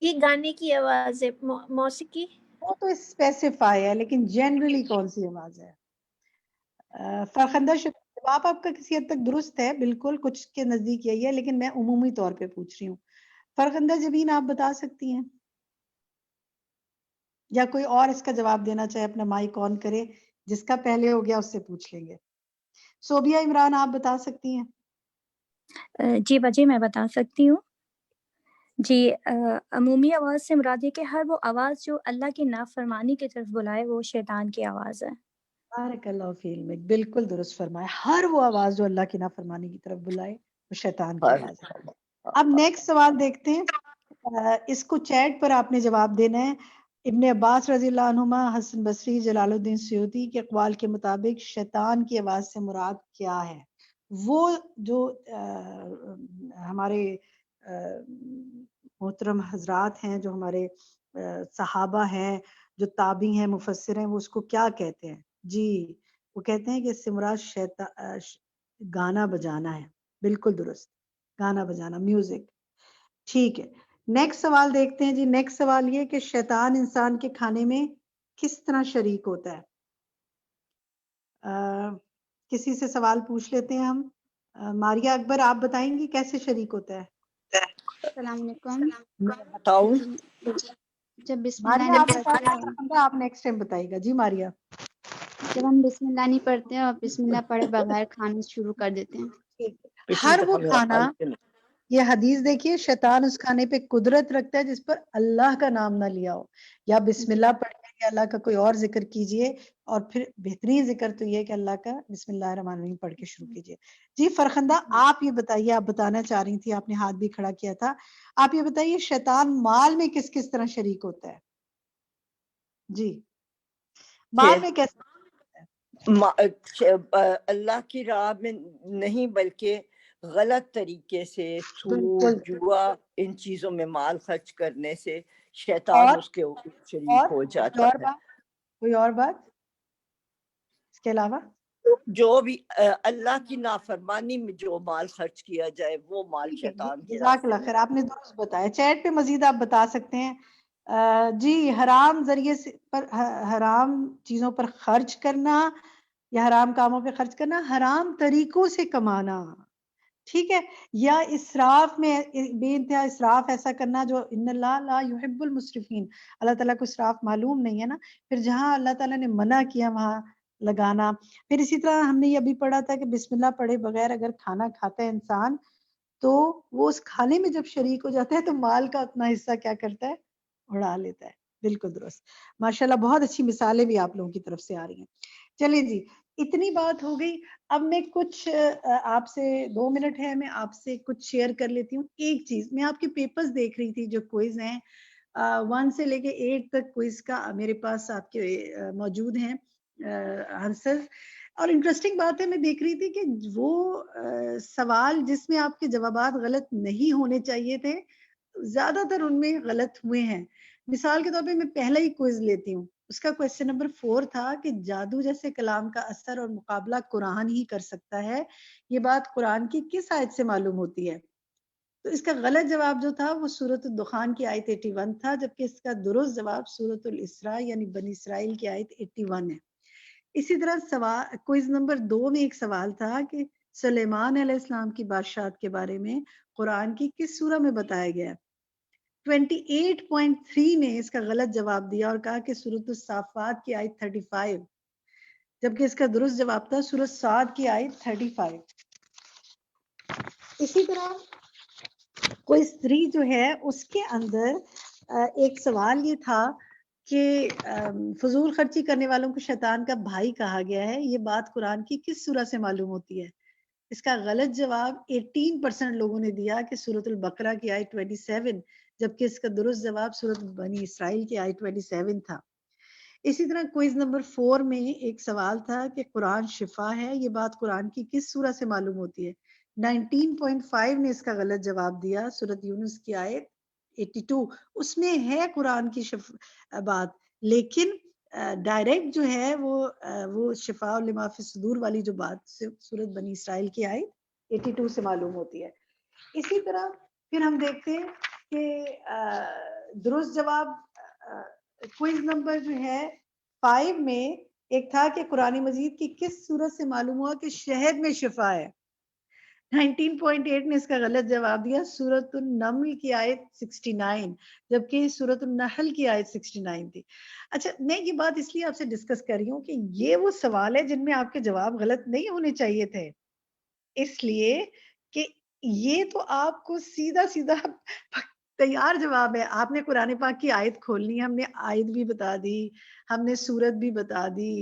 یہ گانے کی آواز ہے، موسیقی۔ وہ تو اسپیسیفائی ہے، لیکن جنرلی کون سی آواز ہے؟ فرخندہ شکیل، جواب آپ کا کسی حد تک درست ہے، بالکل کچھ کے نزدیک یہی ہے، لیکن میں عمومی طور پہ پوچھ رہی ہوں۔ فرخندہ جبین آپ بتا سکتی ہیں، یا کوئی اور اس کا جواب دینا چاہے اپنا مائک آن کرے، جس کا پہلے ہو گیا اس سے پوچھ لیں گے۔ صوبیہ عمران آپ بتا سکتی ہیں؟ جی باجی میں بتا سکتی ہوں جی۔ عمومی آواز سے مراد ہے کہ ہر وہ آواز جو اللہ کی نافرمانی کی طرف بلائے وہ شیطان کی آواز ہے۔ بارک اللہ فی علمک، بالکل درست فرمایا، ہر وہ آواز جو اللہ کی نافرمانی کی طرف بلائے وہ شیطان کی آواز ہے۔ اب نیکسٹ سوال دیکھتے ہیں، اس کو چیٹ پر آپ نے جواب دینا ہے۔ ابن عباس رضی اللہ عنہما، حسن بصری، جلال الدین سیوطی کے اقوال کے مطابق شیطان کی آواز سے مراد کیا ہے؟ وہ جو ہمارے محترم حضرات ہیں، جو ہمارے صحابہ ہیں، جو تابعی ہیں، مفسر ہیں، وہ اس کو کیا کہتے ہیں؟ جی وہ کہتے ہیں کہ اس سے مراد گانا بجانا ہے، بالکل درست، گانا بجانا، میوزک۔ ٹھیک ہے، نیکسٹ سوال دیکھتے ہیں جی۔ نیکسٹ سوال یہ کہ شیطان انسان کے کھانے میں کس طرح شریک ہوتا ہے؟ کسی سے سوال پوچھ لیتے ہیں ہم۔ ماریہ اکبر آپ بتائیں گی کیسے شریک ہوتا ہے؟ السلام علیکم۔ بتاؤ جب بسم اللہ ماریہ، نہیں آپ پڑھتے بتائیں، آپ نیکسٹ ٹائم بتائیے گا۔ جی ماریہ۔ جب ہم بسم اللہ نہیں پڑھتے ہیں اور بسم اللہ پڑھے بغیر کھانا شروع کر دیتے ہیں۔ ہر وہ کھانا، یہ حدیث دیکھیے، شیطان اس کھانے پہ قدرت رکھتا ہے جس پر اللہ کا نام نہ لیا ہو، یا بسم اللہ پڑھیے یا اللہ کا کوئی اور ذکر کیجئے، اور پھر بہترین ذکر تو یہ کہ اللہ کا بسم اللہ الرحمن الرحیم پڑھ کے شروع کیجئے۔ جی فرخندہ آپ یہ بتائیے، آپ بتانا چاہ رہی تھی، آپ نے ہاتھ بھی کھڑا کیا تھا، آپ یہ بتائیے شیطان مال میں کس کس طرح شریک ہوتا ہے؟ جی مال میں کیسے؟ اللہ کی راہ میں نہیں بلکہ غلط طریقے سے سود، جوا، ان چیزوں میں مال خرچ کرنے سے شیطان اس کے اوپر شریک ہو جاتا ہے۔ کوئی اور بات اس کے علاوہ؟ جو بھی اللہ کی نافرمانی میں جو مال خرچ کیا جائے وہ مال شیطان کے جزاک اللہ خیر، آپ نے درست بتایا۔ چیٹ پہ مزید آپ بتا سکتے ہیں۔ جی حرام ذریعے سے پر، حرام چیزوں پر خرچ کرنا یا حرام کاموں پہ خرچ کرنا، حرام طریقوں سے کمانا، ٹھیک ہے، یا اسراف میں بے انتہا اسراف ایسا کرنا جو ان اللہ لا یحب المسرفین، اللہ تعالیٰ کو اسراف معلوم نہیں ہے نا، پھر جہاں اللہ تعالیٰ نے منع کیا وہاں لگانا۔ پھر اسی طرح ہم نے یہ ابھی پڑھا تھا کہ بسم اللہ پڑھے بغیر اگر کھانا کھاتا ہے انسان تو وہ اس کھانے میں جب شریک ہو جاتا ہے تو مال کا اپنا حصہ کیا کرتا ہے؟ اڑا لیتا ہے۔ بالکل درست، ماشاءاللہ بہت اچھی مثالیں بھی آپ لوگوں کی طرف سے آ رہی ہیں۔ چلیں جی اتنی بات ہو گئی، اب میں کچھ آپ سے 2 منٹ ہے، میں آپ سے کچھ شیئر کر لیتی ہوں۔ ایک چیز میں آپ کے پیپرز دیکھ رہی تھی جو کوئز ہیں، 1 سے لے کے 8 تک کوئز کا میرے پاس آپ کے موجود ہیں آنسر، اور انٹرسٹنگ بات ہے میں دیکھ رہی تھی کہ وہ سوال جس میں آپ کے جوابات غلط نہیں ہونے چاہیے تھے زیادہ تر ان میں غلط ہوئے ہیں۔ مثال کے طور پہ میں پہلا ہی کوئز لیتی ہوں، اس کا کویسچن نمبر 4 تھا کہ جادو جیسے کلام کا اثر اور مقابلہ قرآن ہی کر سکتا ہے، یہ بات قرآن کی کس آیت سے معلوم ہوتی ہے؟ تو اس کا غلط جواب جو تھا وہ سورۃ الدخان کی آیت 81 تھا، جبکہ اس کا درست جواب سورۃ الاسراء یعنی بنی اسرائیل کی آیت 81 ہے۔ اسی طرح کوئز نمبر 2 میں ایک سوال تھا کہ سلیمان علیہ السلام کی بادشاہت کے بارے میں قرآن کی کس سورہ میں بتایا گیا ہے؟ 28.3 نے اس کا غلط جواب دیا اور کہا کہ سورۃ الصافات کی آیت 35، جبکہ اس کا درست جواب تھا سورۃ صاد کی آیت 35۔ اسی طرح کوئز 3 جو ہے اس کے اندر ایک سوال یہ تھا کہ فضول خرچی کرنے والوں کو شیطان کا بھائی کہا گیا ہے، یہ بات قرآن کی کس سورہ سے معلوم ہوتی ہے؟ اس کا غلط جواب 18% لوگوں نے دیا کہ سورۃ البقرہ کی آیت 27، جبکہ اس کا درست جواب سورۃ بنی اسرائیل کی آیت 27 تھا۔ اسی طرح کوئز نمبر 4 میں ایک سوال تھا کہ قرآن شفا ہے، یہ بات قرآن کی کس سورہ سے معلوم ہوتی ہے؟ 19.5 نے اس کا غلط جواب دیا، سورۃ یونس کی آیت 82، اس میں ہے قرآن کی بات، لیکن ڈائریکٹ جو ہے وہ شفاء لما فی الصدور والی جو بات سورۃ بنی اسرائیل کی آیت 82 سے معلوم ہوتی ہے۔ اسی طرح پھر ہم دیکھتے ہیں کہ درست جواب کوئز نمبر جو ہے 5 میں ایک تھا کہ قرآن مجید کی کس سورت سے معلوم ہوا کہ شہد میں شفا ہے؟ 19.8 نے اس کا غلط جواب دیا، سورۃ النمل کی آیت 69، جبکہ سورۃ النحل کی آیت 69 تھی۔ اچھا، میں یہ بات اس لیے آپ سے ڈسکس کر رہی ہوں کہ یہ وہ سوال ہے جن میں آپ کے جواب غلط نہیں ہونے چاہیے تھے، اس لیے کہ یہ تو آپ کو سیدھا سیدھا تیار جواب ہے۔ آپ نے قرآن پاک کی آیت کھولنی، ہم نے آیت بھی بتا دی، ہم نے سورت بھی بتا دی،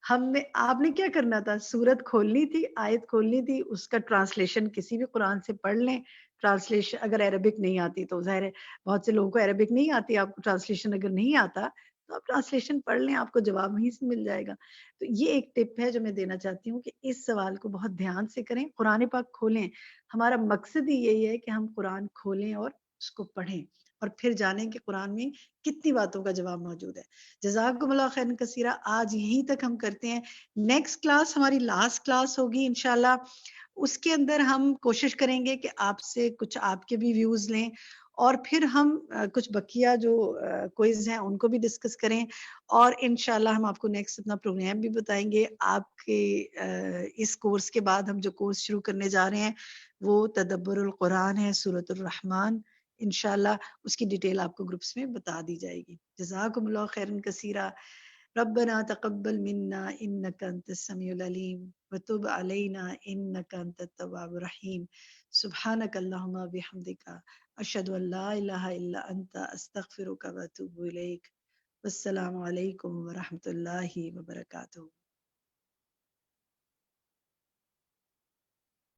آپ نے کیا کرنا تھا؟ سورت کھولنی تھی، آیت کھولنی تھی، اس کا ٹرانسلیشن کسی بھی قرآن سے پڑھ لیں۔ ٹرانسلیشن اگر عربک نہیں آتی تو ظاہر ہے بہت سے لوگوں کو عربک نہیں آتی، آپ کو ٹرانسلیشن اگر نہیں آتا تو آپ ٹرانسلیشن پڑھ لیں، آپ کو جواب وہیں سے مل جائے گا۔ تو یہ ایک ٹپ ہے جو میں دینا چاہتی ہوں کہ اس سوال کو بہت دھیان سے کریں، قرآن پاک کھولیں۔ ہمارا مقصد ہی یہی ہے کہ ہم قرآن کھولیں اور اس کو پڑھیں اور پھر جانیں کہ قرآن میں کتنی باتوں کا جواب موجود ہے۔ جزاکم اللہ خیرا کثیرا۔ آج یہیں تک ہم کرتے ہیں، نیکسٹ کلاس ہماری لاسٹ کلاس ہوگی انشاءاللہ، اس کے اندر ہم کوشش کریں گے کہ آپ سے کچھ آپ کے بھی ویوز لیں اور پھر ہم کچھ بقیہ جو کوئز ہیں ان کو بھی ڈسکس کریں، اور انشاءاللہ ہم آپ کو نیکسٹ اپنا پروگرام بھی بتائیں گے۔ آپ کے اس کورس کے بعد ہم جو کورس شروع کرنے جا رہے ہیں وہ تدبر القرآن ہے، سورۃ الرحمن، انشاءاللہ اس کی ڈیٹیل آپ کو گروپس میں بتا دی جائے گی۔ جزاکم اللہ خیرا کثیرا۔ ربنا تقبل منا انك انت السميع العليم وتب علينا انك انت التواب الرحيم سبحانك اللهم وبحمدك اشهد ان لا اله الا انت استغفرك واتوب اليك۔ والسلام علیکم ورحمۃ اللہ وبرکاتہ۔